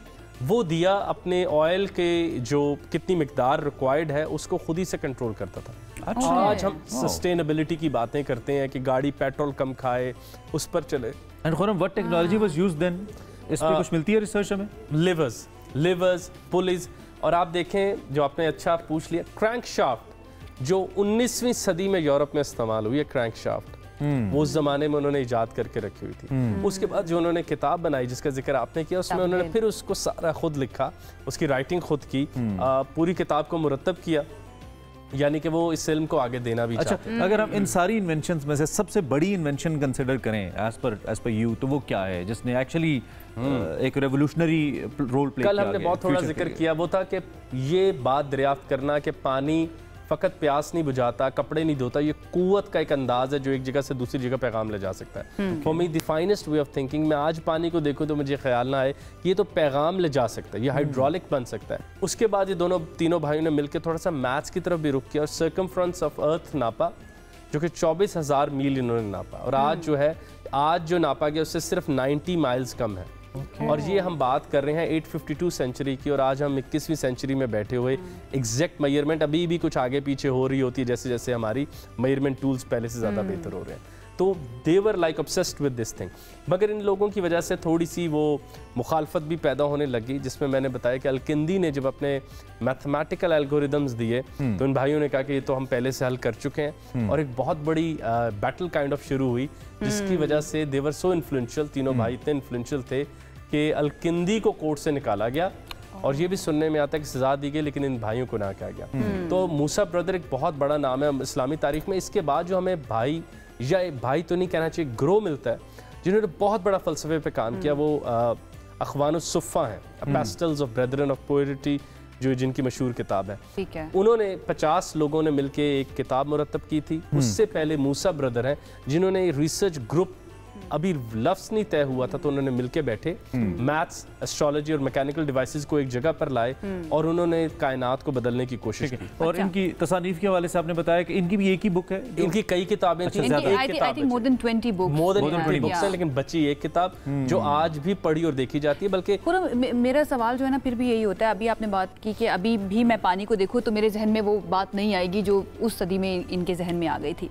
वो दिया अपने ऑयल के जो कितनी मिकदार रिक्वायर्ड है उसको खुद ही से कंट्रोल करता था। आज हम सस्टेनेबिलिटी की बातें करते हैं कि गाड़ी पेट्रोल कम खाए, उस पर चले। And Khurram, what technology was used then? इस पे कुछ मिलती है रिसर्च हमें? लिवर्स, पुलीज, और आप देखें जो आपने अच्छा पूछ लिया, क्रैंक शाफ्ट जो 19वीं सदी में यूरोप में इस्तेमाल हुई है, क्रैंक शाफ्ट वो उस जमाने में उन्होंने इजाद करके रखी हुई थी। उसके बाद जो उन्होंने किताब बनाई जिसका जिक्र आपने किया, उसमें उन्होंने फिर उसको सारा खुद लिखा, उसकी राइटिंग खुद की, पूरी किताब को मुरतब किया, यानी कि वो इस इल्म को आगे देना भी चाहते हैं। अगर हम इन सारी इन्वेंशंस में से सबसे बड़ी इन्वेंशन कंसिडर करें एज पर यू, तो वो क्या है जिसने एक्चुअली एक रेवोल्यूशनरी रोल प्ले किया? कल हमने बहुत थोड़ा जिक्र किया, वो था कि ये बात दरियाफ्त करना कि पानी फ़कत प्यास नहीं बुझाता, कपड़े नहीं धोता, ये कुव्वत का एक अंदाज़ है जो एक जगह से दूसरी जगह पैगाम ले जा सकता है। For me the finest way of thinking, मैं आज पानी को देखूं तो मुझे ख्याल ना आए कि ये तो पैगाम ले जा सकता है, ये हाइड्रोलिक बन सकता है। उसके बाद ये तीनों भाइयों ने मिलकर थोड़ा सा मैथ्स की तरफ भी रुख किया और सर्कमफ्रेंस ऑफ अर्थ नापा, जो कि 24,000 मील इन्होंने नापा। और आज जो नापा गया उससे सिर्फ 90 माइल्स कम है। और ये हम बात कर रहे हैं 852 सेंचुरी की, और आज हम 21वीं सेंचुरी में बैठे हुए। एग्जैक्ट मेजरमेंट अभी भी कुछ आगे पीछे हो रही होती है, जैसे जैसे हमारी मेजरमेंट टूल्स पहले से ज़्यादा बेहतर हो रहे हैं। तो they were like obsessed with this thing. मगर इन लोगों की वजह से थोड़ी सी वो मुखालफत भी पैदा होने लगी, जिसमें मैंने बताया कि अल-किंदी ने जब अपने मैथमेटिकल एल्गोरिदम्स दिए तो इन भाइयों ने कहा कि ये तो हम पहले से हल कर चुके हैं, और एक बहुत बड़ी बैटल काइंड ऑफ शुरू हुई, जिसकी वजह से दे वर सो इन्फ्लुएंशियल, तीनों भाई इतने इन्फ्लुएंशियल थे कि अल-किंदी को कोर्ट से निकाला गया। और ये भी सुनने में आता है कि सजा दी गई, लेकिन इन भाइयों को ना किया गया। तो मूसा ब्रदर एक बहुत बड़ा नाम है इस्लामी तारीख में। इसके बाद जो हमें भाई तो नहीं कहना चाहिए, ग्रो मिलता है, जिन्होंने बहुत बड़ा फ़लसफ़े पे काम किया, वो अख़वानुस्सुफ़्फ़ा हैं, pastels of brethren of poetry, जो जिनकी मशहूर किताब है। ठीक है। उन्होंने 50 लोगों ने मिलकर एक किताब मुरतब की थी। उससे पहले मूसा ब्रदर हैं जिन्होंने रिसर्च ग्रुप, अभी लफ्ज़ नहीं तय हुआ था, तो उन्होंने मिलके बैठे, मैथ्स, एस्ट्रोलॉजी और मैकेनिकल डिवाइसेस को एक जगह पर लाए और उन्होंने कायनात को बदलने की कोशिश की। और इनकी तसानीफ के हवाले से आपने बताया कि इनकी भी एक ही बुक है, इनकी कई किताबें थी, मोर देन 20 बुक्स हैं, लेकिन बची एक किताब जो आज भी पढ़ी और देखी जाती है। बल्कि मेरा सवाल जो है ना फिर भी यही होता है, अभी आपने बात की कि अभी भी मैं पानी को देखूँ तो मेरे जहन में वो बात नहीं आएगी जो उस सदी में इनके जहन में आ गई थी।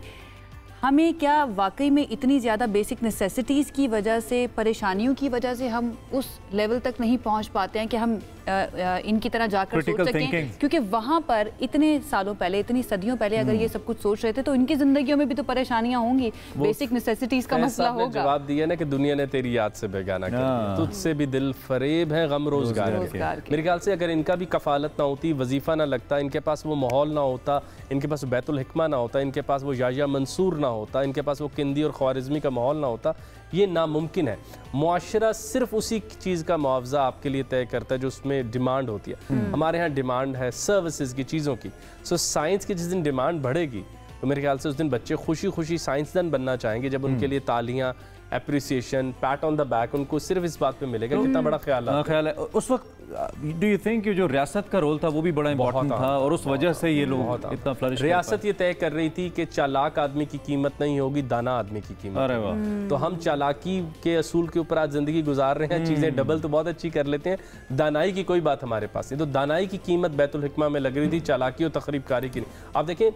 हमें क्या वाकई में इतनी ज़्यादा बेसिक नेसेसिटीज़ की वजह से, परेशानियों की वजह से हम उस लेवल तक नहीं पहुंच पाते हैं कि हम इनकी तरह जाकर सोच सकें? क्योंकि वहाँ पर इतने सालों पहले, इतनी सदियों पहले अगर ये सब कुछ सोच रहे थे तो इनकी ज़िंदगियों में भी तो परेशानियाँ होंगी, बेसिक नेसेसिटीज़ का मसला होगा। जवाब दिया ना कि दुनिया ने तेरी याद से बेगाना कर दिया, तुझसे भी दिल फरेब है गम रोजगार के। मेरे ख्याल से अगर इनका भी कफालत ना होती, वजीफ़ा ना लगता, इनके पास वो माहौल ना होता, इनके पास बैतुल हिकमा ना होता, इनके पास वो याया मंसूर ना होता, इनके पास वो किंदी और ख्वारिज़मी का माहौल ना होता, ये नामुमकिन है। मुआशरा सिर्फ उसी चीज़ का मुआवजा आपके लिए तय करता है जो उसमें डिमांड होती है। हमारे यहाँ डिमांड है सर्विसेज की, चीज़ों की। सो साइंस की जिस दिन डिमांड बढ़ेगी तो मेरे ख्याल से उस दिन बच्चे खुशी खुशी साइंसदान बनना चाहेंगे, जब उनके लिए तालियां, appreciation, PAT on the back उनको सिर्फ इस बात पे मिलेगा कितना बड़ा ख्याल है। उस वक्त डू यू थिंक जो रियासत का रोल था वो भी बड़ा इंपॉर्टेंट था और उस वजह से ये लोग इतना फ्लरिश? रियासत ये तय कर रही थी कि चालाक आदमी की कीमत नहीं होगी, दाना आदमी की कीमत। अरे वाह। तो हम चालाकी के असूल के ऊपर आज जिंदगी गुजार रहे हैं, चीजें डबल तो बहुत अच्छी कर लेते हैं, दानाई की कोई बात हमारे पास नहीं। तो दानाई की कीमत बैतुल हिकमा में लग रही थी, चालाकी और तखरीबकारी की नहीं। आप देखें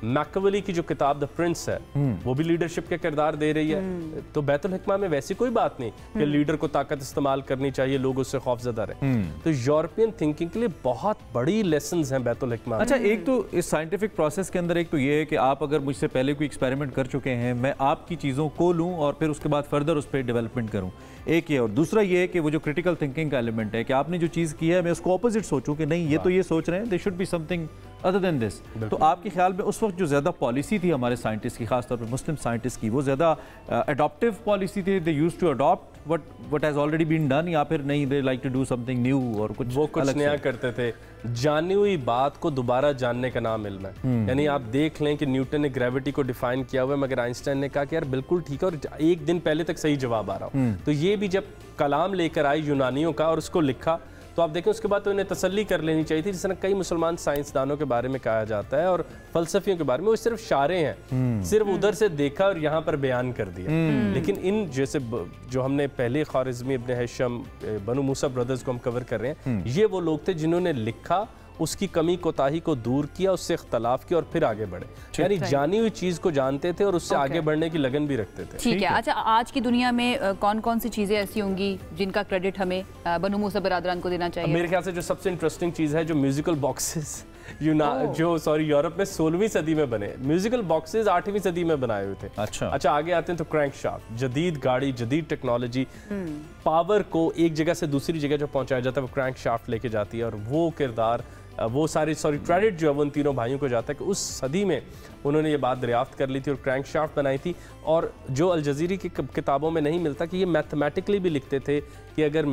मैकियावेली की जो किताब द प्रिंस है वो भी लीडरशिप के किरदार दे रही है। तो बैतुल हिकमा में वैसी कोई बात नहीं कि लीडर को ताकत इस्तेमाल करनी चाहिए, लोग उससे खौफजदा रहे। तो यूरोपियन थिंकिंग के लिए बहुत बड़ी लेसन्स हैं बैतुल हिकमा। अच्छा, एक तो इस साइंटिफिक प्रोसेस के अंदर एक तो ये है कि आप अगर मुझसे पहले कोई एक्सपेरिमेंट कर चुके हैं, मैं आपकी चीज़ों को लूँ और फिर उसके बाद फर्दर उस पर डेवलपमेंट करूँ, एक ये। और दूसरा ये है कि वो जो क्रिटिकल थिंकिंग का एलिमेंट है कि आपने जो चीज़ की है मैं उसको ऑपोजिट सोचूं कि नहीं ये तो ये सोच रहे हैं, they should be something other than this. तो आपके ख्याल में उस वक्त जो ज़्यादा पॉलिसी थी हमारे साइंटिस्ट की, खासतौर पर मुस्लिम साइंटिस्ट की, वो ज़्यादा अडॉप्टिव पॉलिसी थी, they used to adopt what has already been done, या फिर नहीं they like to do something new और कुछ नया करते थे? जानी हुई बात को दोबारा जानने का नाम इल्म है। यानी आप देख लें कि न्यूटन ने ग्रेविटी को डिफाइन किया हुआ है, मगर आइंस्टाइन ने कहा कि यार बिल्कुल ठीक है, और एक दिन पहले तक सही जवाब आ रहा हो। तो ये भी जब कलाम लेकर आए यूनानियों का और उसको लिखा, तो आप देखें उसके बाद तो इन्हें तसल्ली कर लेनी चाहिए थी। जिस तरह कई मुसलमान साइंसदानों के बारे में कहा जाता है और फलसफियों के बारे में, वो सिर्फ शारे हैं, सिर्फ उधर से देखा और यहाँ पर बयान कर दिया। लेकिन इन जैसे जो हमने पहले ख्वारिज़मी, इब्न हैशम, बनु मूसा ब्रदर्स को हम कवर कर रहे हैं, ये वो लोग थे जिन्होंने लिखा, उसकी कमी कोताही को दूर किया, उससे इख्तलाफ किया और फिर आगे बढ़े। यानी जानी हुई चीज़ को जानते थे और उससे आगे बढ़ने की लगन भी रखते थे। ठीक है। अच्छा, आज की दुनिया में कौन कौन सी चीज़ें ऐसी होंगी जिनका क्रेडिट हमें बनु मूसा बरादरान को देना चाहिए? मेरे ख्याल से जो सबसे इंटरेस्टिंग चीज़ है, जो म्यूजिकल बॉक्सेस यूरोप में 16वीं सदी में बने, म्यूजिकल बॉक्सेस 8वीं सदी में बनाए हुए थे। अच्छा, आगे आते हैं तो क्रैंक शाफ्ट, जदीद गाड़ी, जदीद टेक्नोलॉजी, पावर को एक जगह से दूसरी जगह जो पहुंचाया जाता है वो क्रैंक शाफ्ट लेके जाती है। और वो किरदार, वो क्रेडिट जो है वो उन तीनों भाइयों को जाता है कि उस सदी में उन्होंने ये बात दरियाफ्त कर ली थी और क्रैंक शाफ्ट बनाई थी। और जो अल जज़ीरी की किताबों में नहीं मिलता कि ये मैथमेटिकली भी लिखते थे कि अगर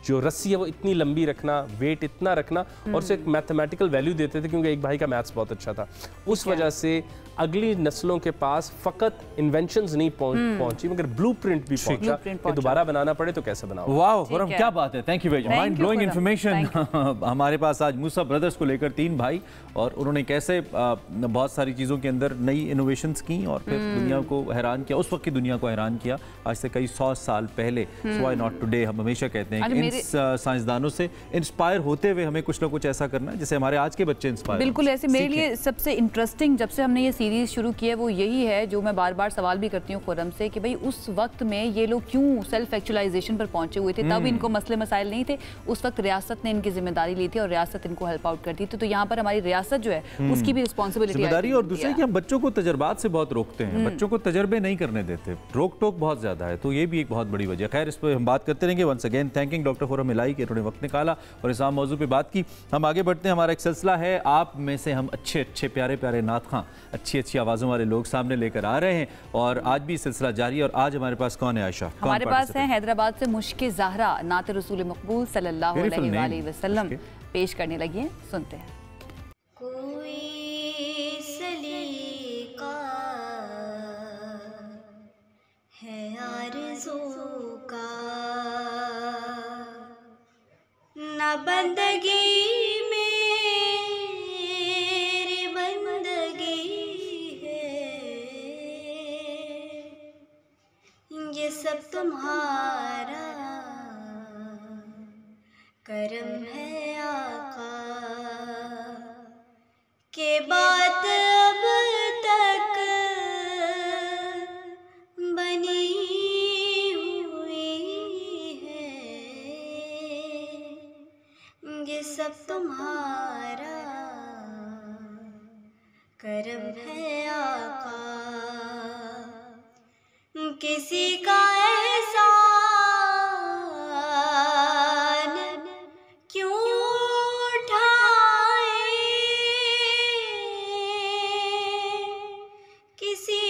जो रस्सी है वो इतनी लंबी रखना, वेट इतना रखना, और उसे एक मैथमेटिकल वैल्यू देते थे क्योंकि एक भाई का मैथ्स बहुत अच्छा था। उस वजह से अगली नस्लों के पास फ़कत इन्वेंशंस नहीं पहुंची मगर ब्लूप्रिंट भी पहुंचा कि दोबारा बनाना पड़े तो कैसे बनाओ। वाह खुरम, क्या बात है, thank you very much, mind blowing information. हमारे पास आज मूसा ब्रदर्स को लेकर 3 भाई, और उन्होंने कैसे बहुत सारी चीज़ों के अंदर नई इनोवेशंस की और फिर दुनिया को हैरान किया, उस वक्त की दुनिया को हैरान किया आज से कई 100 साल पहले। So why not today. हम हमेशा कहते हैं कि इन साइंसदानों से इंस्पायर होते हुए हमें कुछ ना कुछ ऐसा करना है जिससे हमारे आज के बच्चे इंस्पायर। बिल्कुल ऐसे। मेरे लिए सबसे इंटरेस्टिंग जब से हमने ये सीरीज शुरू की है वो यही है, जो मैं बार बार सवाल भी करती हूँ खुरम से, कि भाई उस वक्त में ये लोग क्यों सेल्फ एक्चुअलाइजेशन पर पहुंचे हुए थे? तब इनको मसले मसाइल नहीं थे, उस वक्त रियासत ने इनकी जिम्मेदारी ली थी और रियासत इनको हेल्प आउट करती थी। तो यहाँ पर हमारी रियासत जो है उसकी भी रिस्पॉन्सिबिलिटी जिम्मेदारी। और दूसरे कि हम बच्चों को तजर्बात से बहुत रोकते हैं, बच्चों को तजर्बे नहीं करने देते, रोक टोक बहुत ज्यादा है, तो ये भी एक बहुत बड़ी वजह। खैर, इस पर हम बात करते रहेंगे। Once again thanking doctor Khurram Elahi के उन्होंने वक्त निकाला और इस आम मौजू पे बात की। हम आगे बढ़ते हैं, हमारा एक सिलसिला है, आप में से हम अच्छे अच्छे प्यारे प्यारे नात खां, अच्छी अच्छी आवाज़ों वाले लोग सामने लेकर आ रहे हैं और आज भी सिलसिला जारी है। और आज हमारे पास कौन है आयशा? हमारे पास है हैदराबाद से मुश्क ज़हरा, नात रसूल मकबूल सल्लल्लाहु अलैहि वसल्लम पेश करने लगी हैं, सुनते हैं। कोई सलीका है आरज़ू का, न बंदगी सब तुम्हारा करम है आका, के बात अब तक बनी हुई है, ये सब तुम्हारा करम है आका। किसी का एहसान क्यों उठाए, किसी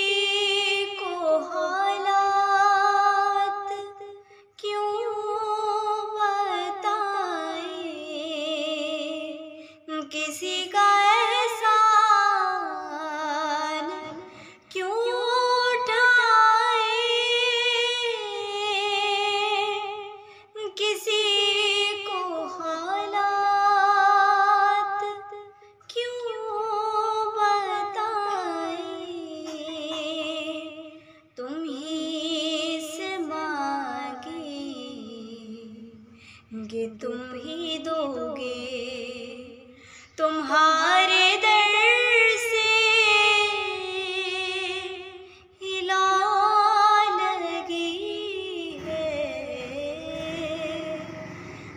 ये तुम ही दोगे, तुम्हारे दर से हिला लगी है,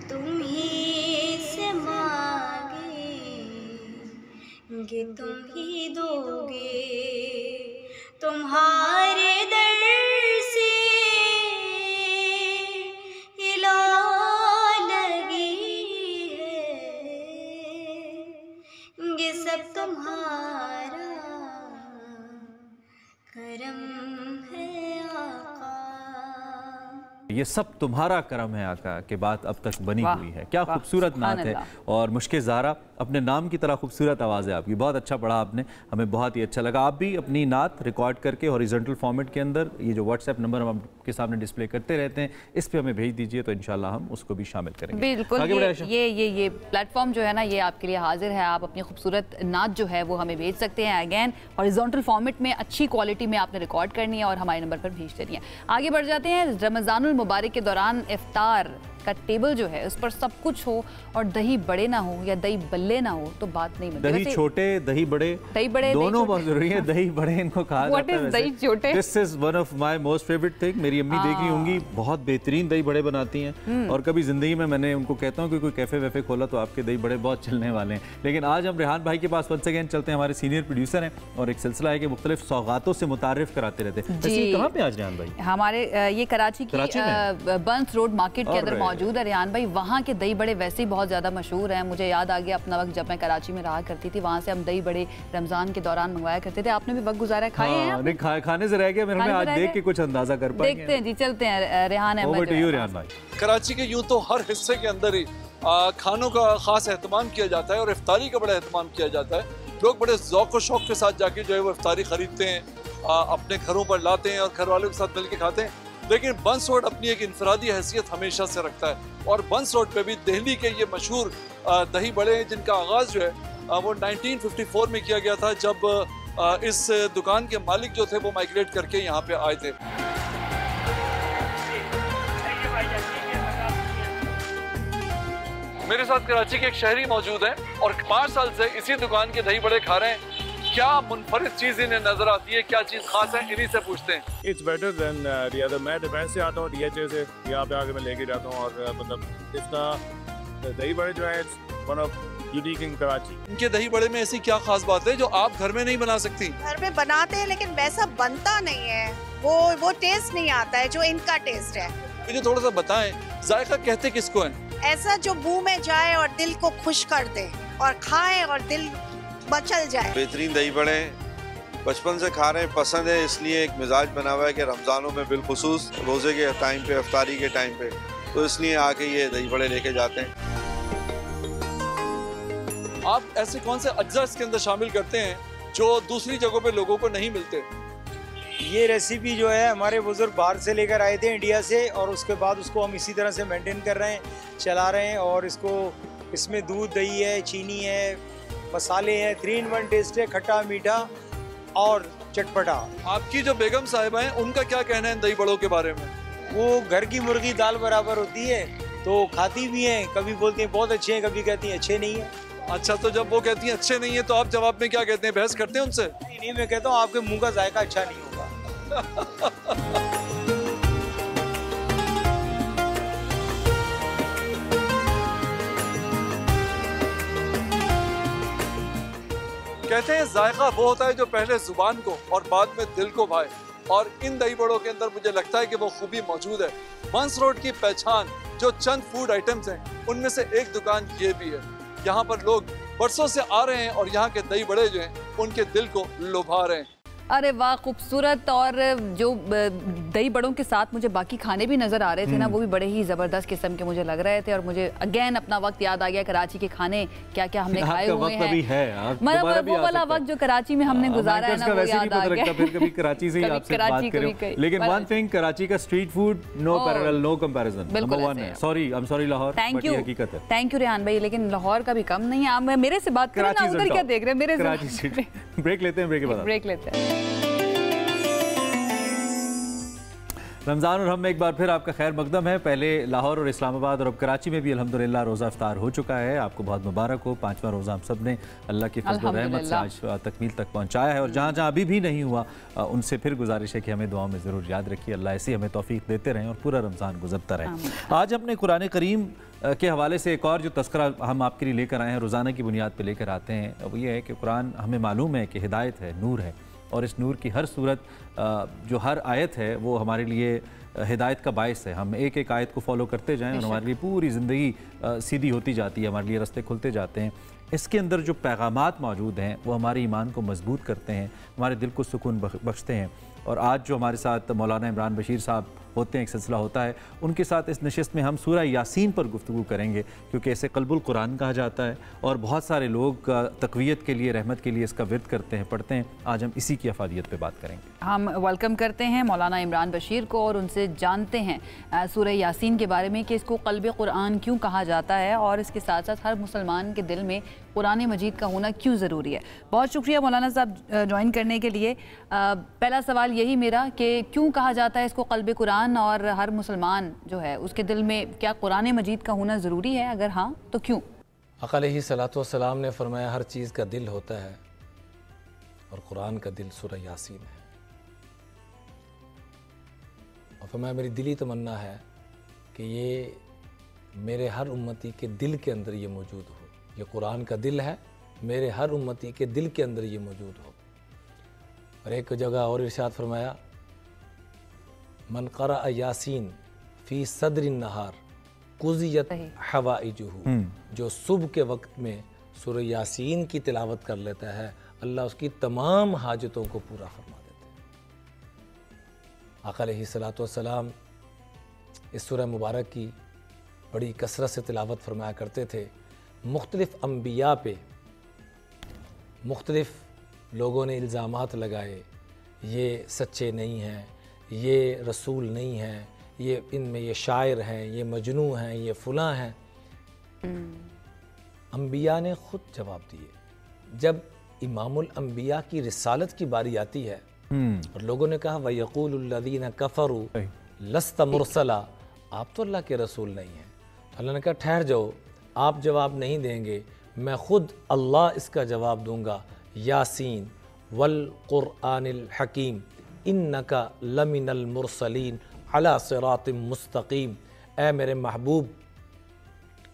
तुम ही से मांगे ये तुम ही दोगे, तुम्हारे दर से हिला लगी है, ये सब तुम्हारा करम है आका। ये सब तुम्हारा करम है आका के बात अब तक बनी हुई है। क्या खूबसूरत नात है। और मुश्के ज़ारा अपने नाम की तरह खूबसूरत आवाज़ है आपकी, बहुत अच्छा पढ़ा आपने, हमें बहुत ही अच्छा लगा। आप भी अपनी नात रिकॉर्ड करके हॉरिजॉन्टल फॉर्मेट के अंदर ये जो व्हाट्सएप नंबर हम आपके सामने डिस्प्ले करते रहते हैं इस पे हमें भेज दीजिए, तो इंशाल्लाह हम उसको भी शामिल करेंगे। बिल्कुल, ये प्लेटफॉर्म जो है ना ये आपके लिए हाजिर है। आप अपनी खूबसूरत नात जो है वो हमें भेज सकते हैं। अगेन हॉरिजॉन्टल फॉर्मेट में अच्छी क्वालिटी में आपने रिकॉर्ड करनी है और हमारे नंबर पर भेज देनी है। आगे बढ़ जाते हैं। रमज़ानुल मुबारक के दौरान इफ्तार का टेबल जो है उस पर सब कुछ हो और दही बड़े ना हो या दही बल्ले ना हो तो बात नहीं बनती। दही छोटे दही बड़े दोनों बहुत जरूरी है। दही बड़े इनको कहा जाता है। दही छोटे this is one of my most favourite thing. मेरी अम्मी देखी होंगी बहुत बेहतरीन दही बड़े बनाती हैं और कभी जिंदगी में मैंने उनको कहता हूँ कि कोई कैफे वैफे खोला तो आपके दही बड़े बहुत चलने वाले हैं। लेकिन आज हम रेहान भाई के पास वंस अगेन चलते हैं। हमारे सीनियर प्रोड्यूसर हैं और एक सिलसिला है कि मुख्तलिफ सौगातों से मुतारिफ कराते रहते हैं। कहाँ पे आज रेहान भाई? हमारे ये कराची की बंस रोड मार्केट के अंदर मौजूद है रेहान भाई। वहाँ के दही बड़े वैसे ही बहुत ज़्यादा मशहूर हैं। मुझे याद आ गया अपना वक्त जब मैं कराची में रहा करती थी, वहाँ से हम दही बड़े रमज़ान के दौरान मंगवाया करते थे। आपने भी वक्त गुजारा है? खाए हैं? नहीं खाने से रह गया मेरे में, आज देख के कुछ अंदाजा कर पाएंगे। देखते हैं जी, चलते हैं। रेहान भाई, कराची के यूँ तो हर हिस्से के अंदर ही खानों का खास एहतमाम किया जाता है और इफ्तारी का बड़ा एहतमाम किया जाता है। लोग बड़े ज़ौक़ और शौक़ के साथ जाके जो है वो इफ्तारी ख़रीदते हैं, अपने घरों पर लाते हैं और घर वालों के साथ मिल के खाते हैं। लेकिन बंस रोड अपनी एक इनफरादी हैसियत हमेशा से रखता है और बंस रोड पे भी दिल्ली के ये मशहूर दही बड़े हैं जिनका आगाज़ जो है वो 1954 में किया गया था, जब इस दुकान के मालिक जो थे वो माइग्रेट करके यहाँ पे आए थे। मेरे साथ कराची के एक शहरी मौजूद हैं और 5 साल से इसी दुकान के दही बड़े खा रहे हैं। क्या मुनफरिद चीज इन्हें नजर आती है, क्या चीज खास है, इन्हीं से पूछते हैं। It's better than the other. मैं डिफेंस से आता हूँ, डीएचए से, यहाँ पे आके मैं लेके जाता हूँ और मतलब इसका दही बड़े जो है one of unique in Karachi. इनके दही बड़े में ऐसी क्या खास बात है जो आप घर में नहीं बना सकती? घर में बनाते हैं लेकिन वैसा बनता नहीं है, वो टेस्ट नहीं आता है जो इनका टेस्ट है। मुझे थोड़ा सा बताएं, जायका कहते किसको है? ऐसा जो मुंह में जाए और दिल को खुश कर दे और खाएं और दिल मचल जाए। बेहतरीन दही बड़े बचपन से खा रहे हैं, पसंद है, इसलिए एक मिजाज बना हुआ है कि रमजानों में बिलखुसूस रोजे के टाइम पे, इफ्तारी के टाइम पे, तो इसलिए आके ये दही बड़े लेके जाते हैं। आप ऐसे कौन से अज्जा इसके अंदर शामिल करते हैं जो दूसरी जगहों पे लोगों को नहीं मिलते? ये रेसिपी जो है हमारे बुजुर्ग बाहर से लेकर आए थे इंडिया से, और उसके बाद उसको हम इसी तरह से मेंटेन कर रहे हैं, चला रहे हैं। और इसमें दूध, दही है, चीनी है, मसाले हैं, 3-in-1 टेस्ट है, खट्टा मीठा और चटपटा। आपकी जो बेगम साहिबा हैं उनका क्या कहना है दही बड़ों के बारे में? वो घर की मुर्गी दाल बराबर होती है तो खाती भी हैं, कभी बोलती हैं बहुत अच्छे हैं, कभी कहती हैं अच्छे नहीं है। अच्छा, तो जब वो कहती हैं अच्छे नहीं है तो आप जवाब में क्या कहते हैं, बहस करते हैं उनसे? नहीं, मैं कहता हूँ आपके मुंह का जायका अच्छा नहीं होगा। कहते हैं जायका वो होता है जो पहले जुबान को और बाद में दिल को भाए, और इन दही बड़ों के अंदर मुझे लगता है कि वो खूबी मौजूद है। बंस रोड की पहचान जो चंद फूड आइटम्स हैं उनमें से एक दुकान ये भी है। यहाँ पर लोग बरसों से आ रहे हैं और यहाँ के दही बड़े जो हैं उनके दिल को लुभा रहे हैं। अरे वाह, खूबसूरत। और जो दही बड़ों के साथ मुझे बाकी खाने भी नज़र आ रहे थे ना, वो भी बड़े ही ज़बरदस्त किस्म के मुझे लग रहे थे। और मुझे अगेन अपना वक्त याद आ गया, कराची के खाने क्या क्या हमने खाए हुए हैं। मतलब वो वाला वक्त जो कराची में हमने गुजारा है ना, वो याद आ गया। फिर कभी कराची से ही आपसे बात करें, लेकिन वन थिंग, कराची का street food no parallel, no comparison, number 1 है। Sorry, I am sorry Lahore, thank you, हकीकत है। थैंक यू रेहान भाई, लेकिन लाहौर का भी कम नहीं है। मेरे से बात करें ना, उधर क्या देख रहे हैं मेरे से। ब्रेक लेते हैं, ब्रेक के बाद ब्रेक लेते हैं। रमज़ान और हम में एक बार फिर आपका खैर मकदम है। पहले लाहौर और इस्लामाबाद और अब कराची में भी अल्हम्दुलिल्लाह रोज़ा इफ्तार हो चुका है। आपको बहुत मुबारक हो। 5वां रोज़ा हम सब ने अल्लाह की फज़ल रहमत से आज तकमील तक पहुँचाया है। और जहाँ जहाँ अभी भी नहीं हुआ उनसे फिर गुजारिश है कि हमें दुआओं में ज़रूर याद रखिए। अल्लाह ऐसी हमें तौफीक देते रहें और पूरा रमज़ान गुजरता रहे। आज अपने कुरान करीम के हवाले से एक और जो तस्करा हम आपके लिए लेकर आए हैं, रोज़ाना की बुनियाद पर लेकर आते हैं, वो ये है कि कुरान हमें मालूम है कि हिदायत है, नूर है, और इस नूर की हर सूरत जो हर आयत है वो हमारे लिए हिदायत का बायस है। हम एक एक आयत को फॉलो करते जाएं और हमारे लिए पूरी ज़िंदगी सीधी होती जाती है, हमारे लिए रास्ते खुलते जाते हैं। इसके अंदर जो पैगामात मौजूद हैं वो हमारे ईमान को मजबूत करते हैं, हमारे दिल को सुकून बख्शते हैं। और आज जो हमारे साथ मौलाना इमरान बशीर साहब होते हैं, एक सिलसिला होता है, उनके साथ इस नशिस्त में हम सूरह यासीन पर गुफ्तगू करेंगे, क्योंकि इसे क़ल्बुल कुरान कहा जाता है और बहुत सारे लोग तक़वियत के लिए, रहमत के लिए इसका विर्द करते हैं, पढ़ते हैं। आज हम इसी की अफादियत पे बात करेंगे। हम वेलकम करते हैं मौलाना इमरान बशीर को और उनसे जानते हैं सूरह यासीन के बारे में कि इसको क़ल्ब कुरान क्यों कहा जाता है और इसके साथ साथ हर मुसलमान के दिल में कुरान मजीद का होना क्यों ज़रूरी है। बहुत शुक्रिया मौलाना साहब ज्वाइन करने के लिए। पहला सवाल यही मेरा कि क्यों कहा जाता है इसको क़ल्ब कुरान, और हर मुसलमान जो है उसके दिल में क्या कुरान मजीद का होना ज़रूरी है, अगर हाँ तो क्यों? आका अलैहिस्सलातु वस्सलाम ने फरमाया हर चीज़ का दिल होता है और कुरान का दिल सूरह यासीन है। और फरमाया मेरी दिली तमन्ना है कि ये मेरे हर उम्मती के दिल के अंदर ये मौजूद हो। ये कुरान का दिल है, मेरे हर उम्मती के दिल के अंदर ये मौजूद हो। और एक जगह और इरशाद फरमाया मन क़रा यासीन फ़ी सदरिन नहार कुज़ियत हवाइजुहु, जो सुबह के वक्त में सूरह यासीन की तिलावत कर लेता है अल्लाह उसकी तमाम हाजतों को पूरा फरमा देते हैं। आका अलैहिस्सलातु वस्सलाम इस सूरह मुबारक की बड़ी कसरत से तिलावत फरमाया करते थे। मुख्तलिफ़ अम्बिया पे मुख्तलिफ़ लोगों ने इल्ज़ामात लगाए, ये सच्चे नहीं हैं, ये रसूल नहीं हैं, ये इनमें ये शायर हैं, ये मजनू हैं, ये फ़ुलां हैं। अम्बिया ने ख़ुद जवाब दिए। जब इमामुल अम्बिया की रिसालत की बारी आती है और लोगों ने कहा वयक़ूलुल्लज़ीना कफ़रू लस्त मुरसला, आप तो अल्लाह के रसूल नहीं हैं, तो अल्लाह ने कहा ठहर जाओ, आप जवाब नहीं देंगे, मैं ख़ुद अल्लाह इसका जवाब दूँगा। यासीन वल क़ुरआनिल हकीम इन्नका लमिनल मुरसलीन अला सिरातिम मुस्तकीम। ऐ मेरे महबूब,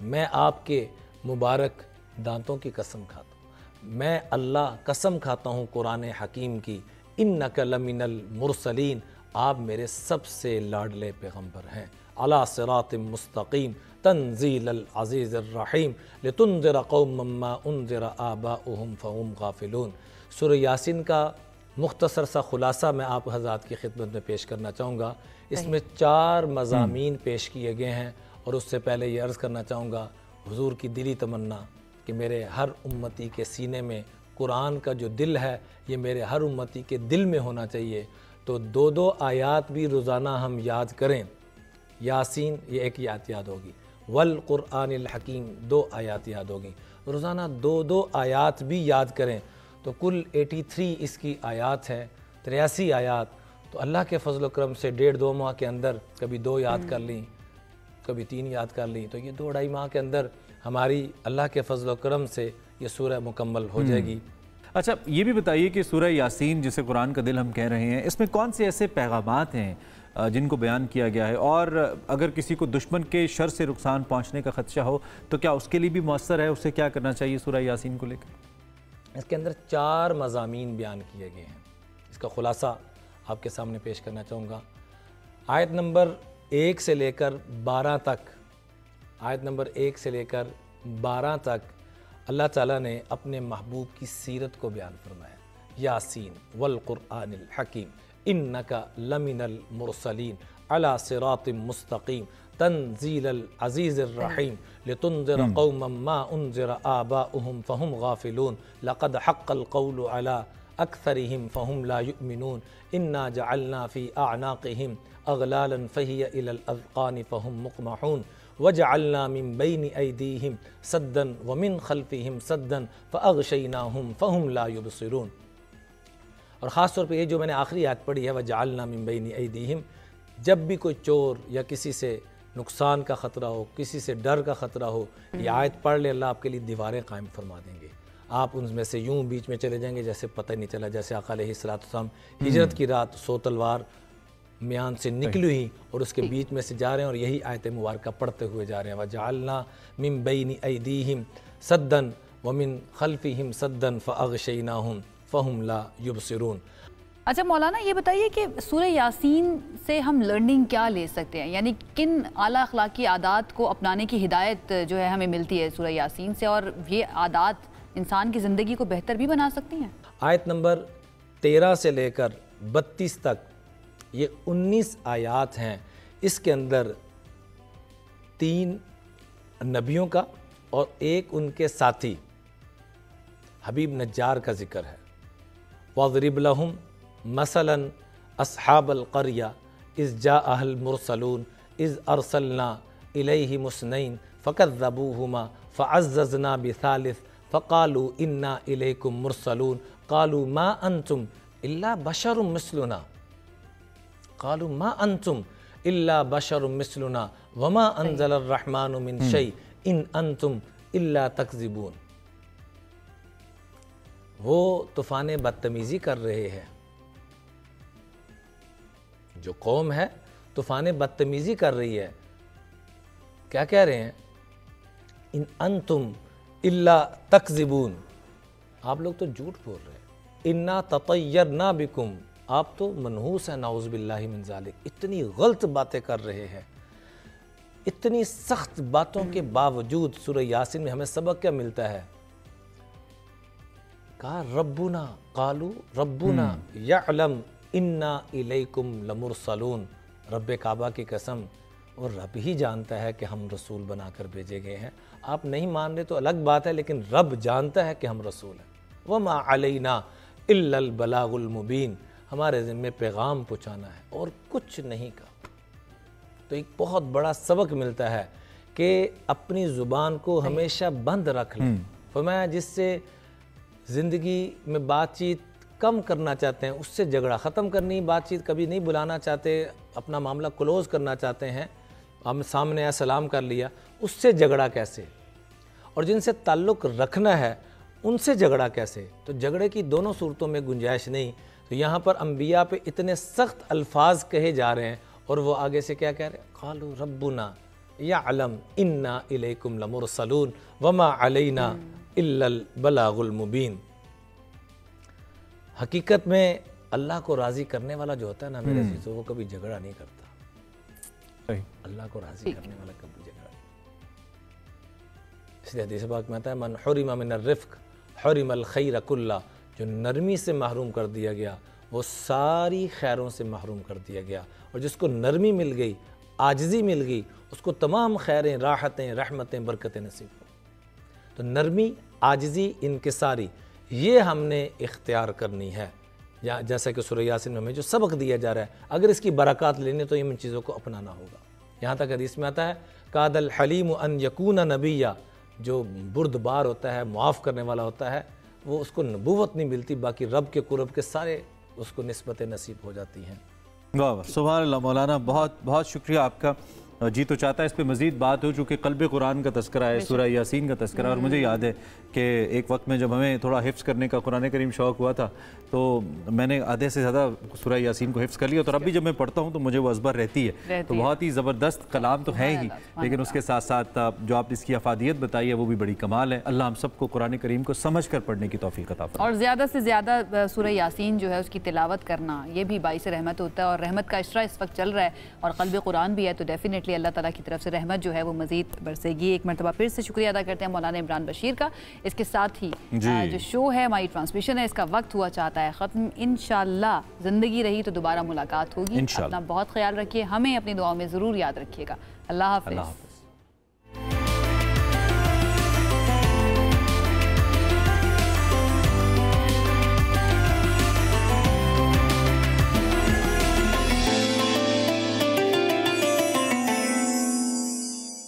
मैं आपके मुबारक दांतों की कसम खाता हूँ, मैं अल्लाह कसम खाता हूँ कुरान हकीम की। इन्नका लमिनल मुरसलीन, आप मेरे सबसे लाडले पैगम्बर हैं। अला सिरातिम मुस्तकीम तंज़ीलल अज़ीज़िर रहीम लितुनज़िरा क़ौमम मा उनज़िरा आबाउहुम फ़हुम गाफ़िलून। सूरह यासीन का मुख्तसर सा खुलासा मैं आप हज़रात की खिदमत में पेश करना चाहूँगा। इसमें 4 मज़ामीन पेश किए गए हैं और उससे पहले ये अर्ज़ करना चाहूँगा हुज़ूर की दिली तमन्ना कि मेरे हर उम्मती के सीने में कुरान का जो दिल है ये मेरे हर उम्मती के दिल में होना चाहिए। तो 2-2 आयात भी रोज़ाना हम याद करें। यासीन ये एक आयत याद होगी, वल क़ुरआनिल हकीम 2 आयात याद होगी। रोज़ाना 2-2 आयात भी याद करें तो कुल 83 इसकी आयात है, 83 आयात। तो अल्लाह के फजल करम से 1.5-2 माह के अंदर कभी 2 याद कर ली, कभी 3 याद कर ली, तो ये 2-2.5 माह के अंदर हमारी अल्लाह के फजल करम से ये सूरह मुकम्मल हो जाएगी। अच्छा, ये भी बताइए कि सूरह यासीन जिसे कुरान का दिल हम कह रहे हैं, इसमें कौन से ऐसे पैगामात हैं जिनको बयान किया गया है, और अगर किसी को दुश्मन के शर से नुकसान पहुँचने का खदशा हो तो क्या उसके लिए भी मौसर है, उसे क्या करना चाहिए सूरह यासीन को लेकर? इसके अंदर 4 मज़ामीन बयान किए गए हैं। इसका खुलासा आपके सामने पेश करना चाहूँगा। आयत नंबर 1 से लेकर 12 तक, आयत नंबर 1 से लेकर 12 तक अल्लाह ताला ने अपने महबूब की सीरत को बयान फरमाया। यासीन वल क़ुरआनिल हकीम इन्नका लमिनल मुरसलीन अला सिरातिम मुस्तकीम तंज़ीलल अज़ीज़िर रहीम लितुनज़िरा क़ौमम मा उनज़िरा आबाउहुम फ़हुम गाफ़िलून लक़द हक़्क़ल क़ौलु अला अक्सरिहिम फ़हुम ला युमिनून इन्ना जअलना फ़ी अअनाक़िहिम अग़लालन फ़हिय इलल अज़क़ानि फ़हुम मुक़महून वजअलना मिन बैनि अयदीहिम सद्दन व मिन खल्फ़िहिम सद्दन फ़अग़शयनाहुम फ़हुम ला युबसिरून। और ख़ास तौर पर ये जो मैंने आखिरी आयत पढ़ी है वजअलना मिन बैनि अयदीहिम, जब भी कोई चोर या किसी से नुकसान का ख़तरा हो, किसी से डर का ख़तरा हो, ये आयत पढ़ ले, अल्लाह आपके लिए दीवारें कायम फरमा देंगे। आप उनमें से यूं बीच में चले जाएंगे जैसे पता ही नहीं चला, जैसे आका अलैहिस्सलाम हिजरत की रात 100 तलवार म्यान से निकली हुई और उसके बीच में से जा रहे हैं और यही आयत मुबारका पढ़ते हुए जा रहे हैं। वजअलना मिन बैनि ऐदीहिम सद्दन व मिन खल्फिहिम सद्दन फअग़शयनाहुम फहुम ला युबसिरून। अच्छा मौलाना, ये बताइए कि सूरह यासीन से हम लर्निंग क्या ले सकते हैं, यानी किन आला अखलाकी आदात को अपनाने की हिदायत जो है हमें मिलती है सूरह यासीन से, और ये आदात इंसान की ज़िंदगी को बेहतर भी बना सकती हैं? आयत नंबर 13 से लेकर 32 तक ये 19 आयात हैं। इसके अंदर 3 नबियों का और एक उनके साथी हबीब नज्जार का जिक्र है। वज़रिब लहुम मसलन अस्हाबल क़रिया इज़ जाअहल मुरसलून इज़ अरसलना इलैहि मुस्नैन फ़कज़्ज़बूहुमा फ़अज़्ज़ज़ना बिसालिस फ़क़ालू इन्ना इलैकुम मुरसलून क़ालू मा अंतुम इल्ला बशरुम मिस्लुना क़ालू मा अंतुम इल्ला बशरुम मिस्लुना वमा अंज़लर रहमानु मिन शै इन अंतुम इल्ला तकज़िबून। वो तूफ़ान बदतमीज़ी कर रहे हैं, जो कौम है तूफ़ान बदतमीज़ी कर रही है। क्या कह रहे हैं? इन अंतुम इल्ला तकज़िबून, आप लोग तो झूठ बोल रहे हैं। इन्ना ततय्यरना बिकुम, आप तो मनहूस हैं नाउज़ बिल्लाहि मिन ज़ालिक। इतनी गलत बातें कर रहे हैं। इतनी सख्त बातों के बावजूद सूरह यासीन में हमें सबक क्या मिलता है? कहा रब्बुना, कालू रब्बुना यअलम इन्ना इलैकुम लमुरसलून। रब्बे काबा की कसम, और रब ही जानता है कि हम रसूल बनाकर भेजे गए हैं। आप नहीं मान रहे तो अलग बात है, लेकिन रब जानता है कि हम रसूल हैं। वमा अलैना इल्लल बलागुल मुबीन, हमारे ज़िम्मे पैगाम पहुँचाना है और कुछ नहीं का। तो एक बहुत बड़ा सबक मिलता है कि अपनी ज़ुबान को हमेशा बंद रख लें। फरमाया जिससे ज़िंदगी में बातचीत कम करना चाहते हैं उससे झगड़ा ख़त्म करनी, बातचीत कभी नहीं बुलाना चाहते, अपना मामला क्लोज़ करना चाहते हैं, हम सामने आया सलाम कर लिया, उससे झगड़ा कैसे? और जिनसे ताल्लुक़ रखना है उनसे झगड़ा कैसे? तो झगड़े की दोनों सूरतों में गुंजाइश नहीं। तो यहाँ पर अम्बिया पे इतने सख्त अल्फाज कहे जा रहे हैं और वो आगे से क्या कह रहे हैं? क़ालू रब्बुना यअलम इन्ना इलैकुम लमुरसलून वमा अलैना इल्लल बलागुल मुबीन। हकीकत में अल्लाह को राज़ी करने वाला जो होता है ना मेरे अज़ीज़ों, वो कभी झगड़ा नहीं करता। अल्लाह को राज़ी करने वाला कभी झगड़ा नहीं। इसलिए हदीस पाक में आता है मन हुरिमा मिनर रिफ़्क़ हुरिमल खैर कुल्ला, जो नरमी से महरूम कर दिया गया वो सारी खैरों से महरूम कर दिया गया। और जिसको नरमी मिल गई, आजिज़ी मिल गई, उसको तमाम खैरें, राहतें, रहमतें, बरकतें नसीब हो। तो नरमी, आजिज़ी, इनकिसारी, ये हमने इख्तियार करनी है। या जैसा कि सूरह यासीन में हमें जो सबक दिया जा रहा है, अगर इसकी बरक़ात लेनी तो इन चीज़ों को अपनाना होगा। यहाँ तक हदीस में आता है कादल हलीम अन यकून नबिया, जो बुर्दबार होता है, मुआफ़ करने वाला होता है, वो उसको नबूवत नहीं मिलती, बाकी रब के कुर्ब के सारे उसको निस्बतें नसीब हो जाती हैं। वाह वाह, सुभान अल्लाह मौलाना, बहुत बहुत शुक्रिया आपका। जी तो चाहता है इस पे मज़ीद बात हो, चूँकि क़ल्ब कुरान का तस्करा है, सूरह यासीन का तस्करा। और मुझे याद है कि एक वक्त में जब हमें थोड़ा हिफ्ज़ करने का कुरान करीम शौक़ हुआ था तो मैंने आधे से ज़्यादा सूरह यासीन को हिफ्ज़ कर लिया। तो अब भी जब मैं पढ़ता हूँ तो मुझे वो अज़बर रहती है। तो बहुत ही ज़बरदस्त कलाम तो है ही, लेकिन उसके साथ साथ जो आप इसकी अफादियत बताई है वो भी बड़ी कमाल है। अल्लाह हम सबको कुरान करीम को समझ कर पढ़ने की तौफीक अता फरमाए। और ज़्यादा से ज़्यादा सूरह यासीन जो है उसकी तिलावत करना, ये भी बाइस रहमत होता है। और रहमत का इशरा इस वक्त चल रहा है और क़ल्ब कुरान भी है, तो डेफिनेटली अल्लाह ताला की तरफ से रहमत जो है वो मज़ीद बरसेगी। एक मरतबा फिर से शुक्रिया अदा करते हैं मौलाना इमरान बशीर का। इसके साथ ही जो शो है हमारी ट्रांसमिशन है, इसका वक्त हुआ चाहता है ख़त्म। इंशाअल्लाह ज़िंदगी रही तो दोबारा मुलाकात होगी। अपना बहुत ख्याल रखिए, हमें अपनी दुआओं में ज़रूर याद रखिएगा। अल्लाह हाफ़िज़।